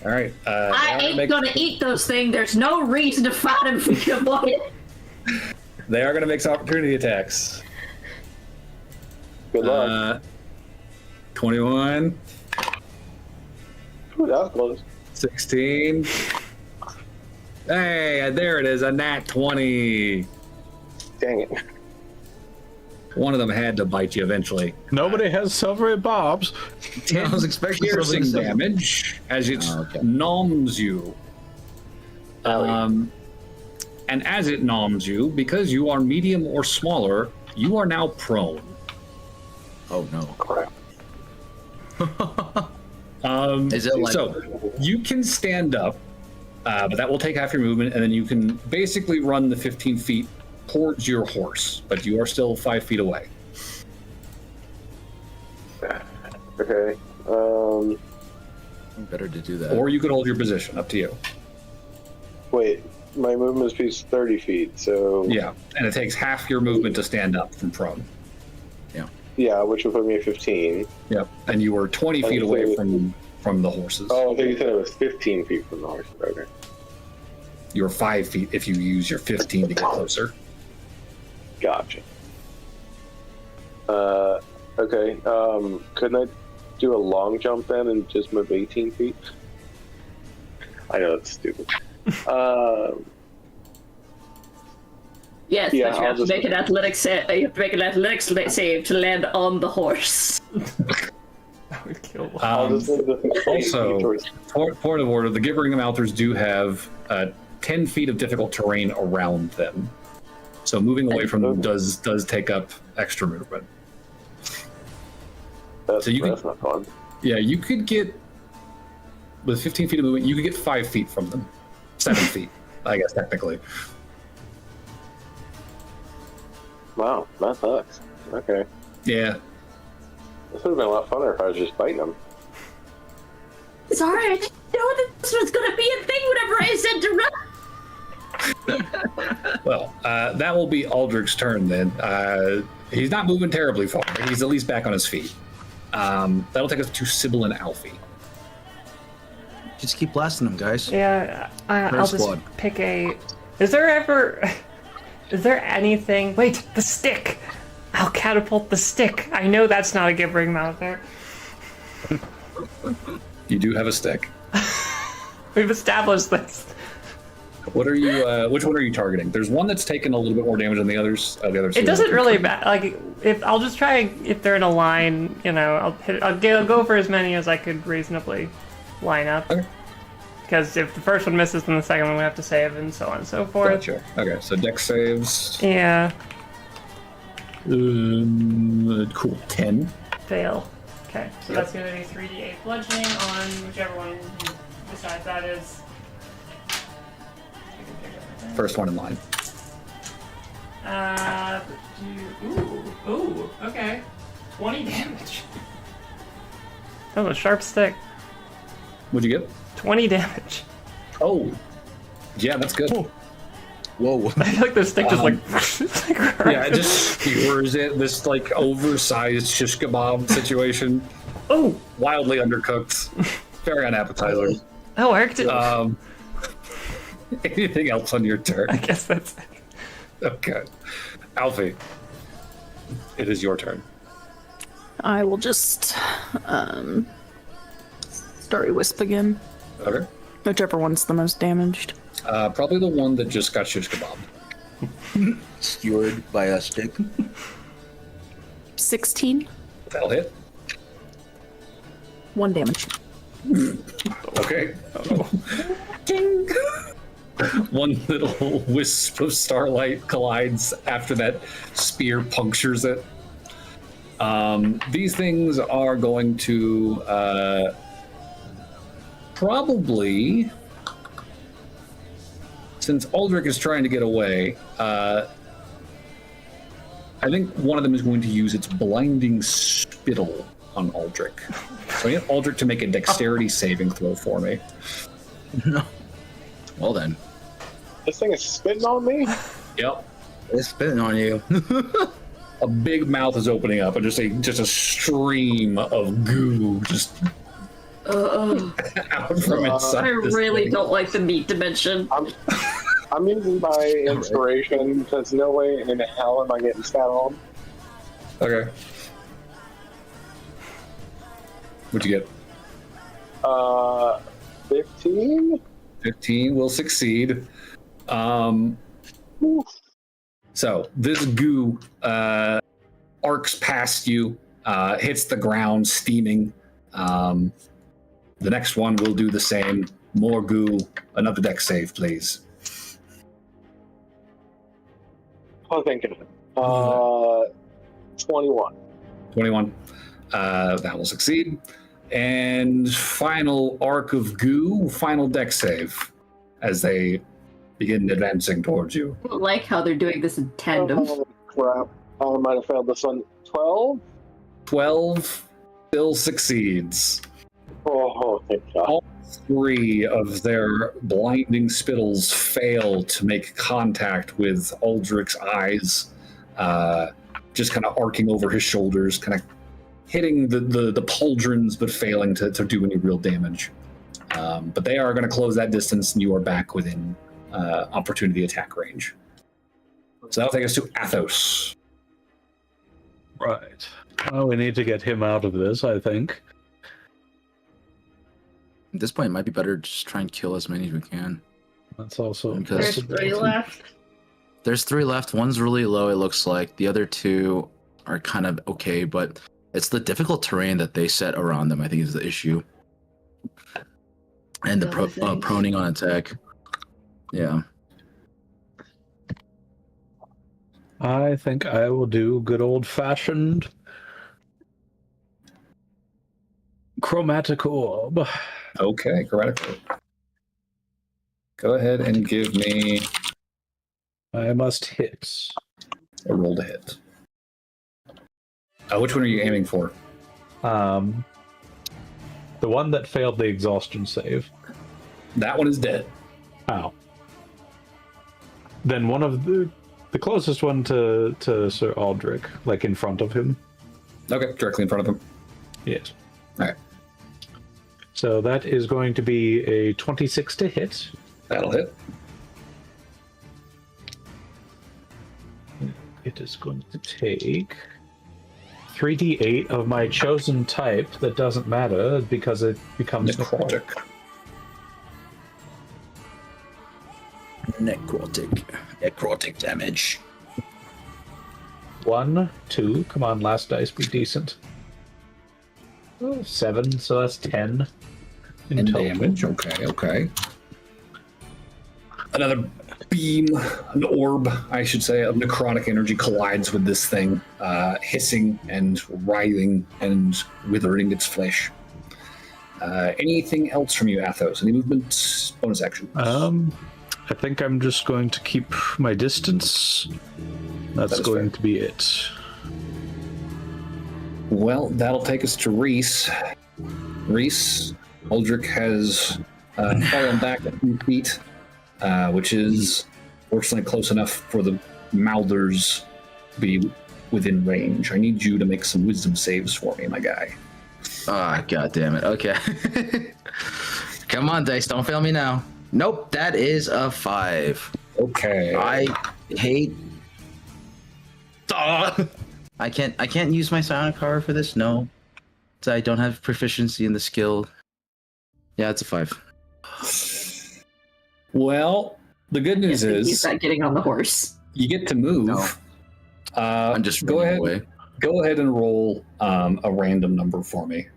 All right. I ain't gonna eat those things. There's no reason to fight him for your boy. They are going to make some opportunity attacks. Good luck. 21, Ooh, that was close. 16. Hey, there it is, a nat 20. Dang it. One of them had to bite you eventually. Nobody has silvery bobs. 10 I was expecting piercing something similar. damage as it okay. gnomes you. And as it gnomes you, because you are medium or smaller, you are now prone. Oh no. Crap. Is it like So you can stand up, but that will take half your movement, and then you can basically run the 15 feet towards your horse, but you are still 5 feet away. Okay. better to do that? Or you could hold your position, up to you. Wait, my movement speed is 30 feet, so... Yeah, and it takes half your movement to stand up from prone. Yeah, which would put me at 15. Yep, and you were 20 feet away from the horses. Oh, I think you said it was 15 feet from the horse. Okay. You're 5 feet if you use your 15 to get closer. Gotcha. Okay, couldn't I do a long jump then and just move 18 feet? I know that's stupid. Yes, Yeah, but you I'll have to just- make an athletics save. You have to make an athletics save to land on the horse. That would kill. I'll just move the 15 Also, feet towards... point of order, the Gibbering Malthers do have 10 feet of difficult terrain around them. So moving away from them does take up extra movement. That's, So you that's can- not fun. Yeah, you could get, with 15 feet of movement, you could get 5 feet from them. 7 feet, I guess, technically. Wow, that sucks. Okay. Yeah. This would have been a lot funner if I was just fighting them. Sorry, I didn't know that this was gonna be a thing whenever I said to run. Well, that will be Aldrich's turn then. He's not moving terribly far. He's at least back on his feet. That'll take us to Sybil and Alfie. Just keep blasting them, guys. Yeah, I'll just squad. pick a. Is there anything? Wait, the stick. I'll catapult the stick. I know that's not a gibbering mouth there. You do have a stick. We've established this. What are you? Which one are you targeting? There's one that's taken a little bit more damage than the others. The others. It doesn't really matter. Like, if I'll just try, if they're in a line, you know, I'll go for as many as I could reasonably line up. Okay. Because if the first one misses, then the second one we have to save, and so on and so forth. Gotcha. Okay, so dex saves. Yeah, Cool. 10. fail. Okay, so that's going to be 3d8 bludgeoning on whichever one you decide that is. First one in line. Ooh, okay. 20 damage. That was a sharp stick. What'd you get? 20 damage. Oh, yeah, that's good. Whoa. I feel like the stick just Yeah, it just skewers it. This like oversized shish kebab situation. Oh, Wildly undercooked. Very unappetizing. that worked. Anything else on your turn? I guess that's it. Okay. Alfie, it is your turn. I will just Starry Wisp again. Okay. Whichever one's the most damaged. Probably the one that just got shish kebab. Skewered by a stick. 16. That'll hit. 1 damage. Okay. One little wisp of starlight collides after that spear punctures it. These things are going to probably, since Aldrich is trying to get away, I think one of them is going to use its blinding spittle on Aldrich. So I need Aldrich to make a dexterity saving throw for me. No. Well then. This thing is spitting on me? Yep. It's spitting on you. A big mouth is opening up, and just a stream of goo just out from inside. I really thing. don't like the meat dimension. I'm using my inspiration because no way in hell am I getting spat on. Okay. What'd you get? 15? 15 will succeed. So this goo arcs past you, hits the ground, steaming. The next one will do the same. More goo. Another dex save, please. I'm thinking. 21. 21. That will succeed. And final arc of goo, final dex save as they begin advancing towards you. I don't like how they're doing this in tandem. Oh, crap. I might have failed this one. 12? 12 still succeeds. Oh, thank God. All 3 of their blinding spittles fail to make contact with Aldrich's eyes, just kind of arcing over his shoulders, kind of hitting the pauldrons, but failing to do any real damage. But they are going to close that distance, and you are back within opportunity attack range. So that'll take us to Athos. Right. Well, we need to get him out of this, I think. At this point, it might be better to just try and kill as many as we can. That's also a There's There's 3 possibility. left. There's 3 left. One's really low, it looks like. The other 2 are kind of okay, but it's the difficult terrain that they set around them, I think, is the issue. And the proning on attack. Yeah. I think I will do good old-fashioned chromatic orb. Okay, chromatic orb. Go ahead and give me I must hit. a roll to hit. Which one are you aiming for? The one that failed the exhaustion save. That one is dead. Ow. Then one of the closest one to Sir Aldrich, like in front of him. Okay, directly in front of him. Yes. All right, So that is going to be a 26 to hit. that'll hit. It is going to take 3d8 of my chosen type that doesn't matter because it becomes necrotic. Necrotic damage. 1, 2, come on, last dice, be decent. 7, so that's 10 in And total. damage. Okay. Another beam, an orb, I should say, of necrotic energy collides with this thing, hissing and writhing and withering its flesh. Anything else from you, Athos? Any movement, bonus action? I think I'm just going to keep my distance. That's That is going fair. to be it. Well, that'll take us to Reese. Reese, Aldrich has fallen back a few feet, which is fortunately close enough for the Mouthers to be within range. I need you to make some wisdom saves for me, my guy. Ah, god damn it. Okay. Come on, dice, don't fail me now. Nope, that is a 5. Okay. I hate. I can't use my psionic power for this. No, so I don't have proficiency in the skill. Yeah, it's a 5. Well, the good news He's is not getting on the horse. you get to move. No. I'm just go running ahead. away. Go ahead and roll a random number for me.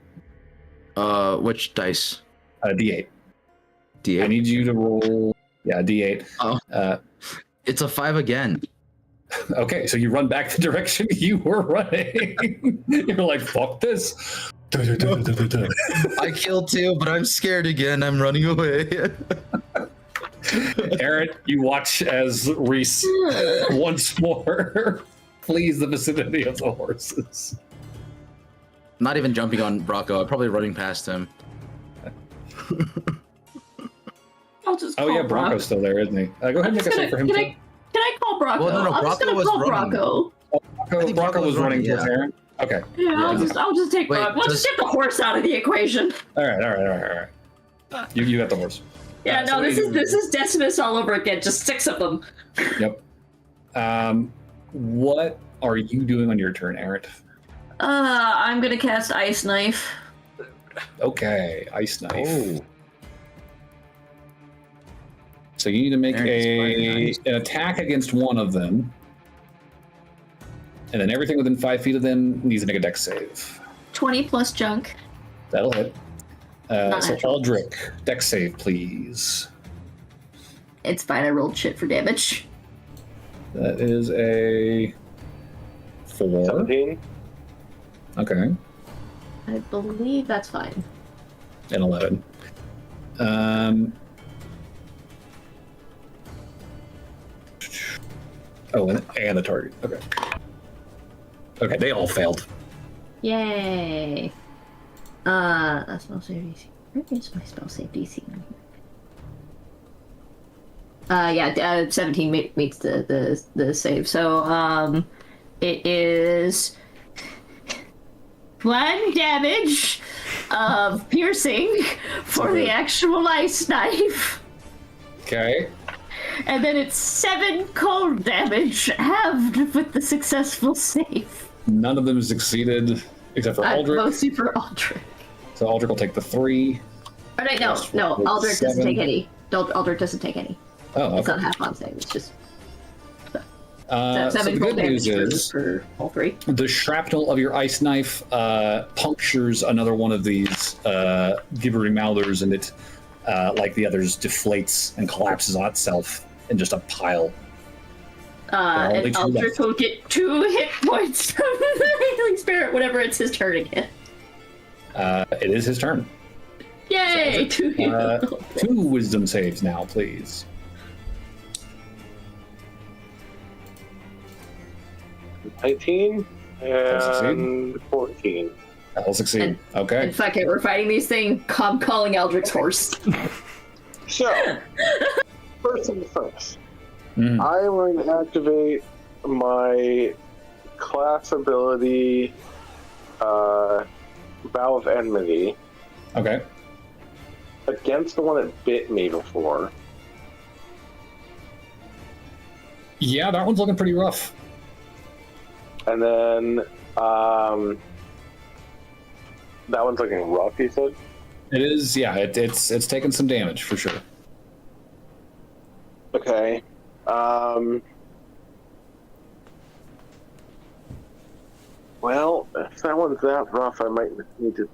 Which dice? D8. D8. I need you to roll. Yeah, D8. Oh, it's a 5 again. Okay, so you run back the direction you were running. You're like, fuck this. I killed 2, but I'm scared again. I'm running away. Aaron, you watch as Reese once more flees the vicinity of the horses. Not even jumping on Brocco. I'm probably running past him. I'll just Oh call yeah, Brock. Bronco's still there, isn't he? Go ahead and make a save for him too. Can I call Brocco? Well, no, I'm just Brocco gonna was call running. Brocco. Bronco was running towards yeah. Aaron. Okay. Yeah, I'll just take Wait, Brocco. Let's just does- get the horse out of the equation. All right. You got the horse. Yeah, so no, what this do you do? is Decimus all over again. Just 6 of them. Yep. What are you doing on your turn, Aaron? I'm gonna cast Ice Knife. Okay, ice knife. Oh. So you need to make Aaron's an attack against one of them, and then everything within 5 feet of them needs to make a dex save. 20 plus junk. That'll hit. So Natural. Aldrich, dex save, please. It's fine. I rolled shit for damage. That is a 4. 17. Okay, I believe that's fine. and 11. Oh, and the target. Okay. Okay, they all failed. Yay. That's spell save DC. Where is my spell save DC? Yeah, 17 meets the save. So, it is 1 damage of piercing for the actual ice knife. Okay. And then it's 7 cold damage halved with the successful save. None of them succeeded except for Aldrich. Mostly for Aldrich. So Aldrich will take the 3. Oh, wait, no, With Aldrich doesn't 7. take any. Aldrich doesn't take any. Oh, It's okay. not half on save. It's just So 7 the cold good news damage is for all 3. the shrapnel of your ice knife punctures another one of these gibbering mouthers, and it, like the others, deflates and collapses on itself in just a pile. And only 2 Aldrich left. will get 2 hit points from the healing spirit whenever it's his turn again. It is his turn. Yay! 2 hit points. 2 wisdom saves now, please. 19 succeed. and 14. That'll succeed. Okay. And fuck it, we're fighting these things. I'm calling Aldrich's horse. So, first things first. Mhm. I am going to activate my class ability, Vow of Enmity, Okay. against the one that bit me before. Yeah, that one's looking pretty rough. And then, that one's looking rough, you said? It is, yeah, it's taken some damage for sure. Okay. Well, if that one's that rough, I might need to.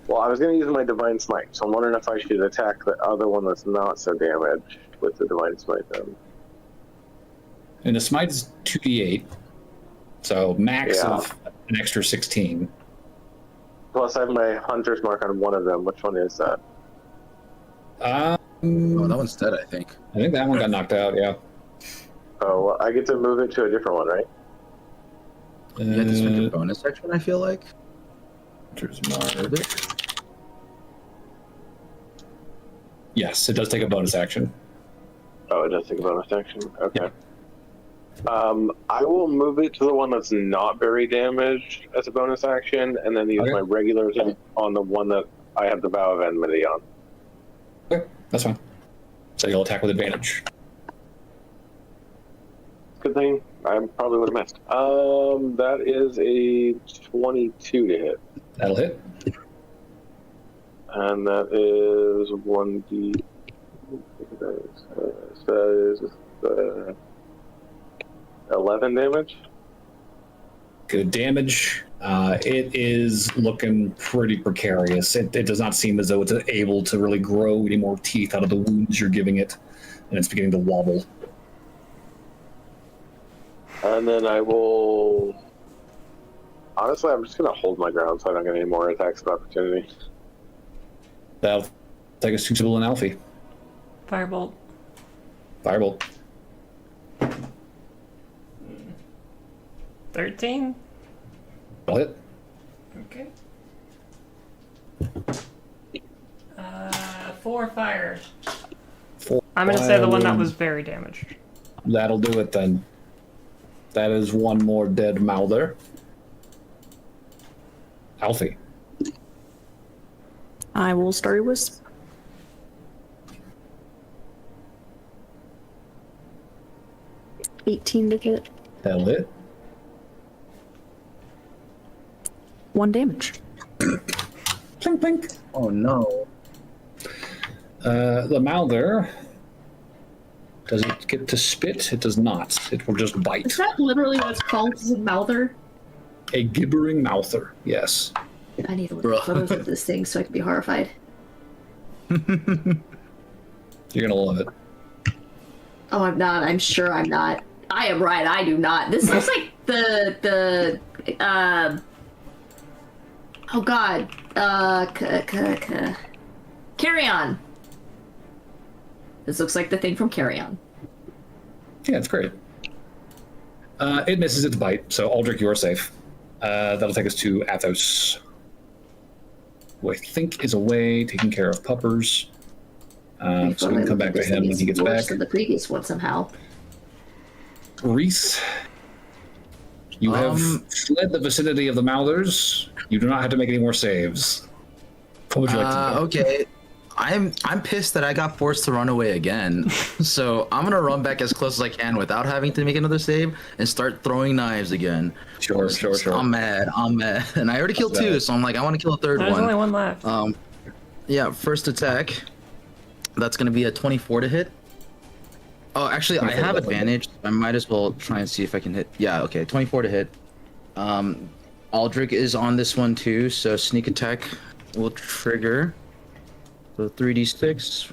Well, I was going to use my Divine Smite, so I'm wondering if I should attack the other one that's not so damaged with the Divine Smite then. And the smite is 2d8, so max Yeah. of an extra 16. Plus, I have my Hunter's Mark on one of them. Which one is that? Oh, that one's dead, I think. I think that one got knocked out, yeah. Oh, well, I get to move it to a different one, right? You had to spend your bonus section, I feel like. Hunter's Mark. Yes, it does take a bonus action. Oh, it does take a bonus action? Okay. I will move it to the one that's not very damaged as a bonus action, and then use Okay. my regulars on the one that I have the Vow of Enmity on. Okay, that's fine. So you'll attack with advantage. Good thing I probably would have missed. That is a 22 to hit. That'll hit. And that is 1d. That is 11 damage. Good damage. It is looking pretty precarious. It does not seem as though it's able to really grow any more teeth out of the wounds you're giving it, and it's beginning to wobble. And then I will... Honestly, I'm just going to hold my ground so I don't get any more attacks of opportunity. That'll take us to Sybil and Alfie. Firebolt. Firebolt. 13? I'll hit. Okay. 4 fire. 4 I'm gonna say the one that wound. was very damaged. That'll do it then. That is one more dead Mouther. Alfie. I will Starry Wisp. $18 to hit. That'll hit. 1 damage. Plink, plink. Oh no. The Mouther. Does it get to spit? It does not. It will just bite. Is that literally what it's called? Is it Mouther? A gibbering Mouther, yes. I need to look at photos of this thing so I can be horrified. You're gonna love it. Oh, I'm not. I'm sure I'm not. I am right. I do not. This looks like oh god. Carry On. This looks like the thing from Carry On. Yeah, it's great. It misses its bite, so Aldrich, you are safe. That'll take us to Athos, who I think is away taking care of puppers. So we can come back to him when he gets back. Than the previous one somehow. Reese, you have fled the vicinity of the Mouthers. You do not have to make any more saves. What would you like to do? Okay. I'm pissed that I got forced to run away again. So I'm gonna run back as close as I can without having to make another save and start throwing knives again. Sure. I'm mad. And I already killed 2, so I'm like, I want to kill a third There's one. only one left. Yeah, first attack. That's gonna be a 24 to hit. Oh, actually, I have advantage. I might as well try and see if I can hit. Yeah, okay, 24 to hit. Aldrich is on this one too, so sneak attack will trigger. So 3d6.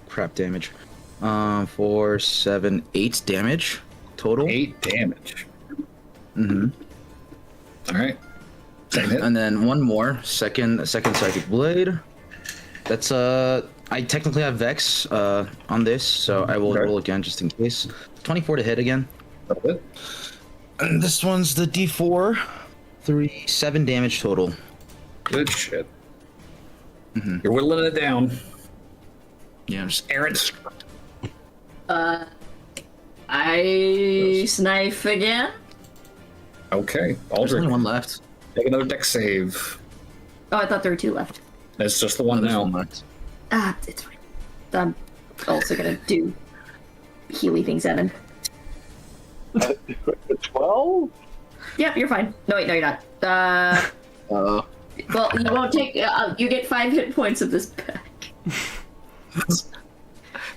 Crap damage. 4, 7, 8 damage total. 8 damage. Mm-hmm. All right. Second hit. And then one more. Second psychic blade. That's I technically have Vex on this, so I will roll again just in case. 24 to hit again. That'll hit. And this one's the D4. 7 damage total. Good shit. Mm-hmm. You're whittling it down. Yeah, just Errant. I snipe again. Okay. there's Aldrich, only one left. make another dex save. Oh, I thought there were 2 left. It's just the one There's now. one left. Ah, it's fine. I'm also gonna do Healy things at him. 12? Yep, you're fine. No, wait, no, you're not. Well, you won't take. You get 5 hit points of this back.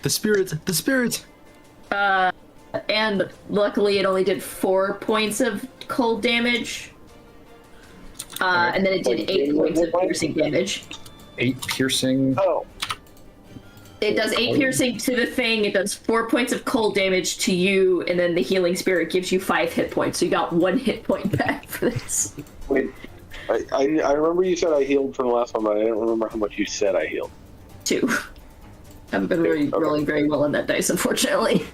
The spirit. And luckily, it only did 4 points of cold damage. And then it did 8 points of piercing damage. 8 piercing. Oh. It does 8 piercing to the thing. It does 4 points of cold damage to you, and then the healing spirit gives you 5 hit points. So you got 1 hit point back for this. Wait. I remember you said I healed from the last one, but I didn't remember how much you said I healed. 2. I haven't been really rolling very well on that dice, unfortunately.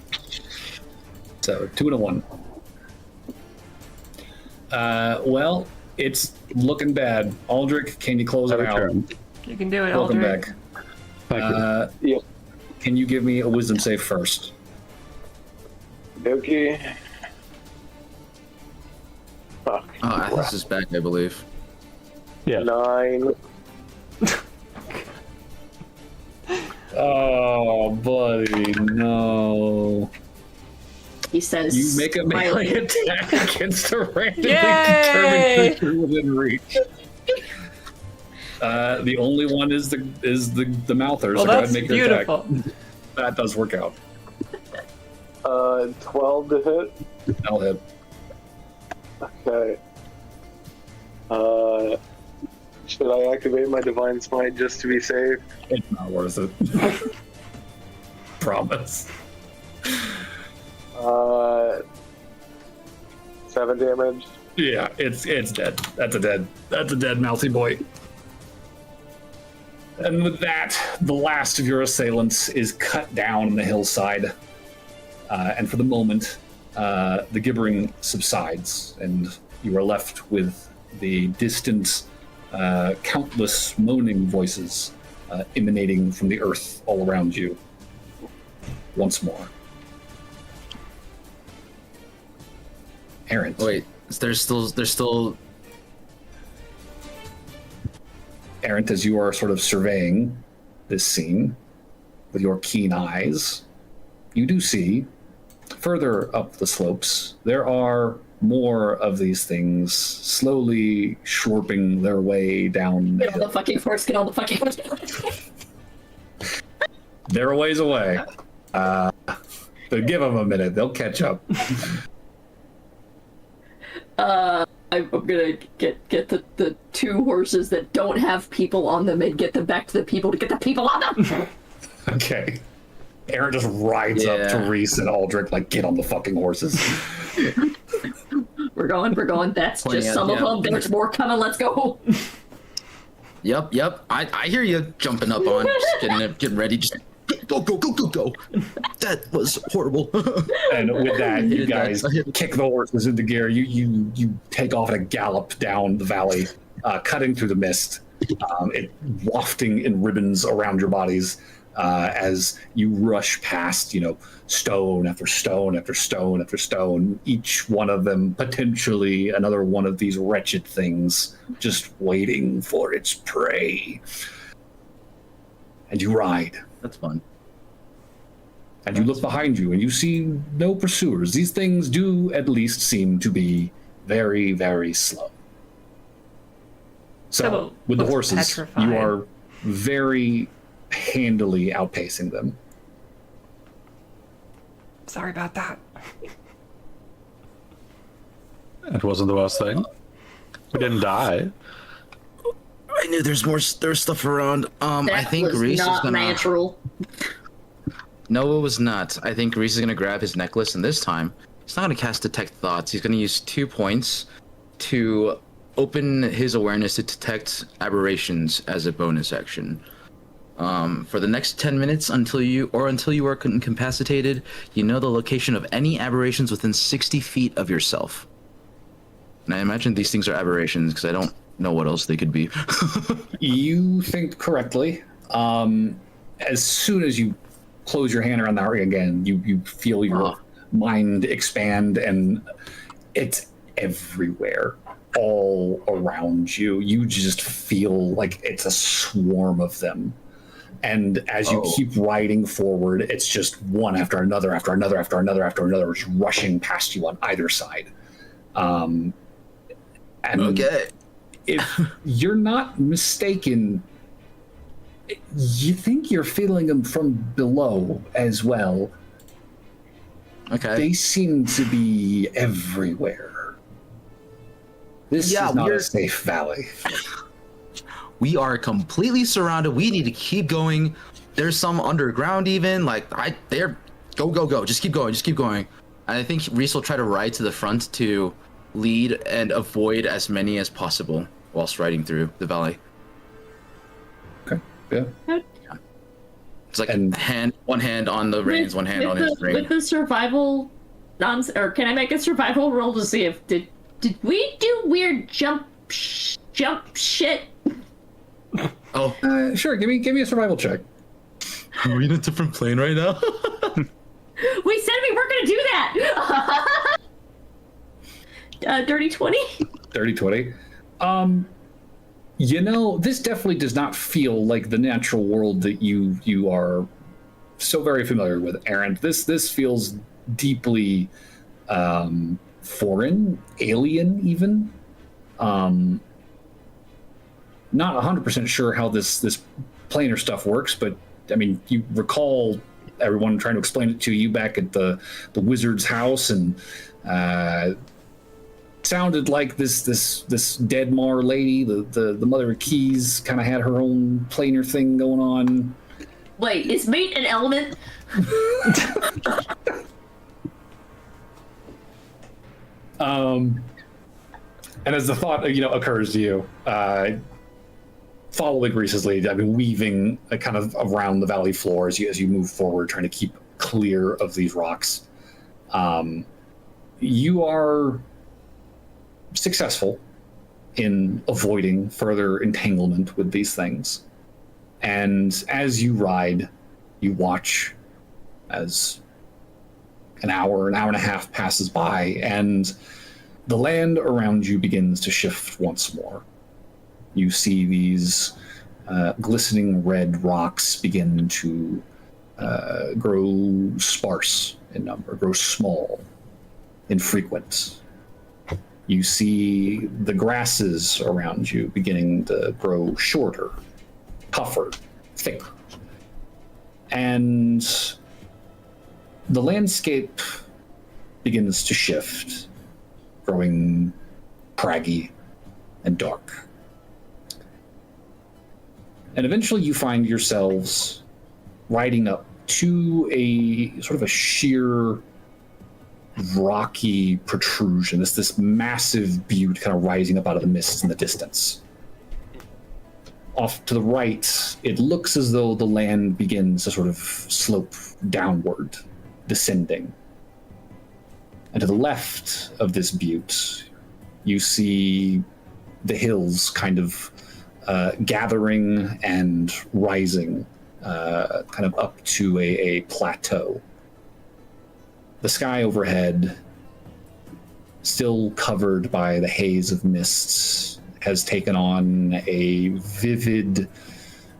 So 2 and a 1. Well, it's looking bad. Aldrich, can you close it out? You can do it, Welcome Aldrich. back. Thank you. Yep. Can you give me a wisdom save first? Okay. Fuck. Athos is back, I believe. Yeah. 9. Oh, buddy, no. He says, You make a melee attack against a randomly Yay! determined creature within reach. The only one is the Mouther, Well, so go ahead that's and make your beautiful. attack. That does work out. 12 to hit. That'll hit. Okay. Should I activate my Divine Smite just to be safe? It's not worth it. Promise. 7 damage. Yeah, it's dead. That's a dead mouthy boy. And with that, the last of your assailants is cut down on the hillside. And for the moment, the gibbering subsides, and you are left with the distant, countless moaning voices emanating from the earth all around you. Once more. Aaron. Wait, there's still. Aaron, as you are sort of surveying this scene with your keen eyes, you do see further up the slopes, there are more of these things slowly slurping their way down the Get on hill. the fucking horse, get on the fucking horse. They're a ways away. But give them a minute, they'll catch up. I'm gonna get the 2 horses that don't have people on them and get them back to the people to get the people on them. Okay. Aaron just rides up to Reese and Aldrich, like, get on the fucking horses. We're going. That's Pointing just out, some of them. There's more coming. Let's go. Yep. I hear you jumping up on, just getting ready. Just go. That was horrible. And with that, you guys kick the horses into gear. You take off at a gallop down the valley, cutting through the mist, it wafting in ribbons around your bodies as you rush past, stone after stone after stone after stone, each one of them potentially another one of these wretched things just waiting for its prey. And you ride. That's fun. And you look behind you and you see no pursuers. These things do at least seem to be very, very slow. So, with the horses, petrified. you are very handily outpacing them. Sorry about that. It wasn't the worst thing. We didn't die. I knew there's stuff around. I That think was Reese is not gonna. natural. No, it was not. I think Reese is gonna grab his necklace, and this time he's not gonna cast Detect Thoughts. He's gonna use 2 points to open his awareness to detect aberrations as a bonus action. For the next 10 minutes until you are incapacitated, you know the location of any aberrations within 60 feet of yourself. And I imagine these things are aberrations because I don't know what else they could be. You think correctly. As soon as you close your hand around the ring again, you feel your mind expand, and it's everywhere, all around you. You just feel like it's a swarm of them. And as you keep riding forward, it's just one after another, after another, after another, after another, just rushing past you on either side. And Okay. if you're not mistaken, you think you're feeling them from below as well. Okay. They seem to be everywhere. This is not a safe valley. We are completely surrounded. We need to keep going. There's some underground even. Go. Just keep going. And I think Reese will try to ride to the front to lead and avoid as many as possible whilst riding through the valley. Okay. Yeah. It's like one hand on the reins, one hand on his rein. With the survival or can I make a survival roll to see if did we do weird jump shit? Oh, Sure. Give me a survival check. are we in a different plane right now? We said we weren't gonna do that. Dirty 20. Dirty 20. This definitely does not feel like the natural world that you are so very familiar with, Aaron. This feels deeply foreign, alien even. Not 100% sure how this planar stuff works, but I mean, you recall everyone trying to explain it to you back at the wizard's house, and sounded like this Deadmar lady, the mother of keys, kind of had her own planar thing going on. Wait, is meat an element? And as the thought occurs to you, following Reese's lead, weaving kind of around the valley floor as you move forward, trying to keep clear of these rocks. You are successful in avoiding further entanglement with these things. And as you ride, you watch as an hour and a half passes by, and the land around you begins to shift once more. You see these glistening red rocks begin to grow sparse in number, grow small, infrequent. You see the grasses around you beginning to grow shorter, tougher, thicker. And the landscape begins to shift, growing craggy and dark. And eventually you find yourselves riding up to a sort of a sheer rocky protrusion, this massive butte kind of rising up out of the mists in the distance. Off to the right, it looks as though the land begins to sort of slope downward, descending. And to the left of this butte, you see the hills kind of gathering and rising, kind of up to a plateau. The sky overhead, still covered by the haze of mists, has taken on a vivid,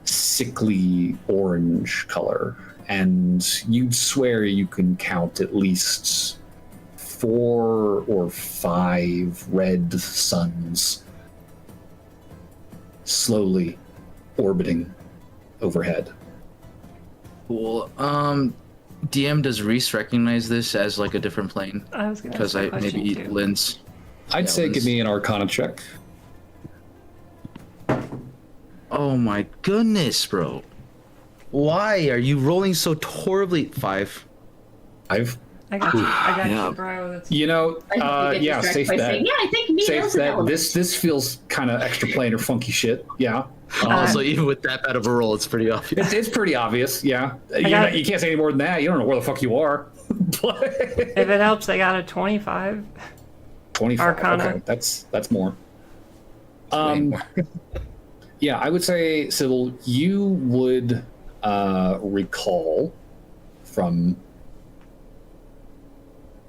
sickly orange color. And you'd swear you can count at least 4 or 5 red suns slowly orbiting overhead. Cool. DM, does Reese recognize this as like a different plane? I was gonna Because ask I that maybe question too. Lynn's. I'd say give me an Arcana check. Oh my goodness, bro. Why are you rolling so horribly? 5. I got Yeah. you, bro. That's... I think you get distracted safe by bet. saying, yeah, I think meat Safe is an bet. element. This feels kind of extra planar funky shit. Yeah. So even with that bad of a roll, it's pretty obvious. It's pretty obvious, yeah. got- You can't say any more than that. You don't know where the fuck you are. But If it helps, I got a 25. 25. Arcana. Okay, that's more. Way more. Yeah, I would say, Sybil, you would recall from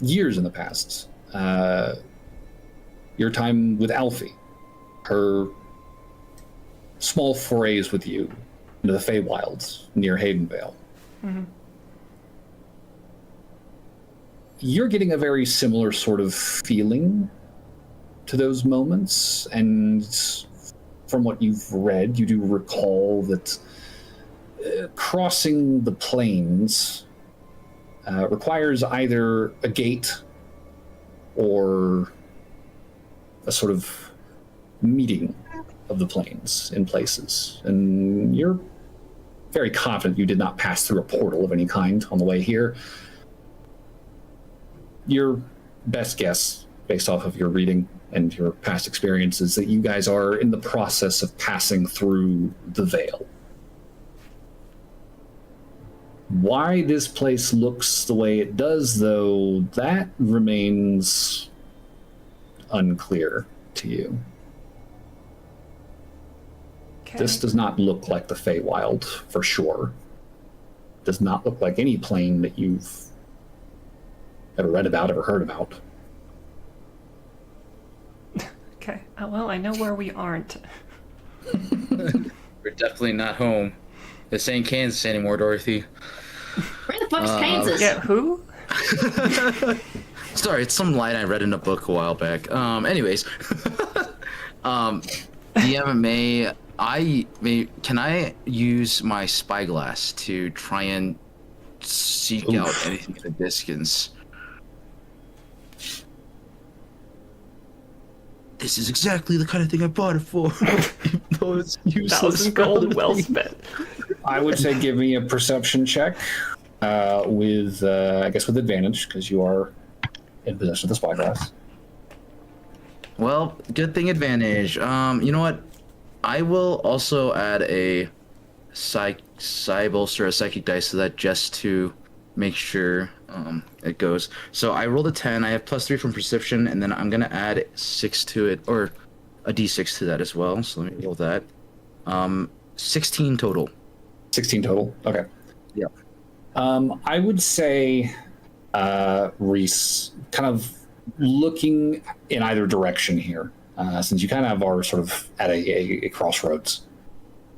years in the past your time with Alfie, her small forays with you into the Feywilds near Haydenvale. Mm-hmm. You're getting a very similar sort of feeling to those moments, and from what you've read, you do recall that crossing the plains requires either a gate or a sort of meeting of the plains in places. And you're very confident you did not pass through a portal of any kind on the way here. Your best guess, based off of your reading and your past experiences, that you guys are in the process of passing through the Veil. Why this place looks the way it does, though, that remains unclear to you. Okay. This does not look like the Feywild, for sure. Does not look like any plane that you've ever read about, ever heard about. Okay. Well, I know where we aren't. We're definitely not home. This ain't Kansas anymore, Dorothy. Where the fuck's Kansas? Yeah, who? Sorry, it's some line I read in a book a while back. Anyways. DM, can I use my spyglass to try and seek Oof. out anything in the distance. This is exactly the kind of thing I bought it for. Even though it's useless. 1,000 gold well spent. I would say give me a perception check with, I guess, with advantage because you are in possession of the spyglass. Well, good thing advantage. You know what? I will also add a psi bolster, a psychic dice to that just to make sure it goes. So I rolled a 10. I have +3 from perception, and then I'm gonna add 6 to it, or a d6 to that as well. So let me roll that. 16 total. 16 total. Okay. Yeah. I would say, Reese, kind of looking in either direction here, since you kind of are sort of at a crossroads.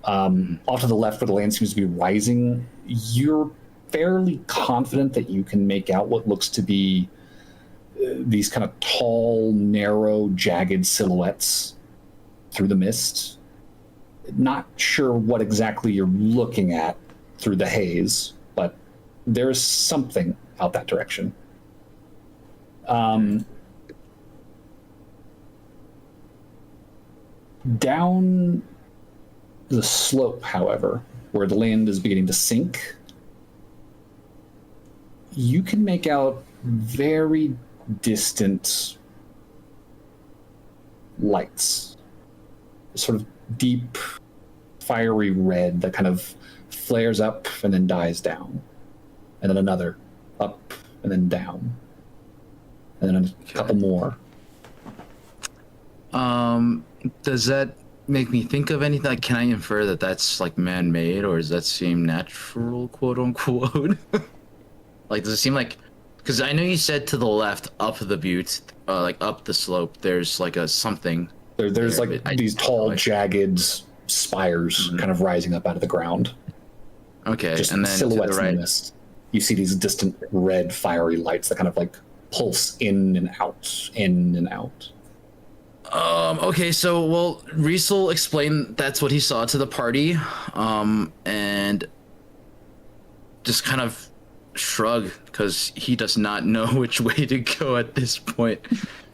Off to the left where the land seems to be rising, you're fairly confident that you can make out what looks to be these kind of tall, narrow, jagged silhouettes through the mist. Not sure what exactly you're looking at through the haze, but there's something out that direction. Down the slope, however, where the land is beginning to sink, you can make out very distant lights. Sort of deep, fiery red that kind of flares up and then dies down. And then another, up and then down. And then a couple more. Does that make me think of anything? Like, can I infer that that's like man-made, or does that seem natural, quote unquote? Like, does it seem like? Because I know you said to the left, up the butte, like up the slope, there's like a something. There's there, like these tall, jagged spires kind of rising up out of the ground. Okay, Just and then silhouettes to the right. in the mist. You see these distant red, fiery lights that kind of like pulse in and out, in and out. Okay, so, well, Reese will explain that's what he saw to the party, and just kind of shrug, because he does not know which way to go at this point.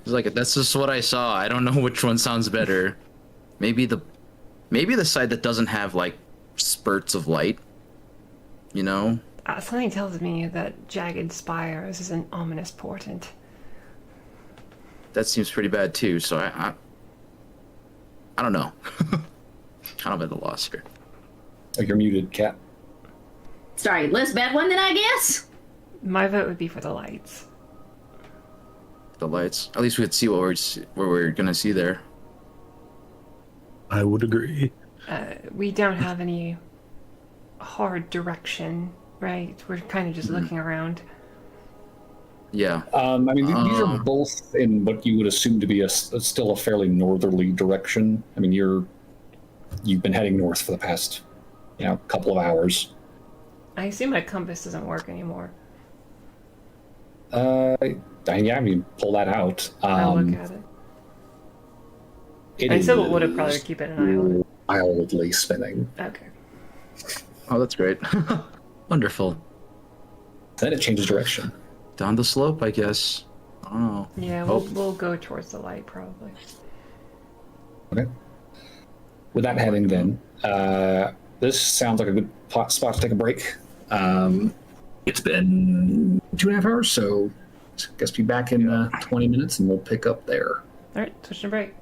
He's like, that's just what I saw. I don't know which one sounds better. Maybe the side that doesn't have, like, spurts of light, you know? Something tells me that jagged spires is an ominous portent. That seems pretty bad too, so I don't know. Kind of at a loss here. Oh, you're muted, Cat. Sorry, less bad one then, I guess? My vote would be for the lights. The lights. At least we could see what we're gonna see there. I would agree. We don't have any hard direction, right? We're kind of just looking around. Yeah. I mean, these are both in what you would assume to be still a fairly northerly direction. I mean, you've been heading north for the past, couple of hours. I assume my compass doesn't work anymore. Yeah, I mean, pull that out. I'll look at it. I still would have probably keep an eye on it. Wildly spinning. Okay. Oh, that's great. Wonderful. Then it changes direction. Down the slope, I guess. I don't know. Yeah, we'll go towards the light probably. Okay. With that having been, this sounds like a good spot to take a break. It's been 2.5 hours, so I guess be back in 20 minutes and we'll pick up there. All right, switch to break.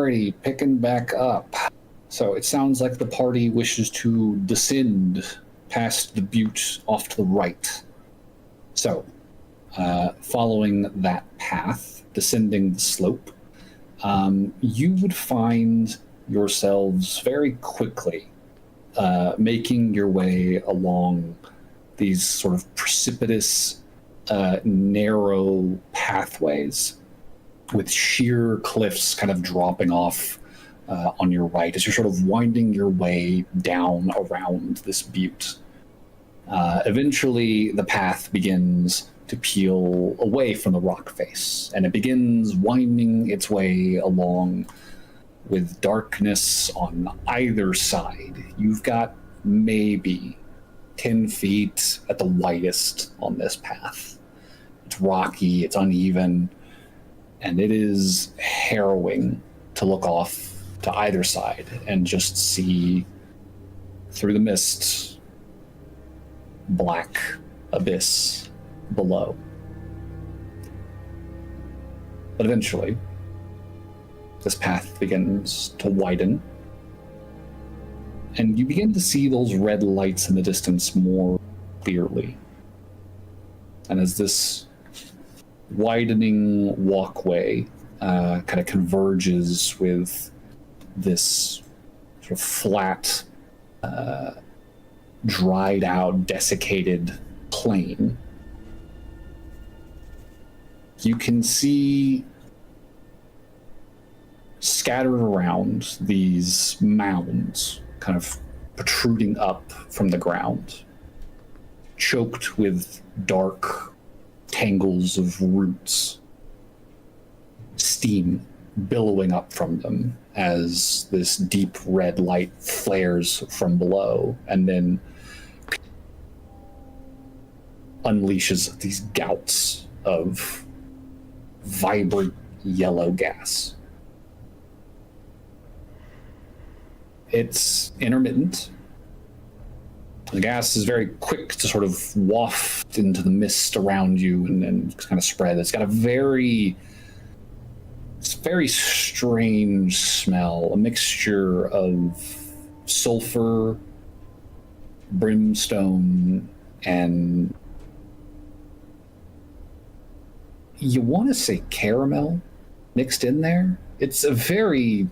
Alrighty, picking back up. So it sounds like the party wishes to descend past the butte off to the right. So, following that path, descending the slope, you would find yourselves very quickly making your way along these sort of precipitous, narrow pathways with sheer cliffs kind of dropping off on your right as you're sort of winding your way down around this butte. Eventually, the path begins to peel away from the rock face, and it begins winding its way along with darkness on either side. You've got maybe 10 feet at the widest on this path. It's rocky, it's uneven, and it is harrowing to look off to either side and just see through the mist black abyss below. But eventually, this path begins to widen, and you begin to see those red lights in the distance more clearly. And as this widening walkway kind of converges with this sort of flat, dried out, desiccated plain, you can see scattered around these mounds kind of protruding up from the ground, choked with dark tangles of roots, steam billowing up from them as this deep red light flares from below and then unleashes these gouts of vibrant yellow gas. It's intermittent. The gas is very quick to sort of waft into the mist around you and kind of spread. It's got a very strange smell, a mixture of sulfur, brimstone, and you want to say caramel mixed in there. It's a very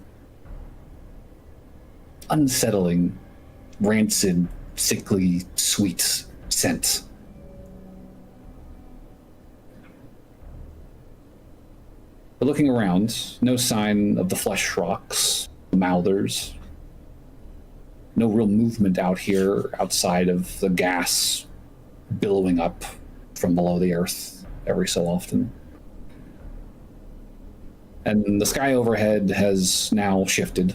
unsettling, rancid, sickly, sweet scent. But looking around, no sign of the flesh rocks, the mouthers. No real movement out here outside of the gas billowing up from below the earth every so often. And the sky overhead has now shifted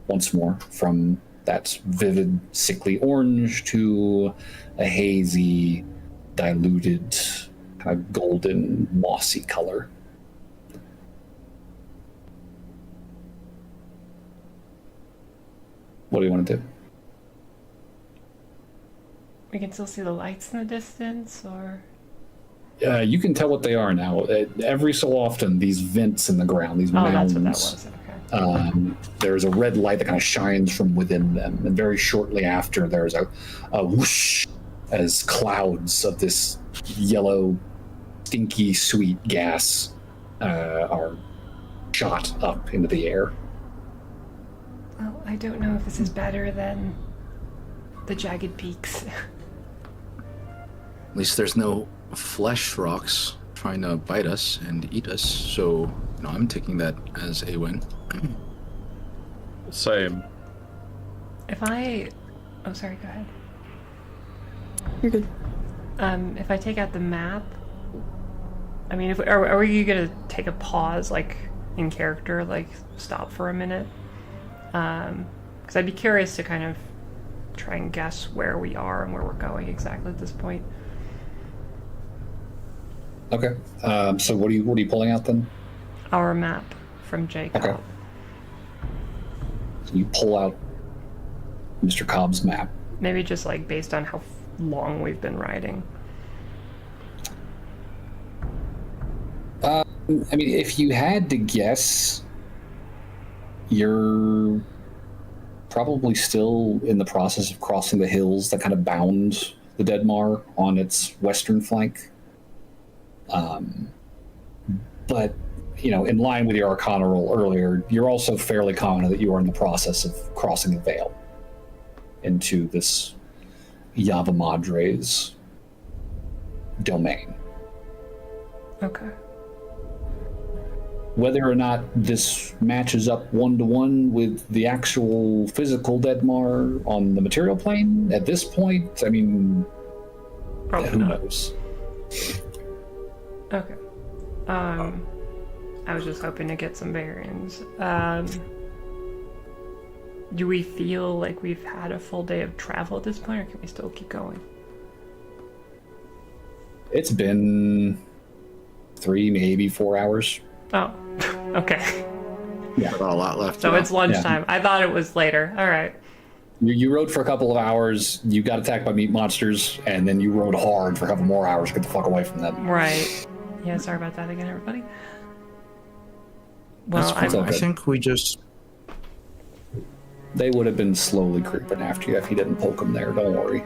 once more from that vivid, sickly orange to a hazy, diluted, kind of golden, mossy color. What do you want to do? We can still see the lights in the distance, or? You can tell what they are now. Every so often, these vents in the ground, these mounds. That's what that was. Okay. There's a red light that kind of shines from within them, and very shortly after, there's a whoosh as clouds of this yellow, stinky, sweet gas are shot up into the air. Well, I don't know if this is better than the jagged peaks. At least there's no flesh rocks trying to bite us and eat us, so I'm taking that as a win. Same. Oh, sorry, go ahead. You're good. If I take out the map, I mean, are we gonna take a pause, like, in character, like, stop for a minute? Because I'd be curious to kind of try and guess where we are and where we're going exactly at this point. Okay. So what are you pulling out then? Our map from Jacob. Okay. So you pull out Mr. Cobb's map. Maybe just like based on how long we've been riding. I mean, if you had to guess, you're probably still in the process of crossing the hills that kind of bound the Deadmar on its western flank. But, in line with your Arcana roll earlier, you're also fairly confident that you are in the process of crossing the Vale into this Yava Madre's domain. Okay. Whether or not this matches up 1-to-1 with the actual physical Deadmar on the material plane, at this point, I mean, Probably who not. knows? Okay. I was just hoping to get some bearings. Do we feel like we've had a full day of travel at this point, or can we still keep going? It's been 3, maybe 4 hours. Oh, okay. Got a lot left. So now. it's lunchtime. I thought it was later. All right. You rode for a couple of hours, you got attacked by meat monsters, and then you rode hard for a couple more hours to get the fuck away from them. Right. Yeah, sorry about that again, everybody. Well, That's fine. okay. I think we just. They would have been slowly creeping after you if you didn't poke them there. Don't worry.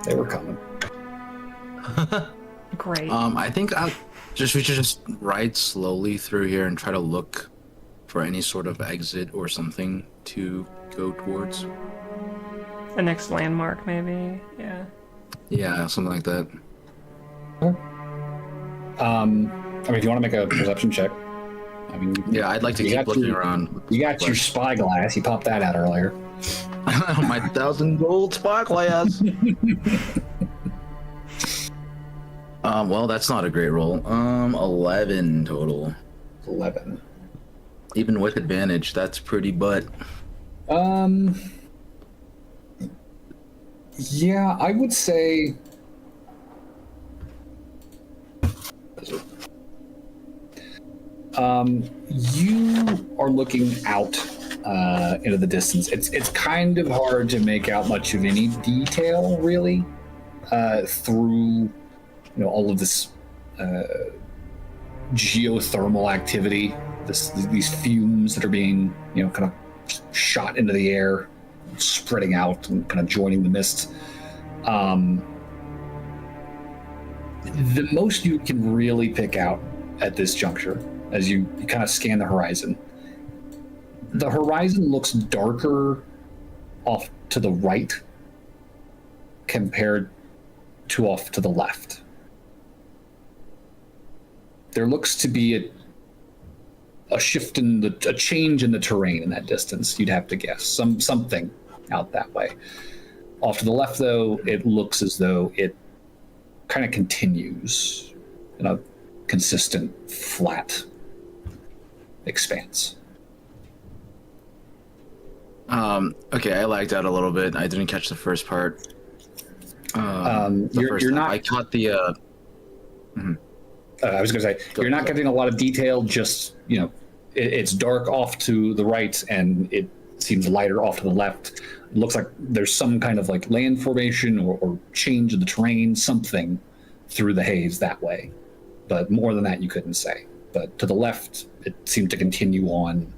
They were coming. great. I think we should just ride slowly through here and try to look for any sort of exit or something to go towards. The next landmark, maybe. Yeah. Yeah, something like that. I mean, if you want to make a perception check, I mean, Yeah, I'd like to You keep got looking your- around. you got your spyglass. You popped that out earlier. My 1,000 gold spyglass. Well, that's not a great roll. 11 total. 11. Even with advantage, that's pretty butt. Yeah, I would say. You are looking out into the distance. It's kind of hard to make out much of any detail, really, through all of this geothermal activity. These fumes that are being kind of shot into the air, spreading out and kind of joining the mist. The most you can really pick out at this juncture, as you kind of scan the horizon looks darker off to the right compared to off to the left. There looks to be a shift in a change in the terrain in that distance. You'd have to guess something out that way. Off to the left, though, it looks as though it kind of continues in a consistent, flat expanse. Okay, I lagged out a little bit. I didn't catch the first part. You're not. I caught the. I was going to say you're not getting a lot of detail. Just it's dark off to the right, and it seems lighter off to the left. It looks like there's some kind of like land formation or change in the terrain, something through the haze that way. But more than that, you couldn't say. But to the left, it seemed to continue on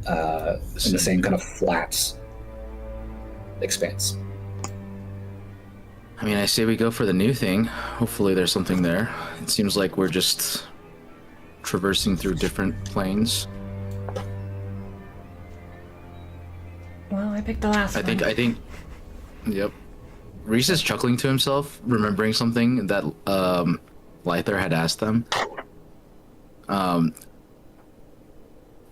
in the same kind of flat expanse. I mean, I say we go for the new thing. Hopefully there's something there. It seems like we're just traversing through different planes. Well, I picked the last one. I think, yep. Reese is chuckling to himself, remembering something that Lythor had asked them.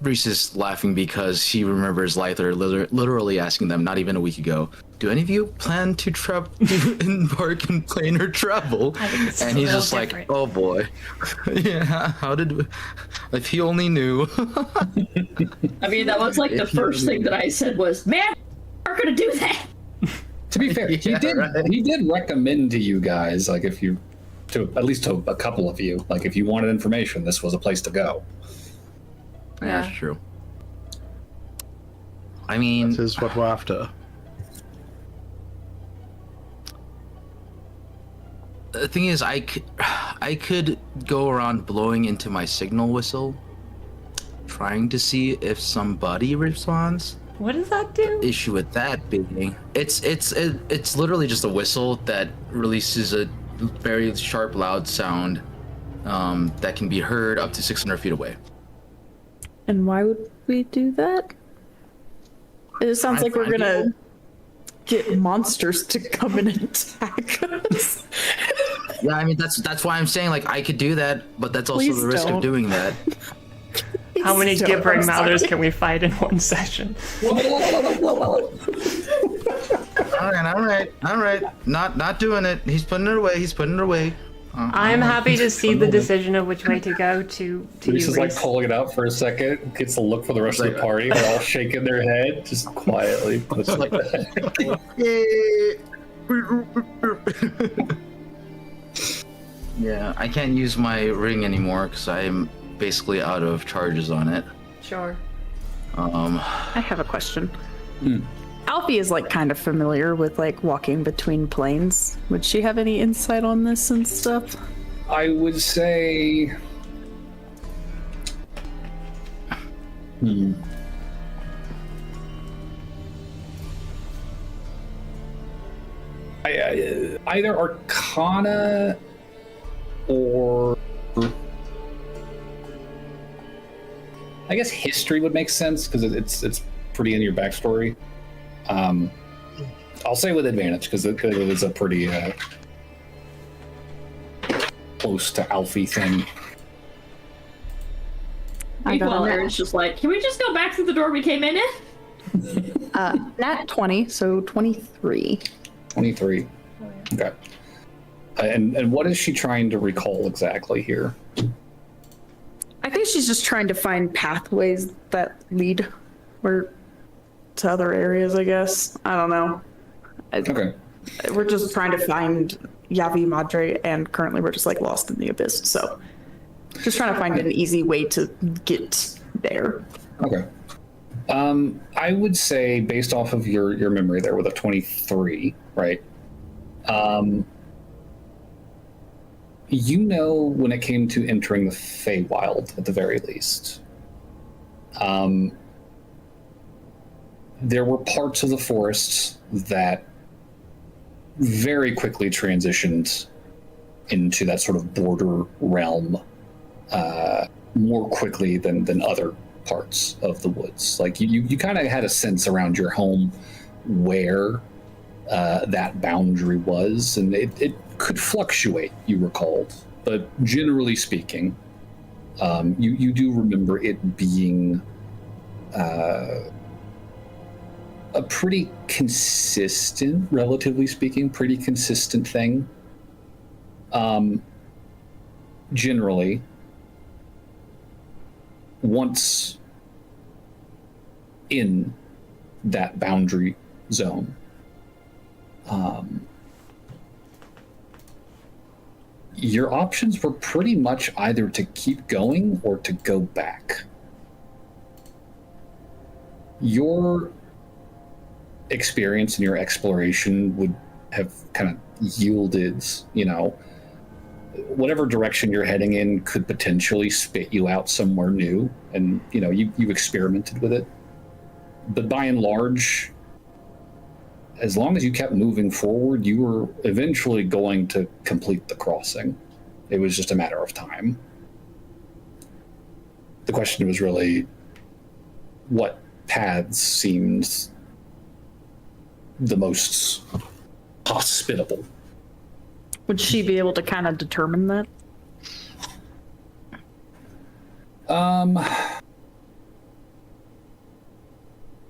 Reese is laughing because he remembers Lythor literally asking them not even a week ago, do any of you plan to embark in planar travel? And he's just like, oh boy. Yeah, if he only knew. I mean, that was like the first thing that I said was, man, we're gonna do that. To be fair, Yeah, he did recommend to you guys, like at least to a couple of you, like if you wanted information, this was a place to go. Yeah, that's true. I mean, This is what we're after. the thing is, I could go around blowing into my signal whistle, trying to see if somebody responds. What does that do? Issue with that being, it's literally just a whistle that releases a very sharp, loud sound that can be heard up to 600 feet away. And why would we do that? It sounds like we're gonna get monsters to come and attack us. Yeah, I mean that's why I'm saying like I could do that, but that's also Please the risk don't. of doing that. How many Don't. gibbering mouthers can we fight in one session? All right. Not doing it. He's putting it away. I'm happy to see the decision of which way to go to Reese you, is like Reese. pulling it out for a second, gets a look for the rest of the party. They're all shaking their head, just quietly. Puts it like Yeah, I can't use my ring anymore because I'm basically out of charges on it. Sure. I have a question. Alfie is like kind of familiar with like walking between planes. Would she have any insight on this and stuff? I would say. Either Arcana or I guess history would make sense because it's pretty in your backstory. I'll say with advantage because it is a pretty close to Alfie thing. Meanwhile, Aaron's just like, can we just go back through the door we came in? Nat 20, so 23. 23. Okay. And what is she trying to recall exactly here? I think she's just trying to find pathways that lead to other areas, I guess. I don't know. Okay. We're just trying to find Yavi Madre, and currently we're just like lost in the abyss. So just trying to find an easy way to get there. Okay. I would say based off of your memory there with a 23, right? You know when it came to entering the Feywild at the very least. There were parts of the forests that very quickly transitioned into that sort of border realm more quickly than other parts of the woods. Like you kind of had a sense around your home where that boundary was, and it could fluctuate, you recalled, but generally speaking, you do remember it being a pretty consistent, relatively speaking, pretty consistent thing. Generally, once in that boundary zone, your options were pretty much either to keep going or to go back. Your experience and your exploration would have kind of yielded, whatever direction you're heading in could potentially spit you out somewhere new, and you experimented with it. But by and large, as long as you kept moving forward, you were eventually going to complete the crossing. It was just a matter of time. The question was really what paths seemed the most hospitable. Would she be able to kind of determine that?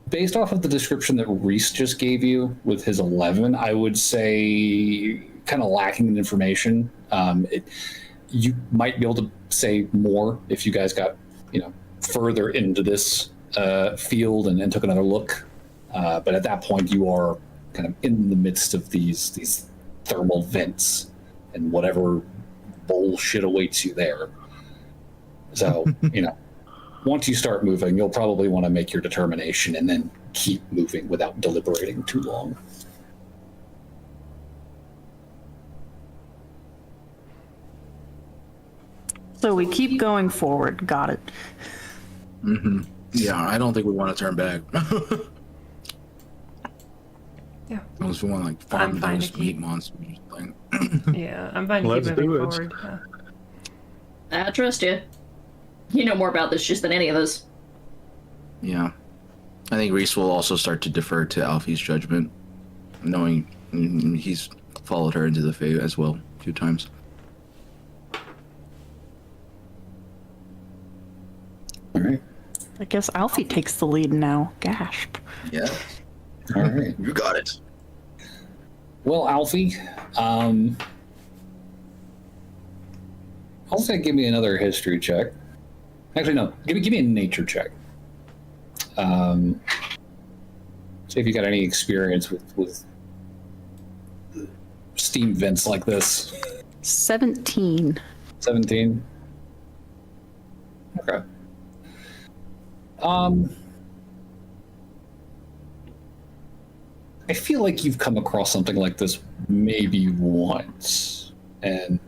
Based off of the description that Reese just gave you with his 11, I would say kind of lacking in information. You might be able to say more if you guys got, further into this field and took another look. But at that point, you are kind of in the midst of these thermal vents and whatever bullshit awaits you there. So, once you start moving, you'll probably want to make your determination and then keep moving without deliberating too long. So we keep going forward. Got it. Mm-hmm. Yeah, I don't think we want to turn back. Yeah. Unless we want to like I'm farm fine those to meat keep- monsters. Thing. Yeah, I'm fine to Let's keep do moving it. forward. Yeah. I trust you. You know more about this just than any of us. Yeah. I think Reese will also start to defer to Alfie's judgment, knowing he's followed her into the Fae as well a few times. All right. I guess Alfie takes the lead now. Gasp. Yeah. All right. You got it. Well, Alfie, I'll say give me another history check. Actually, no. Give me a nature check. See if you got any experience with steam vents like this. 17. 17. Okay. I feel like you've come across something like this maybe once, and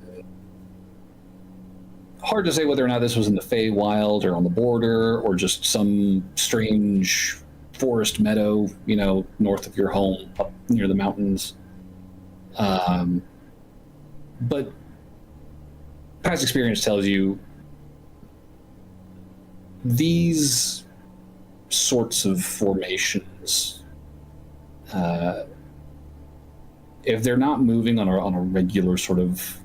hard to say whether or not this was in the Feywild or on the border or just some strange forest meadow, you know, north of your home, up near the mountains. But past experience tells you these sorts of formations, if they're not moving on a regular sort of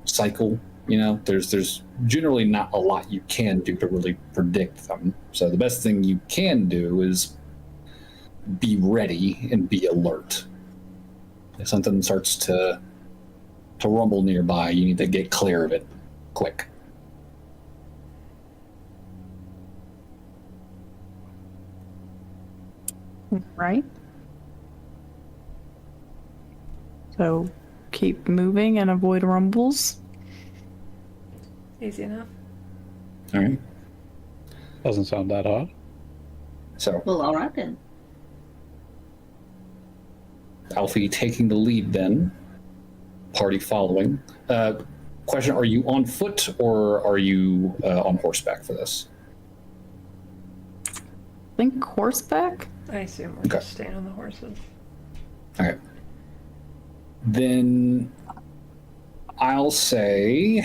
cycle, you know, there's generally not a lot you can do to really predict them. So the best thing you can do is be ready and be alert. If something starts to rumble nearby, you need to get clear of it quick. Right? So keep moving and avoid rumbles. Easy enough. All right. Doesn't sound that hard. So Well, all right then. Alfie taking the lead then, party following. Question, are you on foot or are you on horseback for this? Think horseback? I assume we're Okay. just staying on the horses. All right. Then I'll say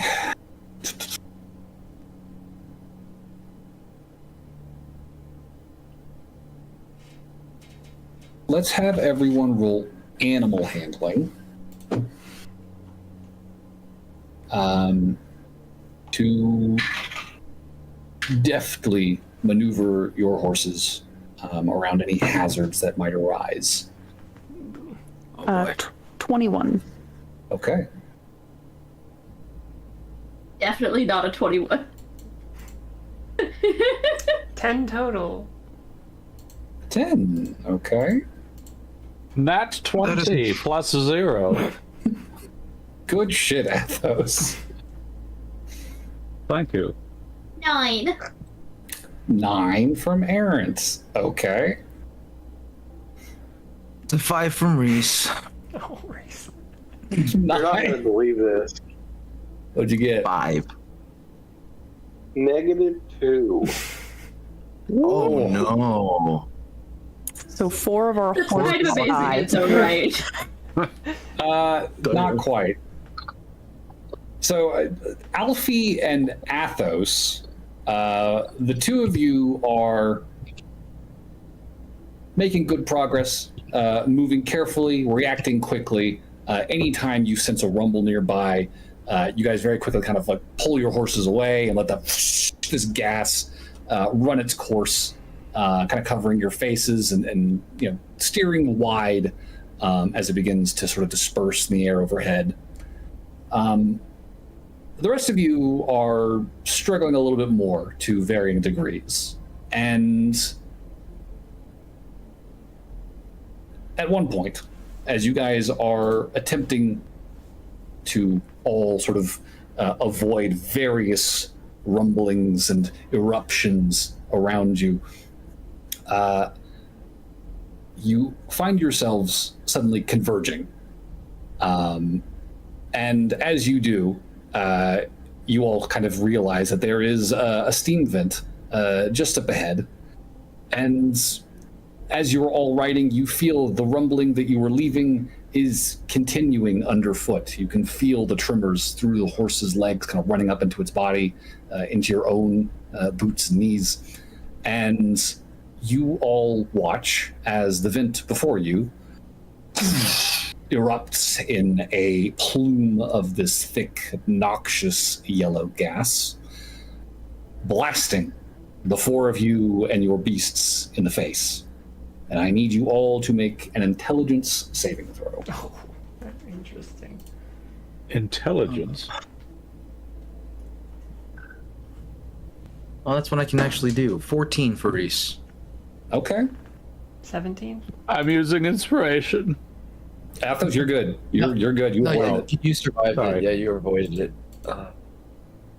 let's have everyone roll animal handling. To deftly maneuver your horses around any hazards that might arise. 21. Okay. Definitely not a 21. 10 total. 10. Okay. Nat 20 plus 0. Good shit, Athos. Thank you. 9. 9 from Errant. Okay. The 5 from Reese. Oh, Reese. You're not going to 9. believe this. What'd you get? 5. -2. Oh no. So 4 of our That's kind of horses amazing in died. its own right. Not quite. So, Alfie and Athos, the two of you are making good progress, moving carefully, reacting quickly. Anytime you sense a rumble nearby, you guys very quickly kind of like pull your horses away and let this gas run its course, kind of covering your faces and you know, steering wide as it begins to sort of disperse in the air overhead. The rest of you are struggling a little bit more to varying degrees. And at one point, as you guys are attempting to all sort of avoid various rumblings and eruptions around you, you find yourselves suddenly converging. And as you do, you all kind of realize that there is a steam vent just up ahead. And as you're all riding, you feel the rumbling that you were leaving is continuing underfoot. You can feel the tremors through the horse's legs kind of running up into its body, into your own boots and knees. And you all watch as the vent before you erupts in a plume of this thick, noxious yellow gas, blasting the four of you and your beasts in the face. And I need you all to make an intelligence saving throw. Oh, that's interesting. Intelligence. Oh, that's what I can actually do. 14 for Reese. Okay. 17? I'm using inspiration. Athos, you're good. You're good. You No, avoided yeah, you survived Sorry. it. Yeah, you avoided it.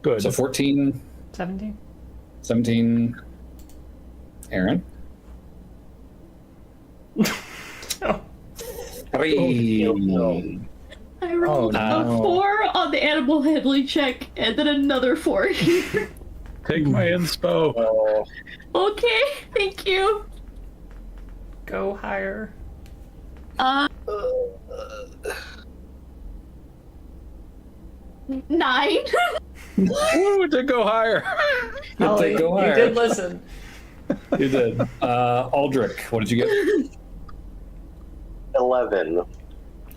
Good. it. So 14, 17? 17. Aaron? Oh. 3. I rolled a 4 on the animal handling check, and then another 4 here. Take my inspo. Okay, thank you. Go higher. 9. Woo, to go higher. Ollie, go you higher. did listen. You did. Aldrich, what did you get? 11.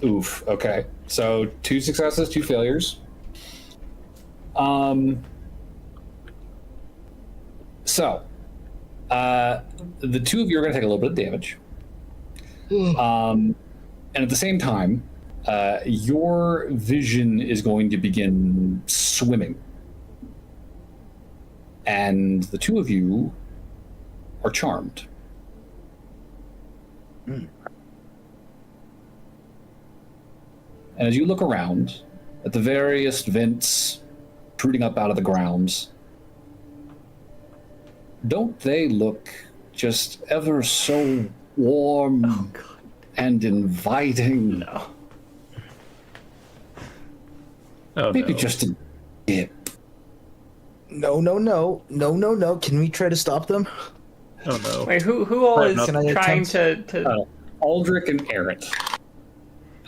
Oof. Okay. So 2 successes, 2 failures. So, the two of you are going to take a little bit of damage. And at the same time, your vision is going to begin swimming. And the two of you are charmed. And as you look around at the various vents protruding up out of the ground, don't they look just ever so warm and inviting? No. Oh, Maybe no. just a dip. No. Can we try to stop them? Oh no. Wait, who all is Can I trying attempt? to Aldrich and Aaron.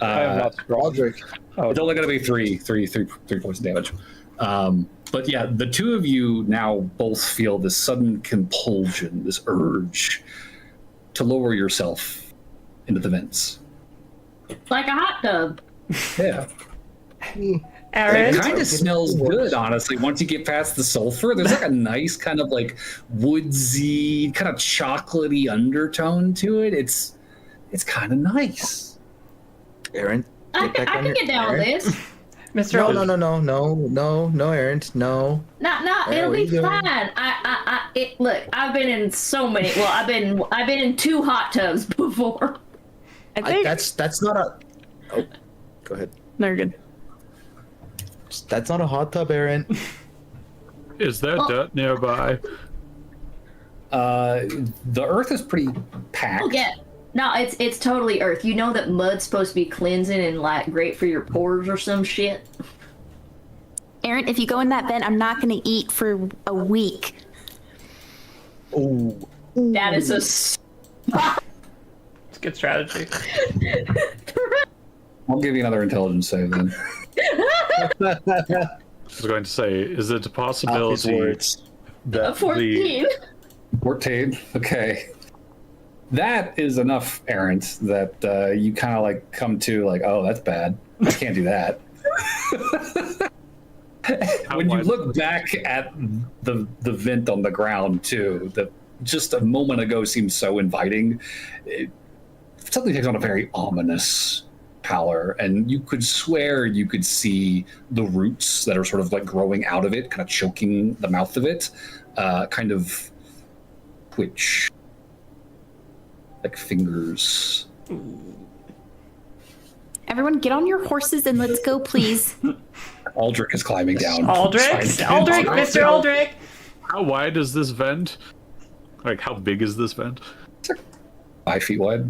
I am not strong. Aldrich. It's only going to be three points of damage. But yeah, the two of you now both feel this sudden compulsion, this urge to lower yourself into the vents. Like a hot tub. Yeah. Aaron? It kind of smells good, honestly. Once you get past the sulfur, there's like a nice kind of like woodsy, kind of chocolatey undertone to it. It's kind of nice. Aaron. I back on can your- get down with Aaron? this. Mr. No, Olson. no, Aaron, no. No, Hey, it'll what are be you doing? fine. Look, I've been in so many. Well, I've been in 2 hot tubs before. I think. That's not a. Oh, go ahead. No, you're good. That's not a hot tub, Aaron. Is there Well- dirt nearby? The earth is pretty packed. Oh yeah. No, it's totally earth. You know that mud's supposed to be cleansing and like great for your pores or some shit. Aaron, if you go in that vent, I'm not going to eat for a week. Oh, That is a. It's a good strategy. I'll give you another intelligence save then. I was going to say, is it a possibility words. that A 14. 14. Okay. That is enough, Aaron, that you kind of like come to like, oh, that's bad. I can't do that. When you look back at the vent on the ground too, that just a moment ago seemed so inviting, it suddenly takes on a very ominous pallor, and you could swear you could see the roots that are sort of like growing out of it, kind of choking the mouth of it, kind of twitch. Like fingers. Everyone, get on your horses and let's go, please. Aldrich is climbing down. Aldrich? Mr. Aldrich! How wide is this vent? Like, how big is this vent? 5 feet wide.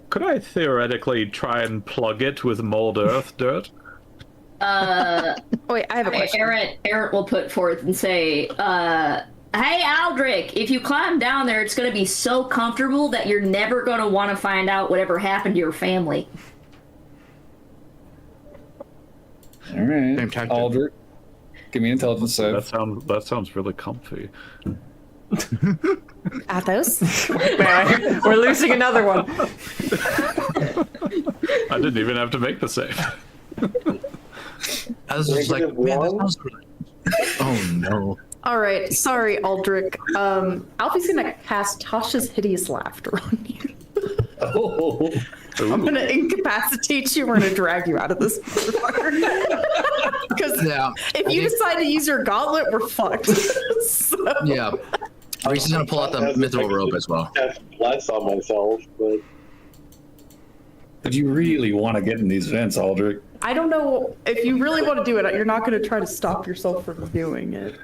Could I theoretically try and plug it with mold earth dirt? Wait, I have a question. Aaron will put forth and say, Hey, Aldrich, if you climb down there, it's going to be so comfortable that you're never going to want to find out whatever happened to your family. All right, Aldrich, give me an intelligence save. That sounds really comfy. Athos? We're losing another one. I didn't even have to make the save. I was just like, man, that sounds good. Oh no. All right, sorry, Aldrich. Alfie's gonna cast Tasha's Hideous Laughter on you. Oh. I'm gonna incapacitate you. We're gonna drag you out of this motherfucker. Because if you decide to use your gauntlet, we're fucked. So. Yeah. Reese is gonna pull out the mithril rope as well. That's less on myself, But you really want to get in these vents, Aldrich. I don't know if you really want to do it. You're not going to try to stop yourself from doing it.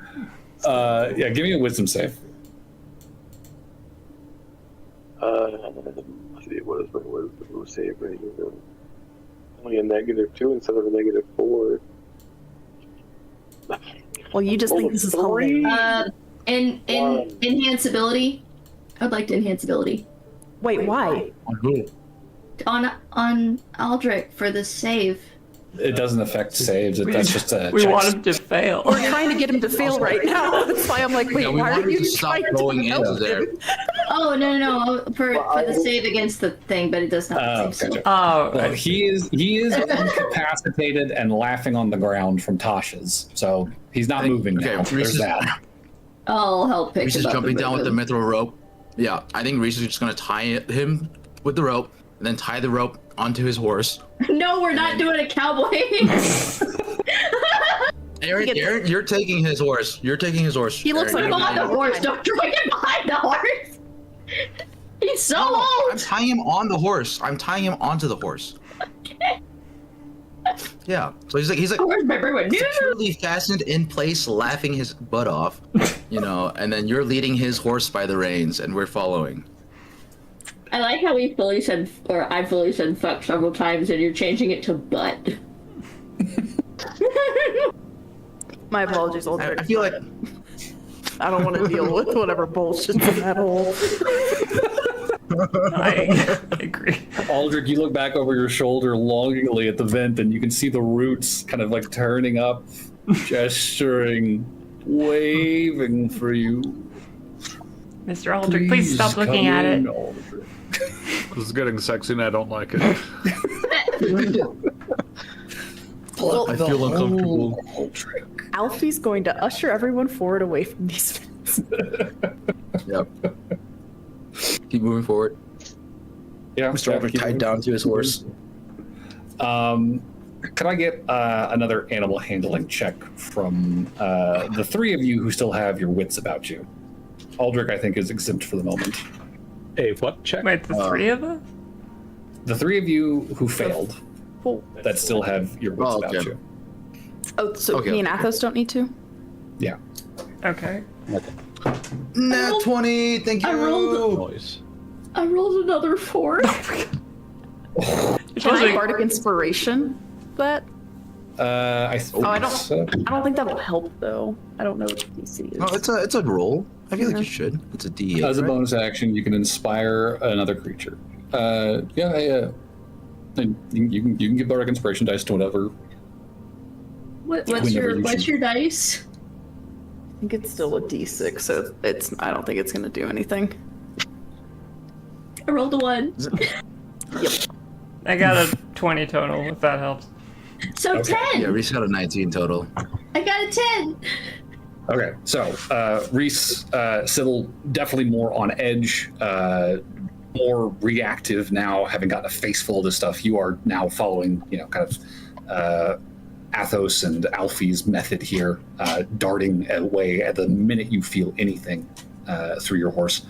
Yeah, give me a wisdom save. Let's see, what is my wisdom save right here? Only a -2 instead of a -4. Well, you just think this is hilarious. In enhanceability, I'd like to enhanceability Wait, why? On who? on Aldrich for the save. It doesn't affect saves. That's just a. We check. want him to fail. We're trying to get him to fail right now. That's why I'm like, wait, Yeah, we why want are him you to stop trying going to into help there. him? Oh no, for the save against the thing, but it does not. Gotcha. Oh, He is incapacitated and laughing on the ground from Tasha's, so he's not moving now. Okay, There's that. I'll help pick Reese him is up jumping and down move with the him. mithril rope. Yeah, I think Reese is just gonna tie him with the rope, and then tie the rope onto his horse. No, we're not doing a cowboy. Aaron, you're taking his horse. You're taking his horse. He looks Aaron, like I'm you're on the going- horse. Don't drag him behind the horse. He's so I'm old. tying him on the horse. I'm tying him onto the horse. Yeah. So he's like Where's my everyone? securely fastened in place, laughing his butt off, and then you're leading his horse by the reins, and we're following. I like how we fully said, or I fully said fuck several times, and you're changing it to butt. My apologies, I Aldrich. feel like I don't want to deal with whatever bullshit's in that hole. I agree. Aldrich, you look back over your shoulder longingly at the vent, and you can see the roots kind of like turning up, gesturing, waving for you. Mr. Aldrich, please stop looking come at in, it. Aldrich. This is getting sexy and I don't like it. Pluck I the feel uncomfortable. hole, Aldrich. Alfie's going to usher everyone forward away from these vents. Yep. Keep moving forward. Yeah, Mr. Aldrich keep tied moving. down to his horse. Could I get another animal handling check from the three of you who still have your wits about you? Aldrich, I think, is exempt for the moment. A what check? Wait, the three of us? The three of you who failed Oh, that still have your wits about okay. you. so Okay. me and Athos don't need to? Yeah. Okay. Nat 20, thank you. I rolled- Noise. I rolled another 4. Can I bardic inspiration that? I don't- so. I don't think that'll help though. I don't know what the DC is. No, it's a roll. I feel like you should. It's a D8. As a right? bonus action, you can inspire another creature. And you can give bardic inspiration dice to whatever. What's Whenever you choose. your dice? I think it's still a D6, so I don't think it's gonna do anything. I rolled a 1. I got a 20 total, if that helps. So Okay. 10. Yeah, Reese got a 19 total. I got a 10. Okay, so Reese, Sybil, definitely more on edge, more reactive now, having gotten a face full of this stuff. You are now following, kind of Athos and Alfie's method here, darting away at the minute you feel anything through your horse.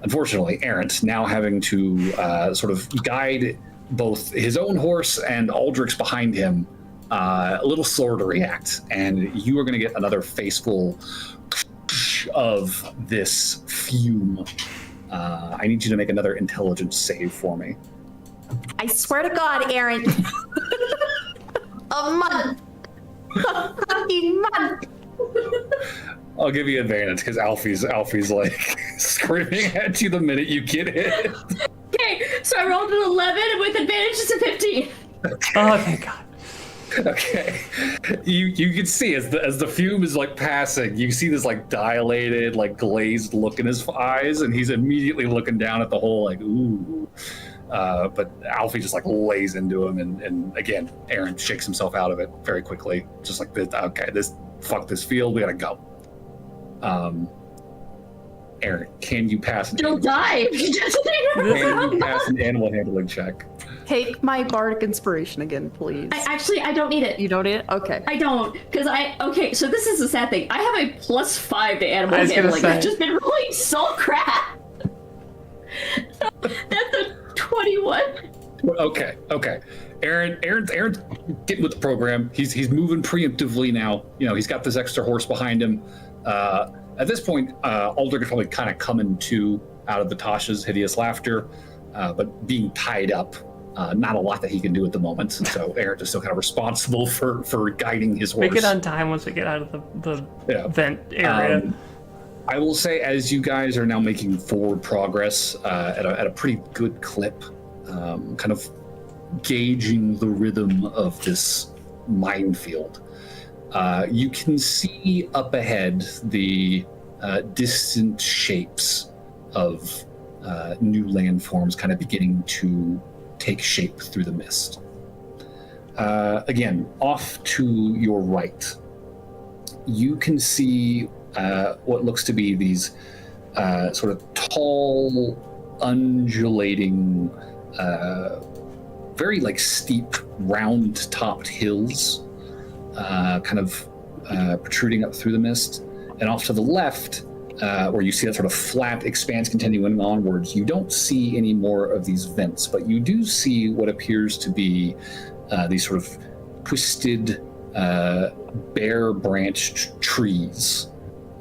Unfortunately, Errant, now having to sort of guide both his own horse and Aldrich's behind him, a little slower to react, and you are going to get another faceful of this fume. I need you to make another intelligence save for me. I swear to God, Aaron. A month. A fucking month. I'll give you advantage because Alfie's like screaming at you the minute you get hit. Okay, so I rolled an 11 with advantage. It's a 15. Oh, thank God. Okay, you can see as the fume is like passing, you see this like dilated, like glazed look in his eyes, and he's immediately looking down at the hole like, ooh. But Alfie just like lays into him, and again, Aaron shakes himself out of it very quickly, just like this. Okay, fuck this field, we gotta go. Aaron, can you pass? You'll die. Can you pass an animal handling check? Take my bardic inspiration again, please. I don't need it. You don't need it? Okay. I don't, because okay, so this is the sad thing. I have a +5 to animal I was gonna handling. say. I've just been rolling so crap. So that's a 21. Okay. Aaron's getting with the program. He's moving preemptively now. You know, he's got this extra horse behind him. At this point, Aldrich is probably kind of coming to out of the Tasha's hideous laughter, but being tied up. Not a lot that he can do at the moment, so Aaron is still kind of responsible for guiding his horse. Make it on time once we get out of the vent area. I will say, as you guys are now making forward progress at a pretty good clip, kind of gauging the rhythm of this minefield, you can see up ahead the distant shapes of new landforms kind of beginning to take shape through the mist. Again, off to your right, you can see what looks to be these sort of tall, undulating, very like steep, round-topped hills, kind of protruding up through the mist. And off to the left, where you see that sort of flat expanse continuing onwards, you don't see any more of these vents, but you do see what appears to be these sort of twisted, bare-branched trees,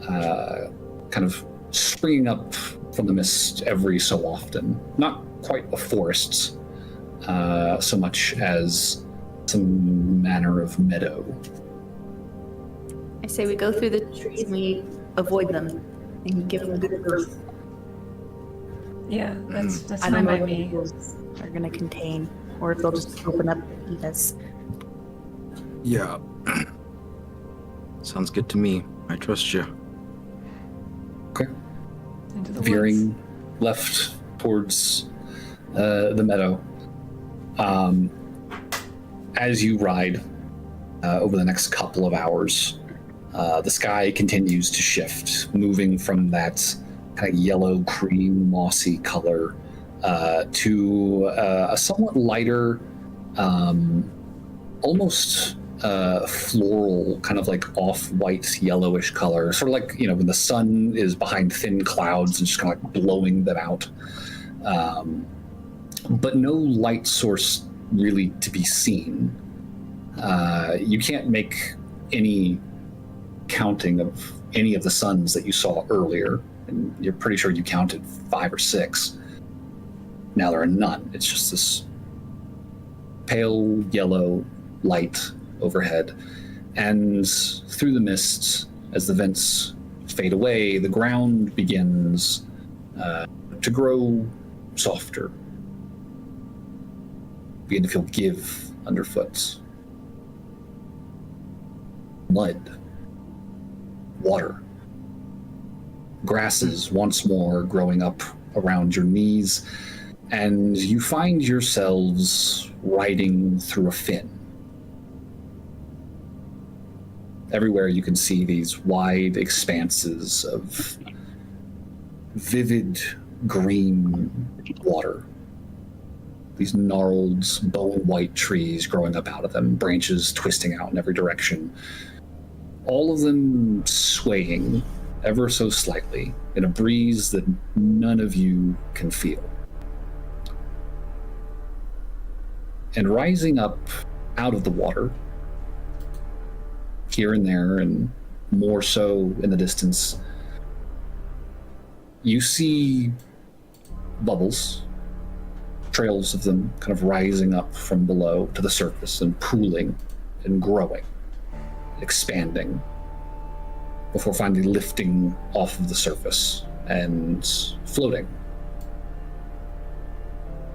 kind of springing up from the mist every so often. Not quite a forest, so much as some manner of meadow. I say we go through the trees and we avoid them and give them a good birth. Yeah, that's I fine don't know by what me. those are going to contain, or if they'll just open up and eat us. Yeah. Sounds good to me. I trust you. Okay. Into the Veering left towards the meadow. As you ride over the next couple of hours, the sky continues to shift, moving from that kind of yellow, cream, mossy color to a somewhat lighter, almost floral, kind of like off-white, yellowish color, sort of like, you know, when the sun is behind thin clouds and just kind of like blowing them out. But no light source really to be seen. You can't make any counting of any of the suns that you saw earlier, and you're pretty sure you counted 5 or 6. Now there are none. It's just this pale yellow light overhead, and through the mists, as the vents fade away, the ground begins to grow softer. Begin to feel give underfoot. Mud. Water. Grasses once more growing up around your knees, and you find yourselves riding through a fen. Everywhere you can see these wide expanses of vivid green water. These gnarled, bone-white trees growing up out of them, branches twisting out in every direction. All of them swaying ever so slightly in a breeze that none of you can feel. And rising up out of the water, here and there, and more so in the distance, you see bubbles, trails of them kind of rising up from below to the surface and pooling and growing, expanding. before finally lifting off of the surface and floating.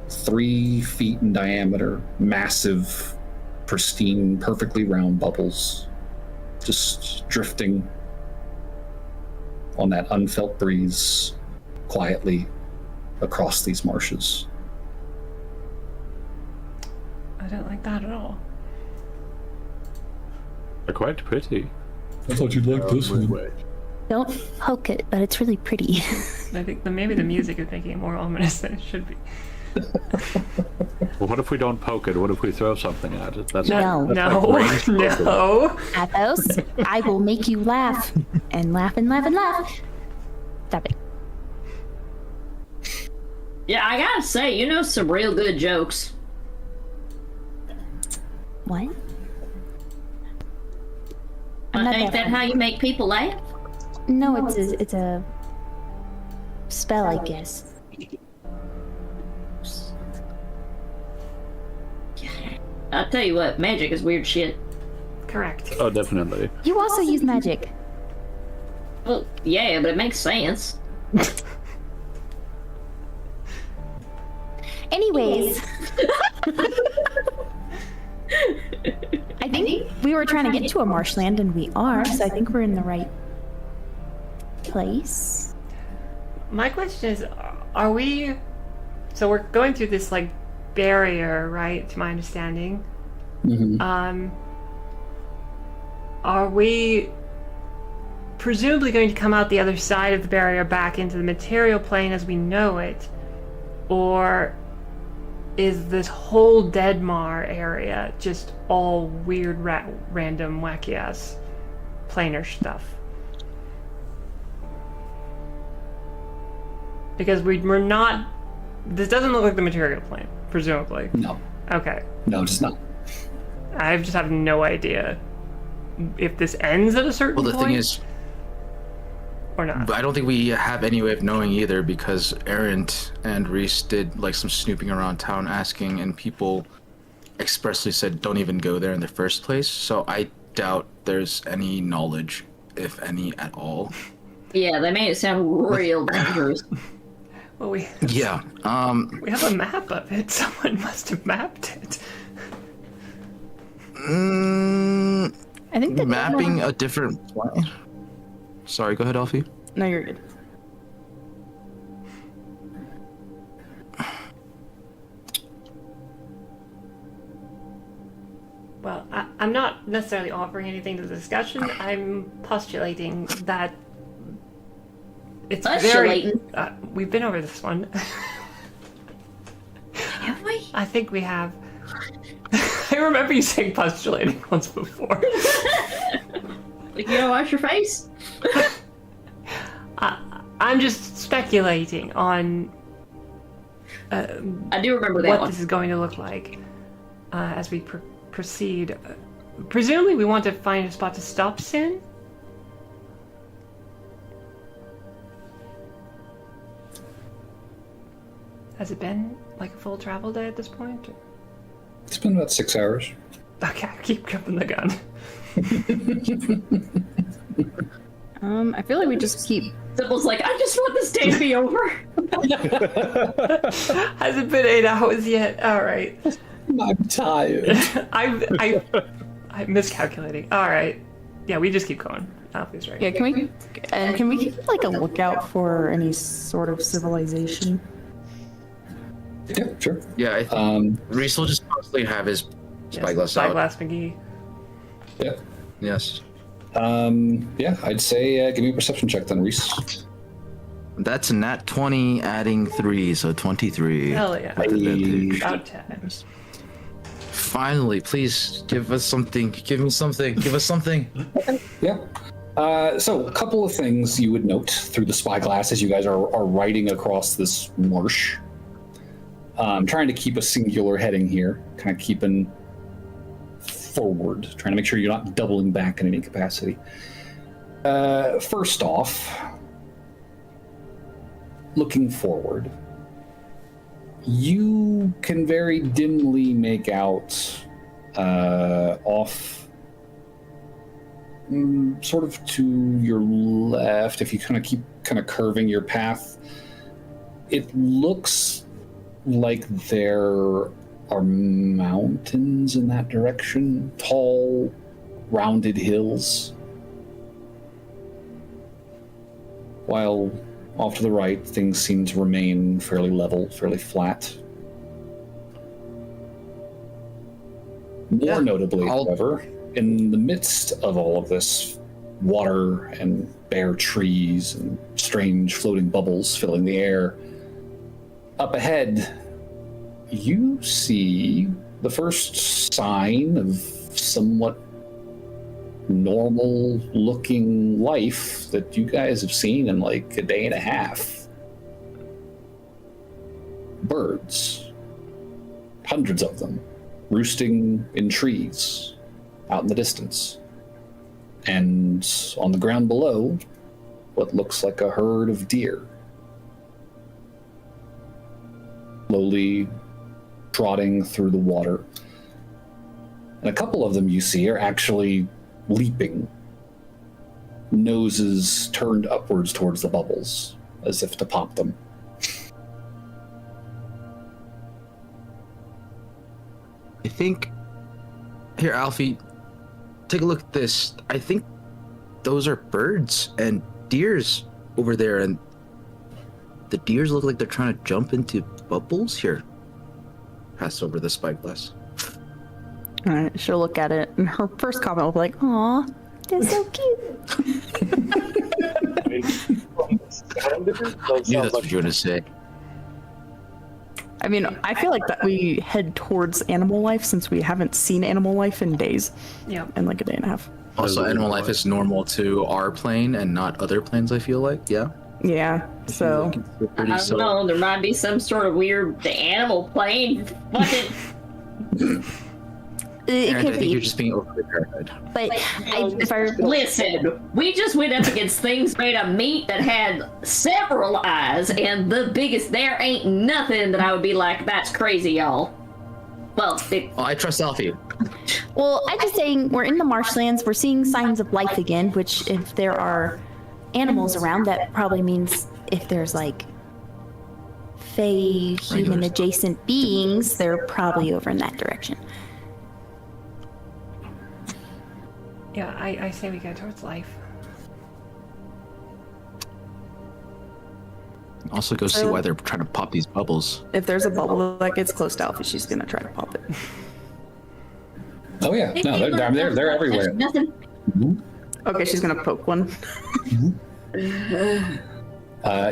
3 feet in diameter, massive, pristine, perfectly round bubbles, just drifting on that unfelt breeze quietly across these marshes. I don't like that at all. They're quite pretty. I thought you'd like this one. Don't poke it, but it's really pretty. I think maybe the music is making it more ominous than it should be. Well, what if we don't poke it? What if we throw something at it? That's No. that's No, like ranged poking. no. Athos, I will make you laugh and laugh and laugh and laugh. Stop it. Yeah, I gotta say, you know some real good jokes. What? I'm not Ain't that that how you make people laugh? No, it's a spell, I guess. I'll tell you what, magic is weird shit. Correct. Oh, definitely. You also use magic. Well, yeah, but it makes sense. Anyways. I think we were trying to get to a marshland, and we are, so I think we're in the right place. My question is, are we... So we're going through this, like, barrier, right, to my understanding. Mm-hmm. Are we presumably going to come out the other side of the barrier back into the material plane as we know it? Or is this whole Deadmar area just all weird, random, wacky-ass planar stuff? Because we're not... This doesn't look like the material plane, presumably. No. Okay. No, it's not. I just have no idea if this ends at a certain Well, the point. thing is, Or not. I don't think we have any way of knowing either, because Arendt and Reese did like some snooping around town asking, and people expressly said don't even go there in the first place. So I doubt there's any knowledge, if any at all. Yeah, they made it sound real dangerous. Well, we Yeah. we have a map of it. Someone must have mapped it. I think the Mapping a different plan. Sorry, go ahead, Alfie. No, you're good. Well, I'm not necessarily offering anything to the discussion. I'm postulating that it's very... Postulating? We've been over this one. Have we? I think we have. I remember you saying postulating once before. Like, you don't wash your face? I'm just speculating on I do remember that what one. this is going to look like as we proceed. Presumably, we want to find a spot to stop Sin. Has it been like a full travel day at this point? It's been about 6 hours. Okay, I keep jumping the gun. I feel like we just keep. Sybil's like, I just want this day to be over. Has it been 8 hours yet? All right. I'm tired. I'm miscalculating. All right. Yeah, we just keep going. Alfie's right. Yeah, can we keep like a lookout for any sort of civilization? Yeah, sure. Yeah, I think Reese will just constantly have his spyglass out. Spyglass McGee. Yeah. Yes. Yeah, I'd say give me a perception check then, Reese. That's a nat 20 adding 3, so 23. Hell yeah. With advantage. About 10. Finally, please give us something. Give me something. Give us something. Yeah. So a couple of things you would note through the spyglass as you guys are riding across this marsh. Trying to keep a singular heading here, kind of keeping forward, trying to make sure you're not doubling back in any capacity. First off, looking forward, you can very dimly make out off sort of to your left, if you kind of keep kind of curving your path, it looks like there are mountains in that direction, tall, rounded hills. While off to the right, things seem to remain fairly level, fairly flat. More notably, however, in the midst of all of this water and bare trees and strange floating bubbles filling the air, up ahead, you see the first sign of somewhat normal looking life that you guys have seen in like a day and a half. Birds. Hundreds of them. Roosting in trees out in the distance. And on the ground below, what looks like a herd of deer. Slowly trotting through the water. And a couple of them you see are actually leaping, noses turned upwards towards the bubbles, as if to pop them. I think... Here, Alfie, take a look at this. I think those are birds and deers over there, and the deers look like they're trying to jump into bubbles here. Pass over the spyglass. All right, she'll look at it, and her first comment will be like, "Aw, they're so cute." I mean, from the sound of it, those Yeah, sound that's what you were gonna say. I mean, I feel like that we head towards animal life since we haven't seen animal life in days. Yeah. In like a day and a half. Also, animal life is normal to our plane and not other planes, I feel like. Yeah. Yeah, so I don't know. There might be some sort of weird animal plane. Fucking. it Aaron, I could think you're be. just being overly paranoid. But if I Listen, we just went up against things made of meat that had several eyes, and the biggest. There ain't nothing that I would be like, that's crazy, y'all. Well, I trust Alfie. Well, I'm just saying, we're in the marshlands. We're seeing signs of life again, which if there are animals around, that probably means if there's like fey, human adjacent beings, they're probably over in that direction. Yeah, I say we go towards life. Also, go see why they're trying to pop these bubbles. if there's a bubble that gets close to Alfie, she's gonna try to pop it. Oh yeah, no, they're everywhere. Nothing. Okay, she's gonna poke one.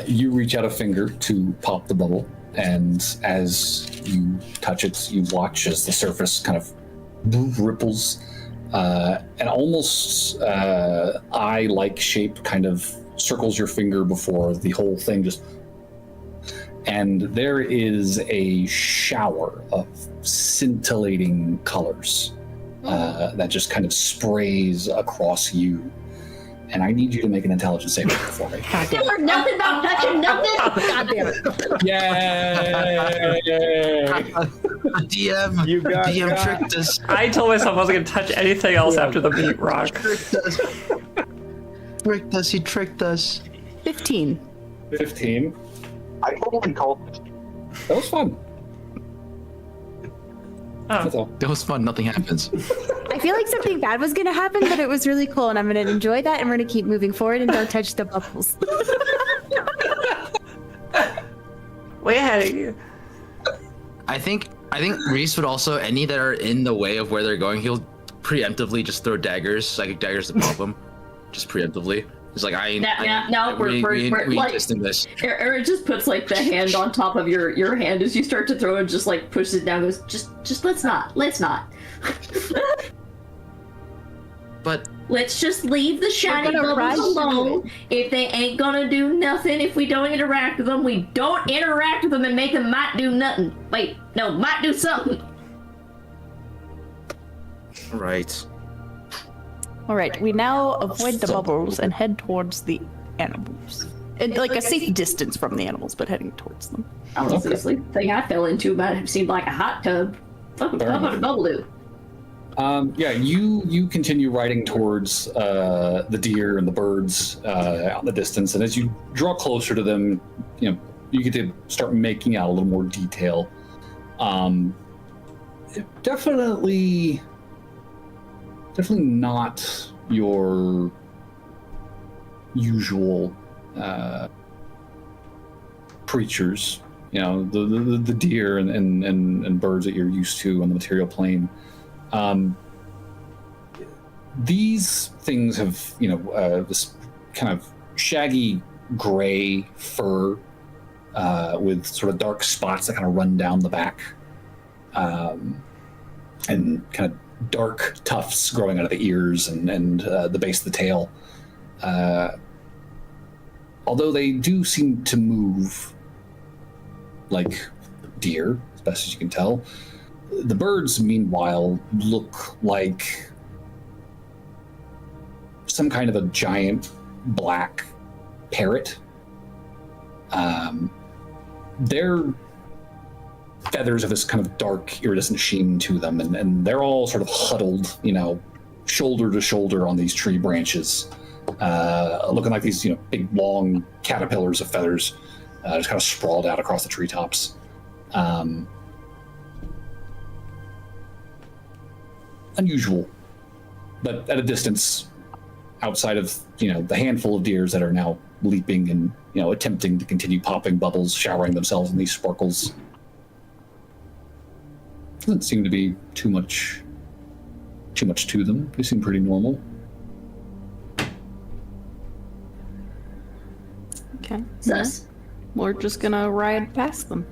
You reach out a finger to pop the bubble, and as you touch it, you watch as the surface kind of ripples, and almost eye-like shape kind of circles your finger before the whole thing just... And there is a shower of scintillating colors that just kind of sprays across you. And I need you to make an intelligence saving throw for me. God damn it. Or nothing about touching nothing. God damn it. Yay! DM, You got DM got. tricked us. I told myself I wasn't gonna touch anything else after the meat rock. Tricked us. Tricked us. He tricked us. 15. 15. I totally called it. That was fun. That's Oh, all. That was fun. Nothing happens. I feel like something bad was going to happen, but it was really cool, and I'm going to enjoy that, and we're going to keep moving forward and don't touch the bubbles. way ahead of you. I think Reese would also, any that are in the way of where they're going, he'll preemptively just throw daggers, psychic daggers to pop them. Just preemptively. It's like, No, we're like, testing this. Aaron just puts like the hand on top of your hand as you start to throw and just like pushes it down. Goes, just let's not. But Let's just leave the shiny gonna rush bubbles through alone. If they ain't gonna do nothing, if we don't interact with them, we don't interact with them and make them might do nothing. Wait, no, might do something. right. All right, we now avoid the bubbles and head towards the animals. And, like a safe distance from the animals, but heading towards them. Honestly, the thing I fell into might have seemed like a hot tub. What would a bubble do? Yeah, you continue riding towards the deer and the birds out in the distance, and as you draw closer to them, you get to start making out a little more detail. Definitely not your usual creatures. The deer and birds that you're used to on the material plane. These things have, this kind of shaggy gray fur with sort of dark spots that kind of run down the back, and kind of dark tufts growing out of the ears and the base of the tail. Although they do seem to move like deer, as best as you can tell. The birds, meanwhile, look like some kind of a giant black parrot. Their feathers have this kind of dark, iridescent sheen to them, and they're all sort of huddled, shoulder to shoulder on these tree branches, looking like these, big, long caterpillars of feathers, just kind of sprawled out across the treetops. Unusual, but at a distance, outside of the handful of deers that are now leaping and attempting to continue popping bubbles, showering themselves in these sparkles. Doesn't seem to be too much to them. They seem pretty normal. Okay. Sus. We're just gonna ride past them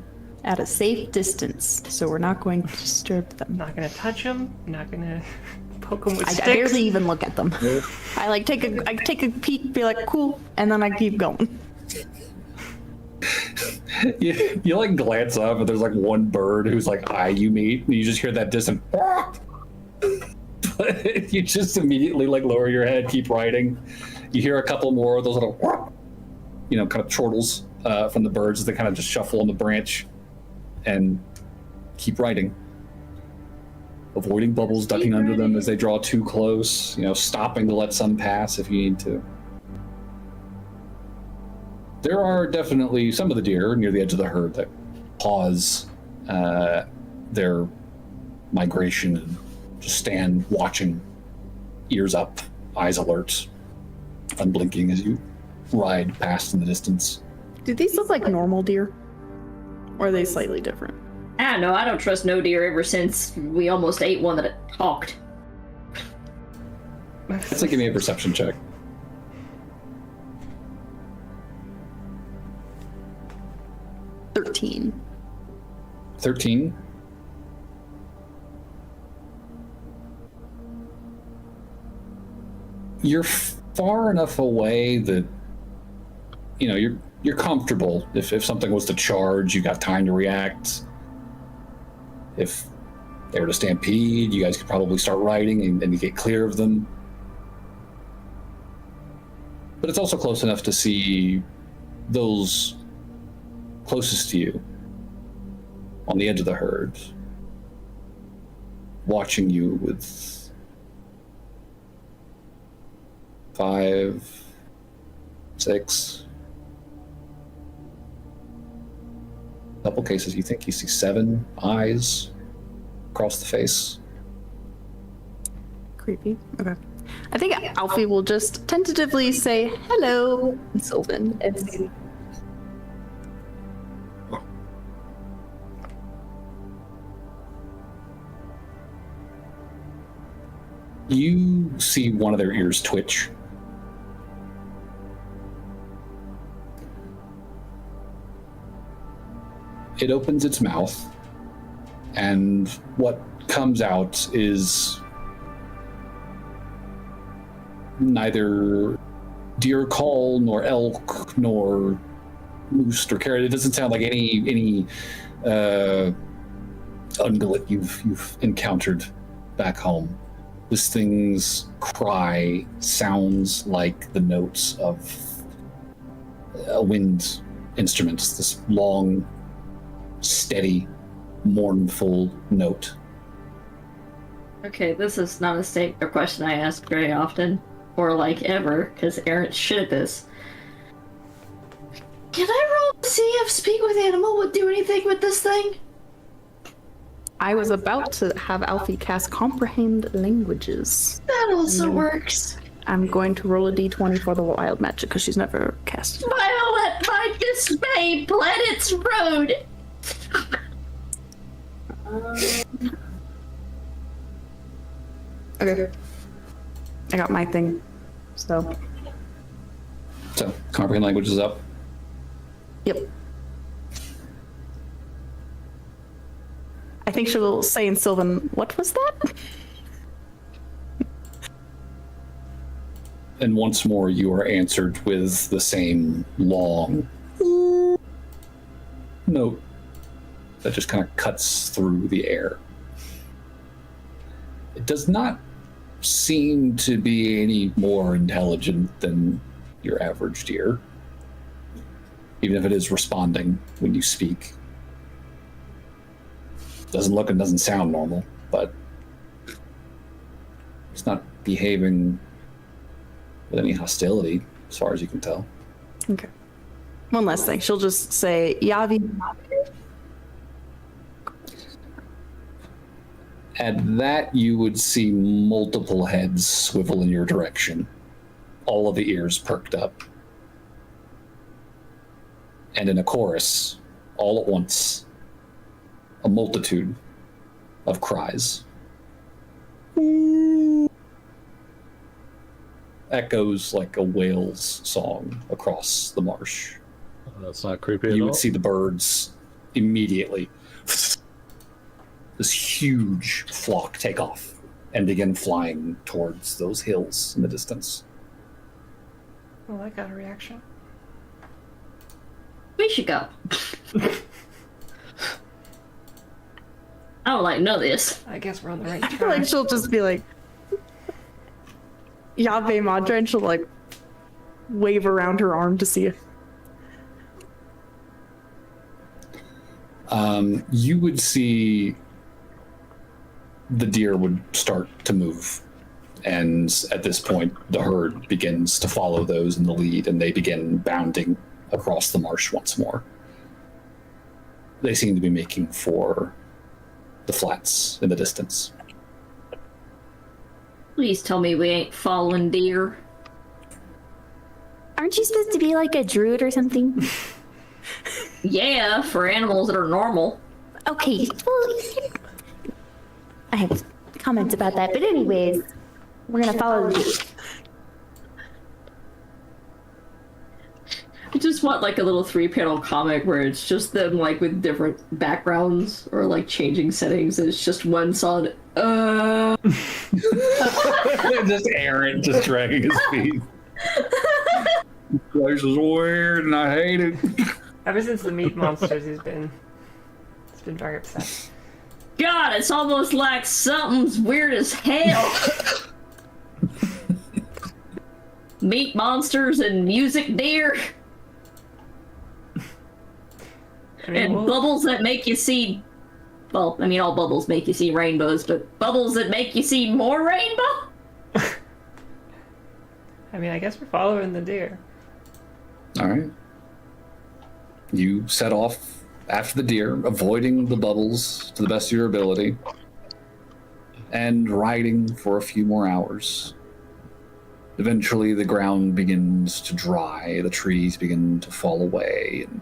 at a safe distance, so we're not going to disturb them. Not gonna touch them. Not gonna poke them with I sticks. barely even look at them. I take a peek, be like, cool, and then I keep going. You like glance up, and there's like one bird who's like eye you meet, and you just hear that distant. But you just immediately like lower your head, keep riding. You hear a couple more of those little, kind of chortles from the birds as they kind of just shuffle on the branch, and keep riding. Avoiding bubbles, ducking under them as they draw too close. Stopping to let some pass if you need to. There are definitely some of the deer near the edge of the herd that pause their migration and just stand watching, ears up, eyes alert, unblinking as you ride past in the distance. Do these look like normal deer? Or are they slightly different? I don't know. I don't trust no deer ever since we almost ate one that talked. Let's give me a perception check. 13. 13. You're far enough away that you're comfortable. If something was to charge, you got time to react. If they were to stampede, you guys could probably start riding and get clear of them. But it's also close enough to see those closest to you on the edge of the herd, watching you with 5, 6, couple cases you think you see 7 eyes across the face. Creepy. Okay. I think Alfie will just tentatively say hello in Sylvan and see. You see one of their ears twitch. It opens its mouth, and what comes out is neither deer call, nor elk, nor moose or carrot. It doesn't sound like any ungulate you've encountered back home. This thing's cry sounds like the notes of a wind instrument. This long, steady, mournful note. Okay, this is not a question I ask very often, or like ever, because Aaron's shit at this. Can I roll to see if Speak with Animal would do anything with this thing? I was about to have Alfie cast Comprehend Languages. That also works. I'm going to roll a d20 for the wild magic because she's never cast it. Violet, my dismay bled its road. Okay. I got my thing. So, comprehend language is up. yep. I think she'll say in Sylvan, what was that? And once more, you are answered with the same long note that just kind of cuts through the air. It does not seem to be any more intelligent than your average deer, even if it is responding when you speak. Doesn't look and doesn't sound normal, but it's not behaving with any hostility, as far as you can tell. Okay. One last thing. She'll just say, Yavi. At that, you would see multiple heads swivel in your direction, all of the ears perked up. And in a chorus, all at once, a multitude of cries. Echoes like a whale's song across the marsh. That's not creepy at You all. would see the birds immediately. This huge flock take off and begin flying towards those hills in the distance. Well, I got a reaction. We should go. I don't like know this. I guess we're on the right I feel like track. she'll just be like, Yave Madra, and she'll like wave around her arm to see if. You would see the deer would start to move. And at this point, the herd begins to follow those in the lead, and they begin bounding across the marsh once more. They seem to be making for the flats in the distance. Please tell me we ain't following deer. Aren't you supposed to be like a druid or something? Yeah, for animals that are normal. Okay, well, I have comments about that, but anyways, we're gonna follow you. I just want like a little 3-panel comic where it's just them like with different backgrounds or like changing settings. And it's just one solid. Just Aaron just dragging his feet. This place is weird and I hate it. Ever since the meat monsters, he's been very upset. God, it's almost like something's weird as hell. Meat monsters and music deer. I mean, And we'll- bubbles that make you see. Well, I mean, all bubbles make you see rainbows, but bubbles that make you see more rainbow? I mean, I guess we're following the deer. All right. You set off after the deer, avoiding the bubbles to the best of your ability, and riding for a few more hours. Eventually, the ground begins to dry, the trees begin to fall away, and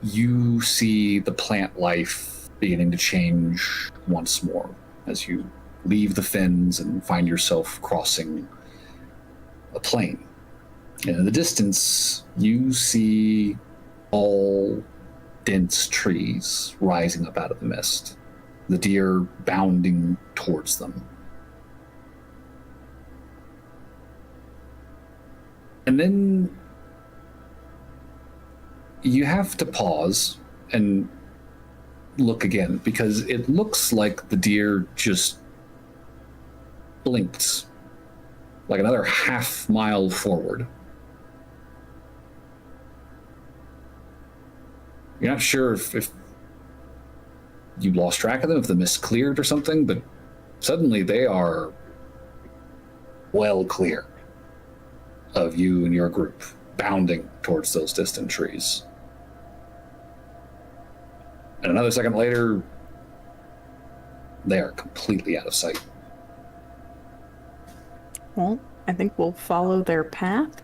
you see the plant life beginning to change once more as you leave the fens and find yourself crossing a plain. And in the distance, you see all dense trees rising up out of the mist, the deer bounding towards them. And then you have to pause and look again, because it looks like the deer just blinked like another half mile forward. You're not sure if you lost track of them, if the mist cleared or something, but suddenly they are well clear of you and your group, bounding towards those distant trees. And another second later, they are completely out of sight. Well, I think we'll follow their path.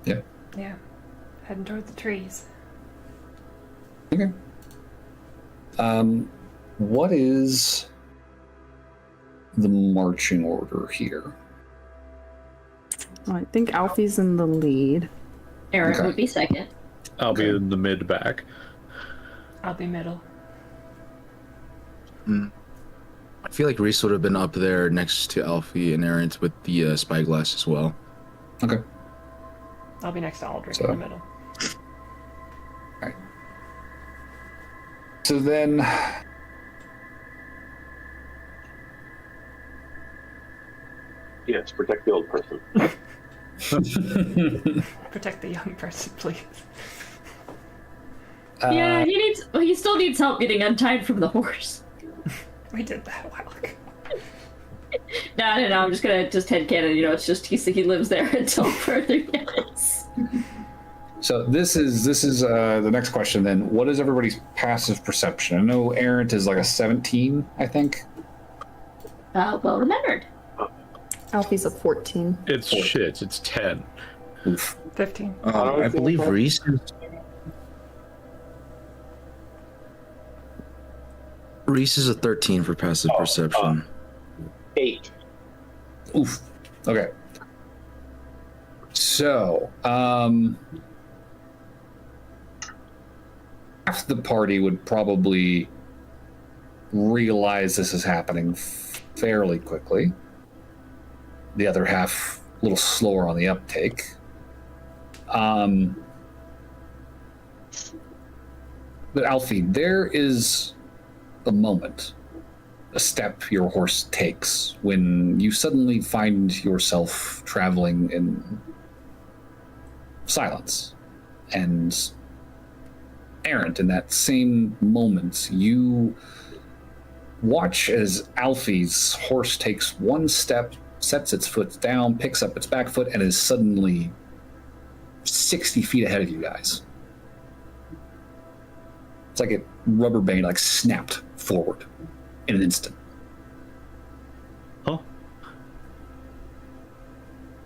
Yeah. Yeah. Heading toward the trees. Okay. What is the marching order here? Well, I think Alfie's in the lead. Aaron Okay. would be second. I'll be in the mid back. I'll be middle. I feel like Reese would have been up there next to Alfie and Errant with the spyglass as well. Okay. I'll be next to Aldrich So- in the middle. So then, Yes, protect the old person. Protect the young person, please. Yeah, he still needs help getting untied from the horse. We did that a while ago. No, I'm just gonna headcanon, it's just he lives there until further notice. so this is the next question then. What is everybody's passive perception? I know Errant is like a 17, I think. Well remembered. Alfie's a 14. It's shit. It's 10. Oof. 15. I believe Reese is a 13 for passive perception. 8. Oof. Okay. So, half the party would probably realize this is happening fairly quickly. The other half a little slower on the uptake. But Alfie, there is a moment, a step your horse takes when you suddenly find yourself traveling in silence. And Errant, in that same moment, you watch as Alfie's horse takes one step, sets its foot down, picks up its back foot, and is suddenly 60 feet ahead of you guys. It's like a rubber band, like snapped forward in an instant. Huh?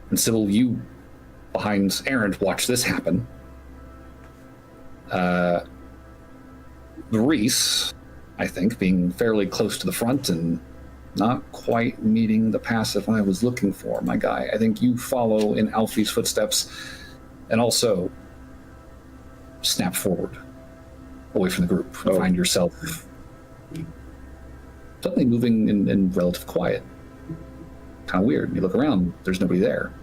And Sybil, you, behind Errant, watch this happen. Reese, I think, being fairly close to the front and not quite meeting the passive I was looking for, my guy. I think you follow in Alfie's footsteps and also snap forward away from the group and find yourself suddenly moving in relative quiet. Kind of weird. You look around, there's nobody there.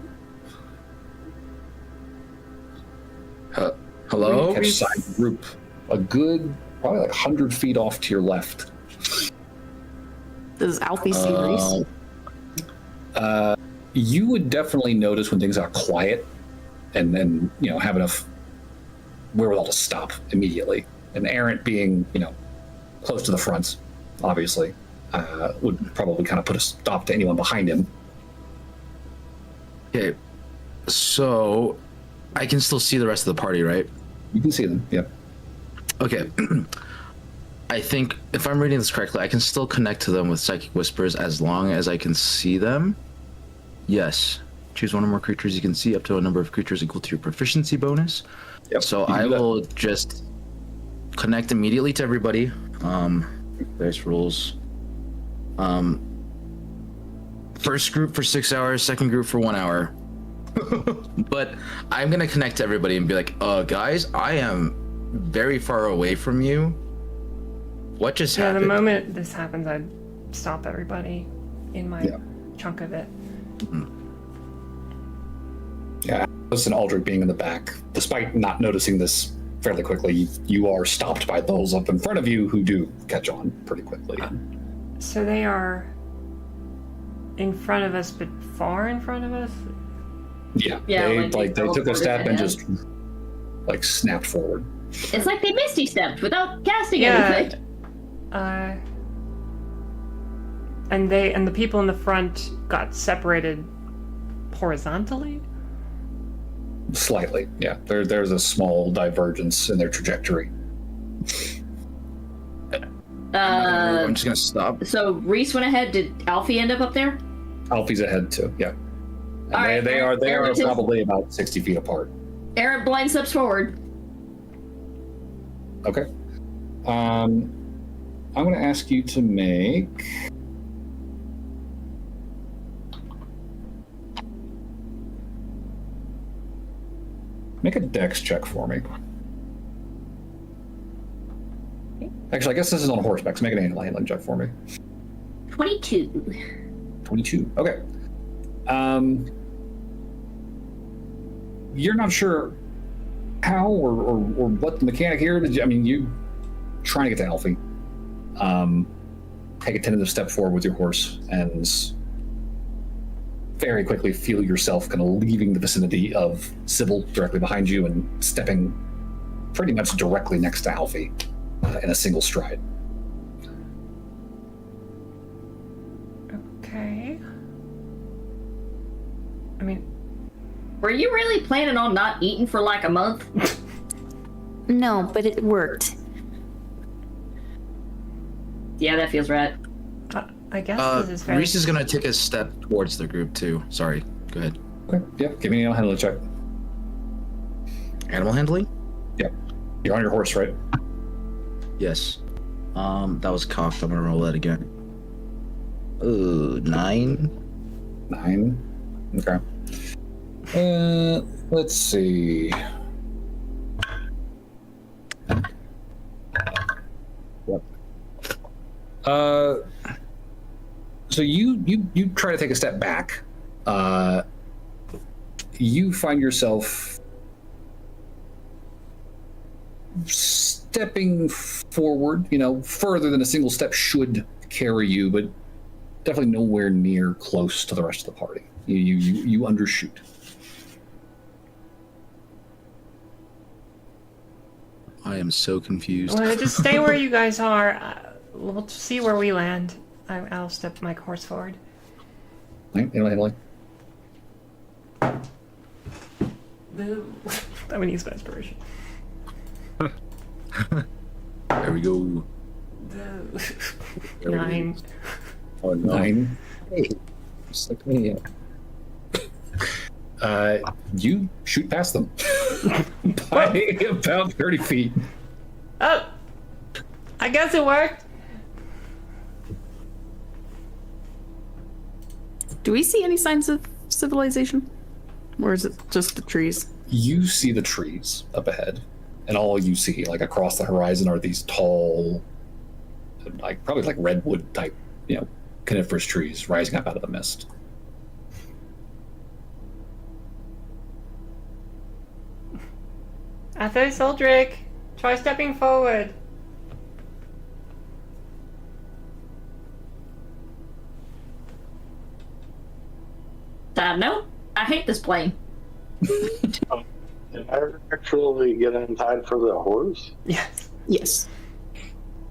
Hello? Catch sight of the group. A good, probably like 100 feet off to your left. Does Alfie see Reese? You would definitely notice when things are quiet and then, have enough wherewithal to stop immediately. And Errant being, close to the front, obviously, would probably kind of put a stop to anyone behind him. Okay, so I can still see the rest of the party, right? You can see them, yep. Okay. I think if I'm reading this correctly, I can still connect to them with psychic whispers as long as I can see them. Yes. Choose one or more creatures you can see up to a number of creatures equal to your proficiency bonus. Yep. So I will just connect immediately to everybody. Dice rules. First group for 6 hours, second group for 1 hour. But I'm gonna connect to everybody and be like, guys, I am very far away from you. What just happened? The moment this happens, I'd stop everybody in my chunk of it. Yeah, Alice and Aldrich being in the back, despite not noticing this fairly quickly, you are stopped by those up in front of you who do catch on pretty quickly. So they are in front of us, but far in front of us? Yeah, Yeah, they took a step and ahead. just snapped forward. It's like they misty stepped without casting Yeah. anything. And the people in the front got separated horizontally? Slightly, yeah. There's a small divergence in their trajectory. I'm just gonna stop. So Reese went ahead. Did Alfie end up there? Alfie's ahead too, yeah. And All right, they are Aaron takes- probably about 60 feet apart. Aaron blind steps forward. Okay. I'm going to ask you to make... Make a dex check for me. Actually, I guess this is on horseback, so make an animal handling check for me. 22. 22. Okay. You're not sure how or what the mechanic here is. I mean, you trying to get to Alfie. Take a tentative step forward with your horse and very quickly feel yourself kind of leaving the vicinity of Sybil directly behind you and stepping pretty much directly next to Alfie in a single stride. Okay. I mean, Were you really planning on not eating for like a month? No, but it worked. Yeah, that feels right. I guess this is very... Reese is gonna take a step towards the group too. Sorry, go ahead. Okay, yeah, give me an animal handling check. Animal handling? Yeah, you're on your horse, right? Yes. That was cocked. I'm gonna roll that again. Ooh, 9. 9. Okay. Let's see. Yep. So you try to take a step back. You find yourself stepping forward, further than a single step should carry you, but definitely nowhere near close to the rest of the party. You undershoot. I am so confused. Well, just stay where you guys are. We'll see where we land. I'll step my horse forward. Handling. I'm gonna use my inspiration. There we go. 9. Oh, 9. Hey, just like me. You shoot past them by about 30 feet. Oh! I guess it worked. Do we see any signs of civilization? Or is it just the trees? You see the trees up ahead, and all you see, like across the horizon, are these tall, probably like redwood type, coniferous trees rising up out of the mist. Athos Eldrick, try stepping forward. No, I hate this plane. Did I actually get untied for the horse? Yes. Yes.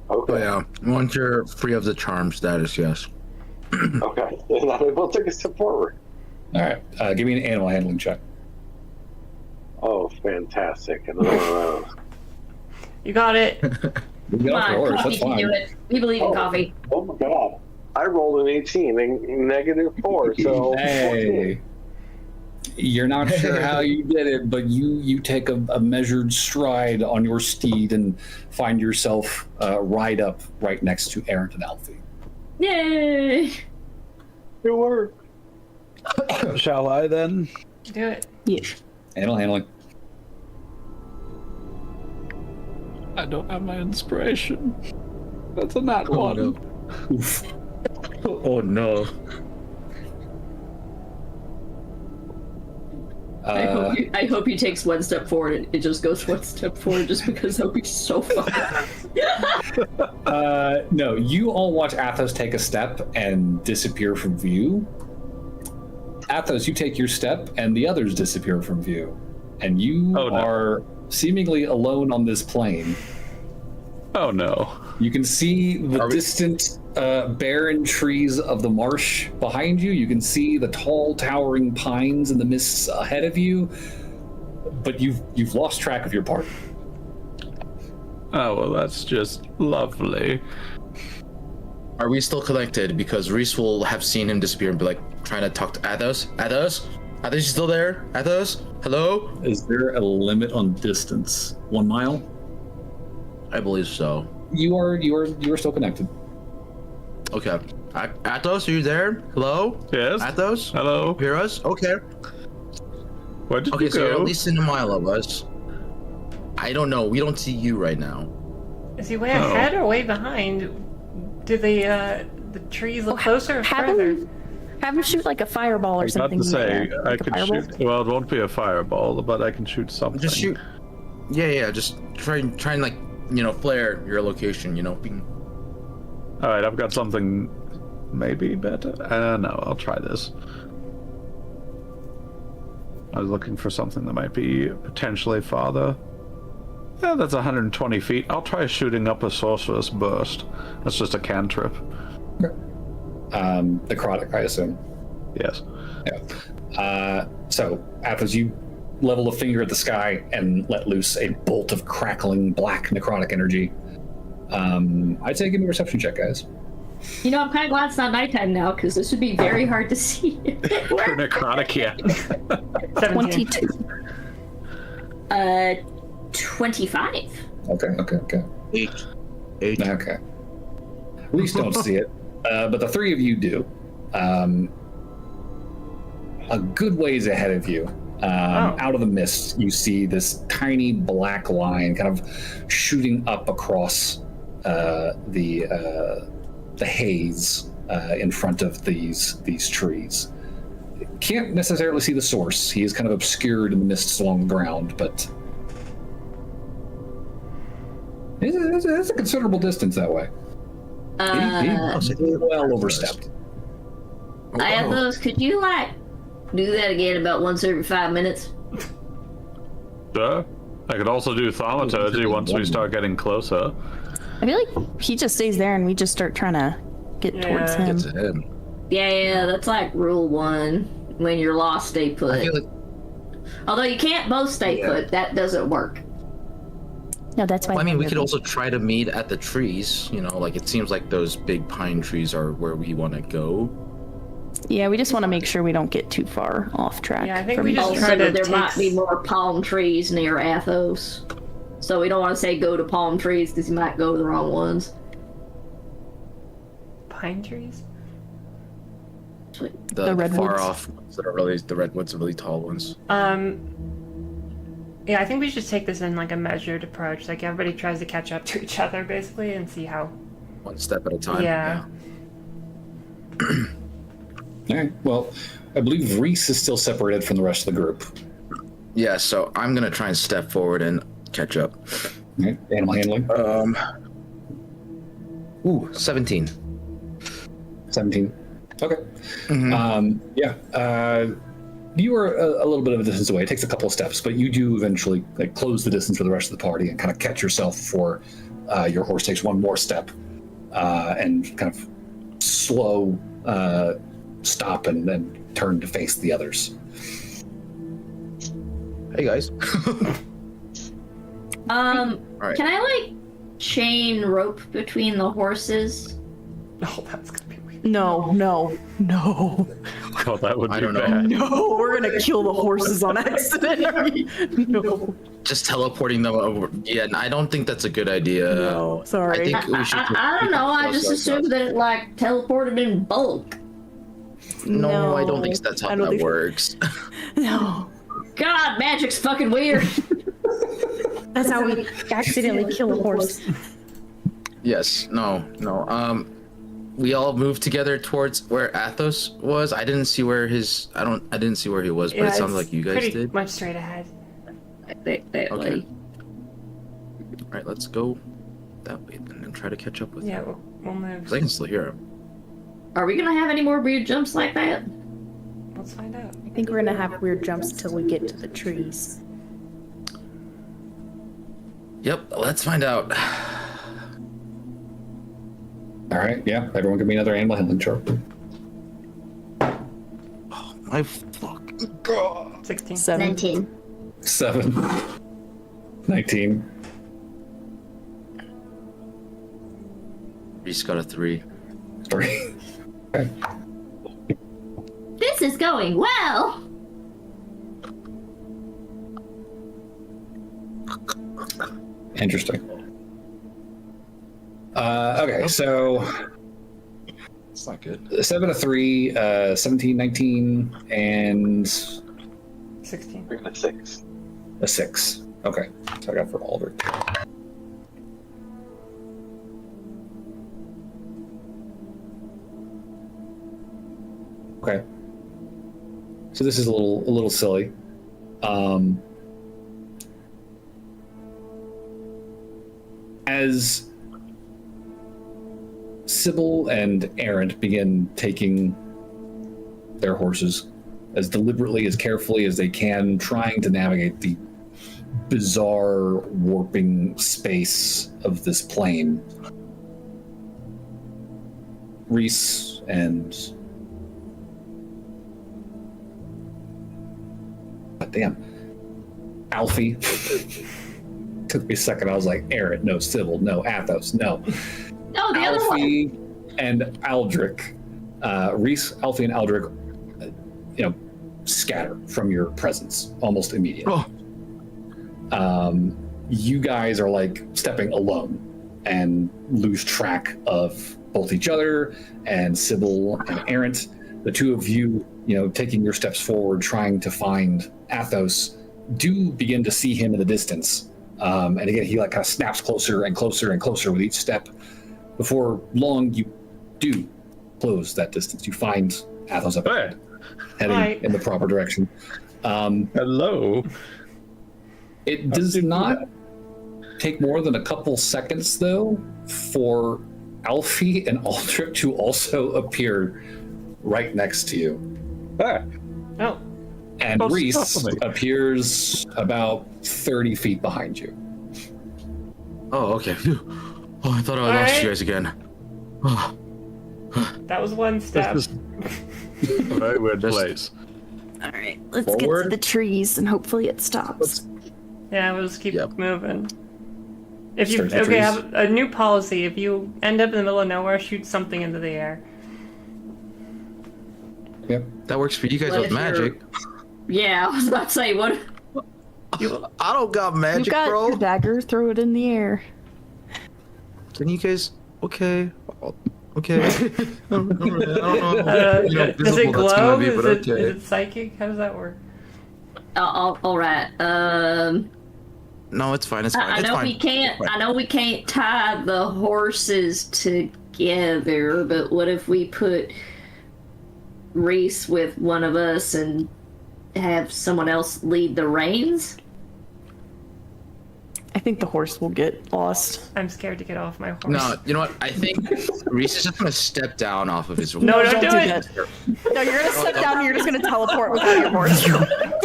Okay. Oh yeah. Once you're free of the charm status, yes. Okay. Then I will take a step forward. All right, give me an animal handling check. Oh, fantastic. Another one of those. You got it. You get Come off your on, horse, coffee that's can fine. do it. We believe in coffee. Oh my god. I rolled an 18 and -4, so Hey. 14. You're not sure how you did it, but you take a measured stride on your steed and find yourself ride up right next to Aaron and Alfie. Yay! It worked. Shall I then? Do it. Yes. Animal handling. I don't have my inspiration. That's a nat Oh, one. no. Oof. Oh no. I hope he takes one step forward and it just goes one step forward just because that would be so fun. No, you all watch Athos take a step and disappear from view. Athos, you take your step and the others disappear from view. And you Oh, no. are seemingly alone on this plane. Oh no. You can see the distant, barren trees of the marsh behind you. You can see the tall, towering pines in the mists ahead of you. But you've lost track of your party. Oh, well, that's just lovely. Are we still connected? Because Reese will have seen him disappear and be like trying to talk to Athos. Athos, you still there? Athos, hello? Is there a limit on distance? 1 mile? I believe so. You are still connected. Okay. Athos, are you there? Hello? Yes. Athos? Hello. Hear us? Okay. Where did Okay, you so go? you're at least in a mile of us. I don't know. We don't see you right now. Is he way ahead or way behind? Do the trees look closer or further? Have him shoot like a fireball or I was about something. to say, there. I Like a could fireball? shoot. Well, it won't be a fireball, but I can shoot something. Just shoot. Yeah. Just try and like, flare your location. All right, I've got something maybe better. No, I'll try this. I was looking for something that might be potentially farther. Yeah, that's 120 feet. I'll try shooting up a sorcerer's burst. That's just a cantrip. Necrotic, I assume. Yes. Yeah. So, Athos, you level a finger at the sky and let loose a bolt of crackling black necrotic energy. I'd say give me a reception check, guys. You know, I'm kind of glad it's not nighttime now, because this would be very hard to see. For necrotic, yeah. 17. 22. 25. Okay. 8. Okay. Reese don't see it, but the three of you do. A good ways ahead of you, out of the mist, you see this tiny black line kind of shooting up across the haze in front of these trees. Can't necessarily see the source. He is kind of obscured in the mists along the ground, but it's a considerable distance that way. He well overstepped. Athos, could you do that again about once every 5 minutes? Sure. I could also do thaumaturgy once we start getting closer. I feel like he just stays there and we just start trying to get towards him. Get to him. Yeah, that's like rule 1. When you're lost, stay put. I feel like Although you can't both stay put, that doesn't work. No, that's why. Well, I mean, we could also try to meet at the trees. It seems like those big pine trees are where we want to go. Yeah, we just want to make sure we don't get too far off track. Yeah, I think from we just each try other. to There take might be more palm trees near Athos. So we don't want to say go to palm trees because you might go to the wrong ones. Pine trees? The redwoods. far off ones that are really the redwoods are really tall ones. Yeah, I think we should take this in like a measured approach. Like everybody tries to catch up to each other basically and see how. One step at a time. Yeah. All right. Well, I believe Reese is still separated from the rest of the group. Yeah, so I'm gonna try and step forward and catch up. All right. Animal handling. 17. 17. Okay. Mm-hmm. You are a little bit of a distance away. It takes a couple of steps, but you do eventually close the distance for the rest of the party and kind of catch yourself before your horse takes one more step and kind of slow stop and then turn to face the others. Hey guys. Right. Can I chain rope between the horses? Oh, that's gonna be weird. No. Oh, that would be I don't bad. know. No, we're gonna kill the horses on accident. No. Just teleporting them over. Yeah, I don't think that's a good idea. No, sorry. I think we should. I don't know. I just assumed that it teleported in bulk. No, I don't think that's how that works. No. God, magic's fucking weird. That's how we accidentally kill a horse. Yes. No. We all moved together towards where Athos was. I didn't see where his. I didn't see where he was, but it sounds like you guys pretty did. Much straight ahead. Okay. All right, let's go that way then and try to catch up with him. Yeah, we'll move. 'Cause I can still hear him. Are we gonna have any more weird jumps like that? Let's find out. I think we're gonna have weird jumps till we get to the trees. Yep. Let's find out. All right, yeah. Everyone give me another animal handling chart. Oh my fucking god. 16. 7. 7. 19. Reese got a 3. 3. Okay. This is going well. Interesting. Okay, so It's not good. 7 to 3, 17, 19, and 16. We're gonna 6. a 6. Okay, so I got for Aldrich. Okay. So this is a little silly. As Sybil and Errant begin taking their horses as deliberately, as carefully as they can, trying to navigate the bizarre warping space of this plane, Reese and Alfie. Took me a second. I was like, Errant, no. Sybil, no. Athos, no. Oh, the other one. Alfie and Aldrich, Reese, Alfie, and Aldrich, scatter from your presence almost immediately. Oh. You guys are like stepping alone and lose track of both each other and Sybil and Errant. The two of you, taking your steps forward, trying to find Athos, do begin to see him in the distance. And again, he like kind of snaps closer and closer and closer with each step. Before long, you do close that distance. You find Athos up ahead, heading in the proper direction. Hello. It does not take more than a couple seconds, though, for Alfie and Aldrich to also appear right next to you. Ah, Oh, And Oh, Reese stop me. appears about 30 feet behind you. Oh, okay. Phew. Oh, I thought I lost Alright. you guys again. Oh, that was one step. this is a very weird Just- place. All right, let's get Forward. to the trees and hopefully it stops. Yeah, we'll just keep Yep. moving. If you Start the okay, trees. have a new policy. If you end up in the middle of nowhere, shoot something into the air. Yep. that works for you guys What with if you're- magic. Yeah, I was about to say, what? I don't got You magic, got bro. your dagger, throw it in the air. Can you guys? Okay. Okay. I don't know. Does it visible that's gonna glow? be, Is but it, okay. is it psychic? How does that work? All right. No, it's fine. It's fine. I it's know fine. we can't. It's fine. I know we can't tie the horses together, but what if we put Reese with one of us and have someone else lead the reins? I think the horse will get lost. I'm scared to get off my horse. No, you know what? I think Reese is just gonna step down off of his. No, don't do it. that. No, you're gonna step down and you're just gonna teleport without your horse.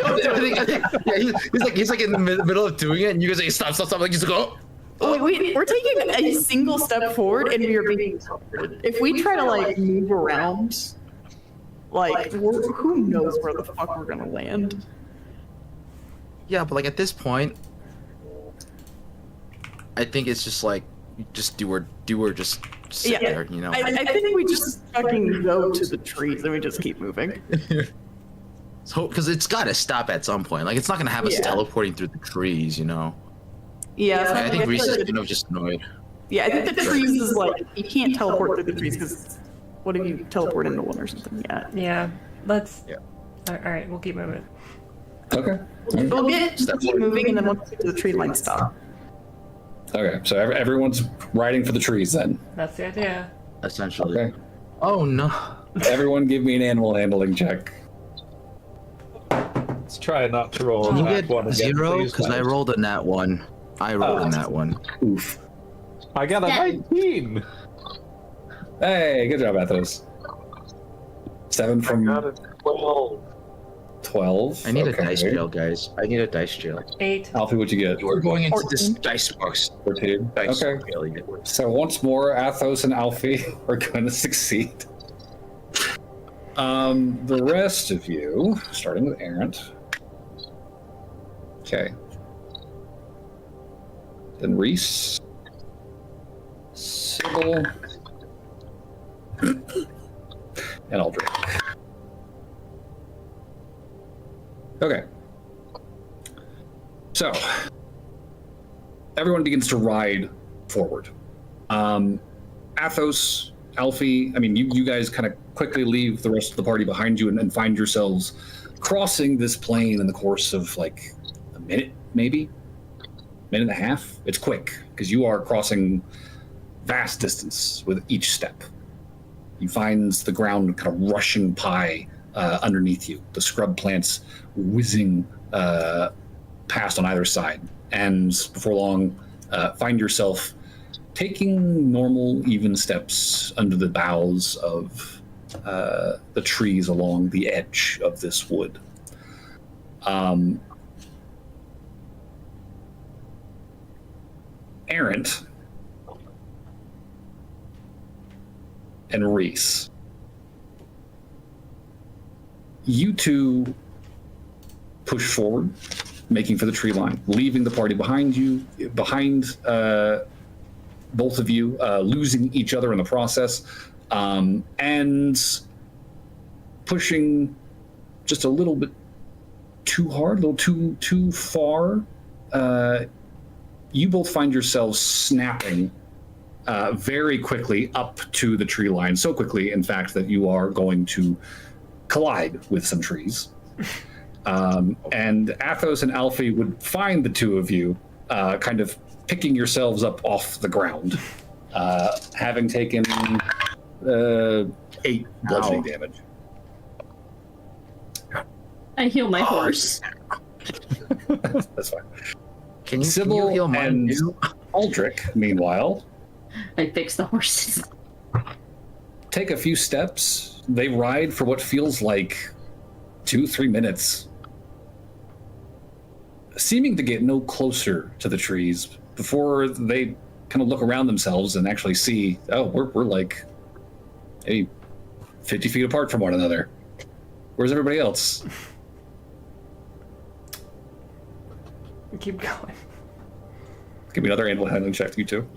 I think, yeah, he's like in the middle of doing it, and you guys like stop, like just go. We're taking a single step forward and we are being teleported. If we try to like move around, like who knows where the fuck we're gonna land? Yeah, but like at this point, I think it's just like just do or just sit there, you know. I think we just fucking go to the trees and we just keep moving. So because it's got to stop at some point. Like it's not gonna have us Yeah. teleporting through the trees, you know. Yeah, so I think Reese like is kind of just annoyed. yeah, I think the trees is like you can't teleport through the trees because what if you teleport into one or something? Yeah, Yeah, let's. Yeah. All right, we'll keep moving. Okay. we'll keep moving and then once we get to the tree line stop. Okay, so everyone's riding for the trees then. That's the idea. Essentially. Okay. Oh no. Everyone give me an animal handling check. Let's try not to roll Can you that get one again, zero? please, Because I guys. rolled a nat one. I rolled a nat one. Oof. I got a Yeah. 19. Hey, good job, Athos. 7 I from got a 12. 12. I need a okay. dice jail, guys. I need a dice jail. 8. Alfie, what'd you get? You are going into this 14. dice box. 14. Dice Okay. jail, you get- So once more, Athos and Alfie are going to succeed. The rest of you, starting with Errant. Okay. Then Reese. Sybil. And Aldrich. Okay. So, everyone begins to ride forward. Athos, Alfie, I mean, you guys kind of quickly leave the rest of the party behind you and find yourselves crossing this plain in the course of like a minute, maybe? Minute and a half? It's quick, because you are crossing vast distance with each step. You find the ground kind of rushing by underneath you, the scrub plants whizzing past on either side. And before long, find yourself taking normal, even steps under the boughs of the trees along the edge of this wood. Errant and Reese, you two push forward, making for the tree line, leaving the party behind you, behind both of you, losing each other in the process, and pushing just a little bit too hard, a little too far. You both find yourselves snapping very quickly up to the tree line, so quickly, in fact, that you are going to collide with some trees. And Athos and Alfie would find the two of you kind of picking yourselves up off the ground, having taken 8 bludgeoning damage. I heal my horse. That's fine. Can you Sybil heal mine and too? Aldrich, meanwhile, I fix the horses. take a few steps. They ride for what feels like 2-3 minutes, seeming to get no closer to the trees before they kind of look around themselves and actually see, oh, we're like maybe 50 feet apart from one another. Where's everybody else? Keep going. Give me another animal handling check, you two.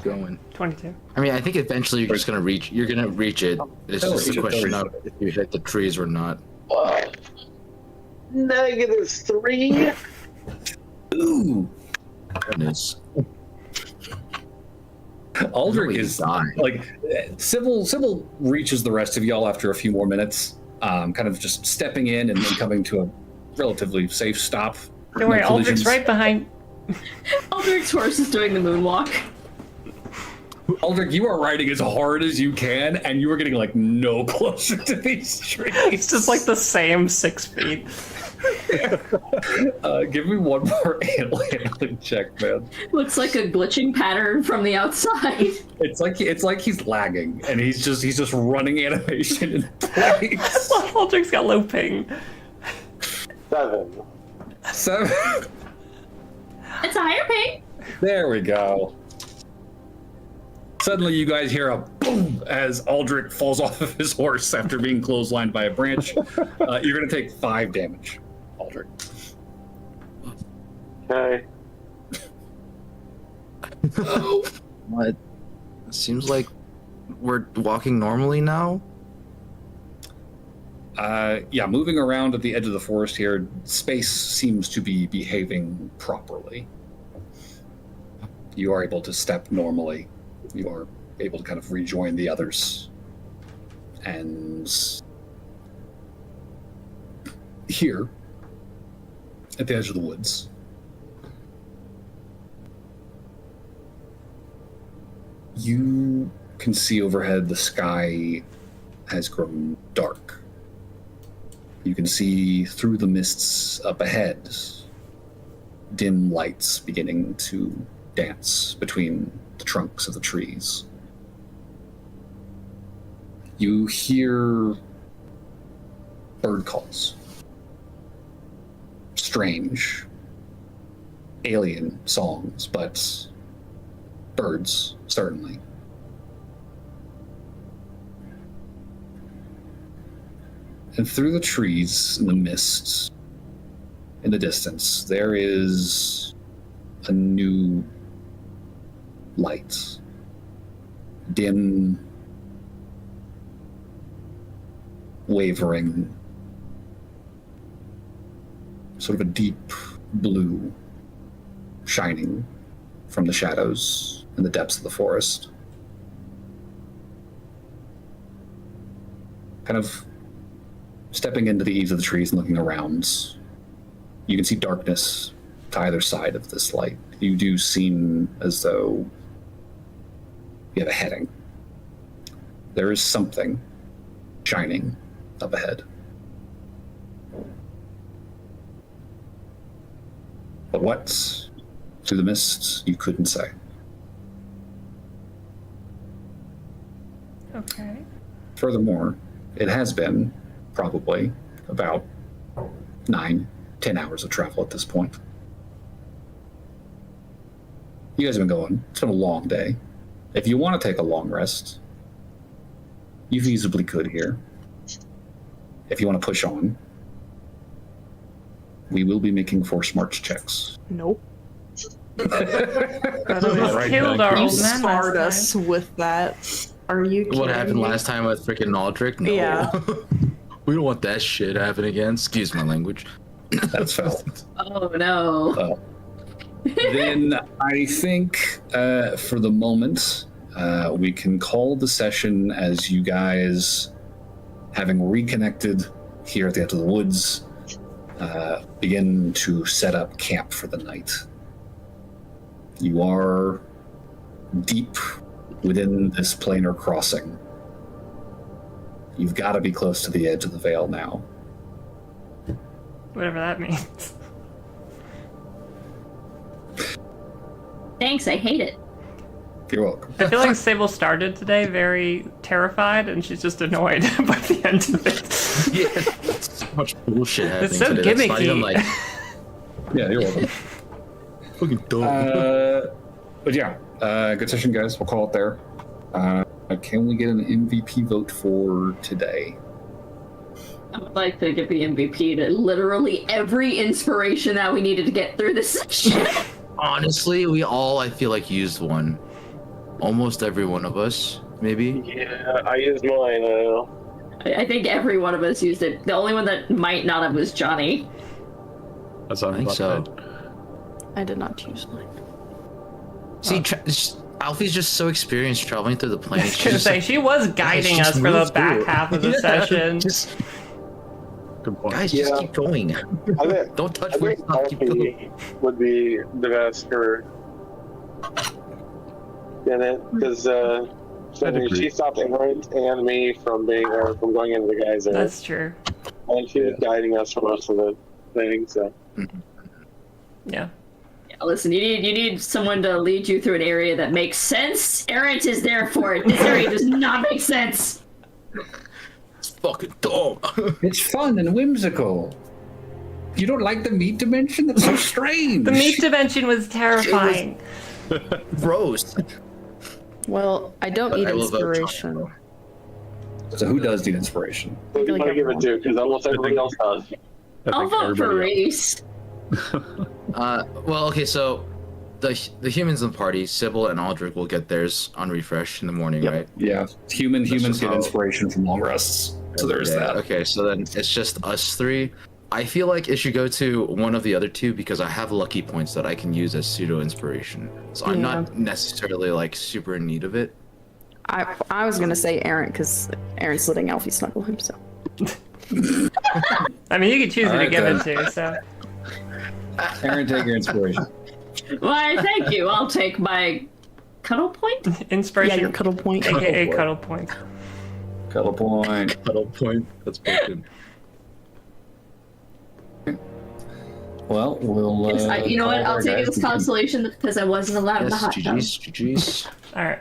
Going. 22. I mean, I think eventually you're just gonna reach. You're gonna reach it. It's They'll just reach a it, question they'll of if you hit the trees or not. -3. Ooh! Goodness. Aldrich Really is dying. like Sybil reaches the rest of y'all after a few more minutes, kind of just stepping in and then coming to a relatively safe stop. Don't worry, No Aldrich's collisions. right behind. Aldrich's horse is doing the moonwalk. Aldrich, you are riding as hard as you can, and you are getting like no closer to these trees. It's just like the same 6 feet. Give me one more animal handling check, man. Looks like a glitching pattern from the outside. It's like he's lagging, and he's just running animation in place. Aldrich's got low ping. 7. So It's a higher ping. there we go. Suddenly, you guys hear a boom as Aldrich falls off of his horse after being clotheslined by a branch. You're going to take 5 damage, Aldrich. Okay. What? It seems like we're walking normally now. Yeah, moving around at the edge of the forest here, space seems to be behaving properly. You are able to step normally. You are able to kind of rejoin the others. And here, at the edge of the woods, you can see overhead the sky has grown dark. You can see through the mists up ahead, dim lights beginning to dance between the trunks of the trees. You hear bird calls. Strange, alien songs, but birds, certainly. And through the trees and the mists in the distance, there is a new light. Dim, wavering, sort of a deep blue shining from the shadows in the depths of the forest. Kind of stepping into the eaves of the trees and looking around, you can see darkness to either side of this light. You do seem as though you have a heading. There is something shining up ahead. But what? Through the mists, you couldn't say. Okay. Furthermore, it has been probably about 9-10 hours of travel at this point. You guys have been going. It's been a long day. If you want to take a long rest, you feasibly could here. If you want to push on, we will be making force march checks. Nope. Almost killed our You old man scarred last us with that. Are you kidding What happened me? last time with freaking Aldrich? No. Yeah. We don't want that shit happen again. Excuse my language. That's foul. Oh no. Then I think for the moment, we can call the session as you guys, having reconnected here at the edge of the woods, begin to set up camp for the night. You are deep within this planar crossing. You've got to be close to the edge of the Vale now. Whatever that means. Thanks, I hate it. You're welcome. I feel like Sable started today very terrified, and she's just annoyed by the end of it. Yeah, so much bullshit happening It's so today. That's not gimmicky. even, like, Yeah, you're welcome. fucking dumb. But yeah, good session, guys. We'll call it there. Can we get an MVP vote for today? I would like to give the MVP to literally every inspiration that we needed to get through this session. Honestly, we all, I feel like, used one. Almost every one of us, maybe. Yeah, I used mine. I think every one of us used it. The only one that might not have was Johnny. That sounds I think about so. right. I did not choose mine. See, Alfie's just so experienced traveling through the I planes. was She's gonna just say, like, she was guiding just us for the move back through. half of the Yeah, session. Just, Good point. guys, just Yeah. keep going. I think, Don't touch I where think it's not. Keep going. Alfie would be the best for in it because she stopped Aaron and me from going into the geyser, That's true. and she was guiding us for most of the thing. So Yeah. Yeah, listen, you need someone to lead you through an area that makes sense. Errant is there for it. This area does not make sense. It's fucking dumb. It's fun and whimsical. You don't like the meat dimension? That's so strange. The meat dimension was terrifying. Gross. Well, I don't need I will vote inspiration. So who does need inspiration? who do you like want to give it to? Because almost everybody else does. I I'll think vote for everybody Reese. Well, okay, so the humans in the party, Sybil and Aldrich, will get theirs on refresh in the morning, right? Yeah, humans just get how- inspiration from long rests. So there's Yeah, that. Okay, so then it's just us three. I feel like it should go to one of the other two because I have lucky points that I can use as pseudo inspiration. So I'm not necessarily like super in need of it. I was gonna say Aaron because Aaron's letting Alfie snuggle him. So I mean, you could choose who to Alright, give then. it to, so. Aaron, take your inspiration. Why, thank you. I'll take my cuddle point. yeah, Inspiration, your cuddle point. aka cuddle point. Cuddle point. Cuddle point. That's broken. Well, we'll. You know what? I'll take it as consolation consolation because I wasn't allowed in the Yes, hot tub. GG's. Alright.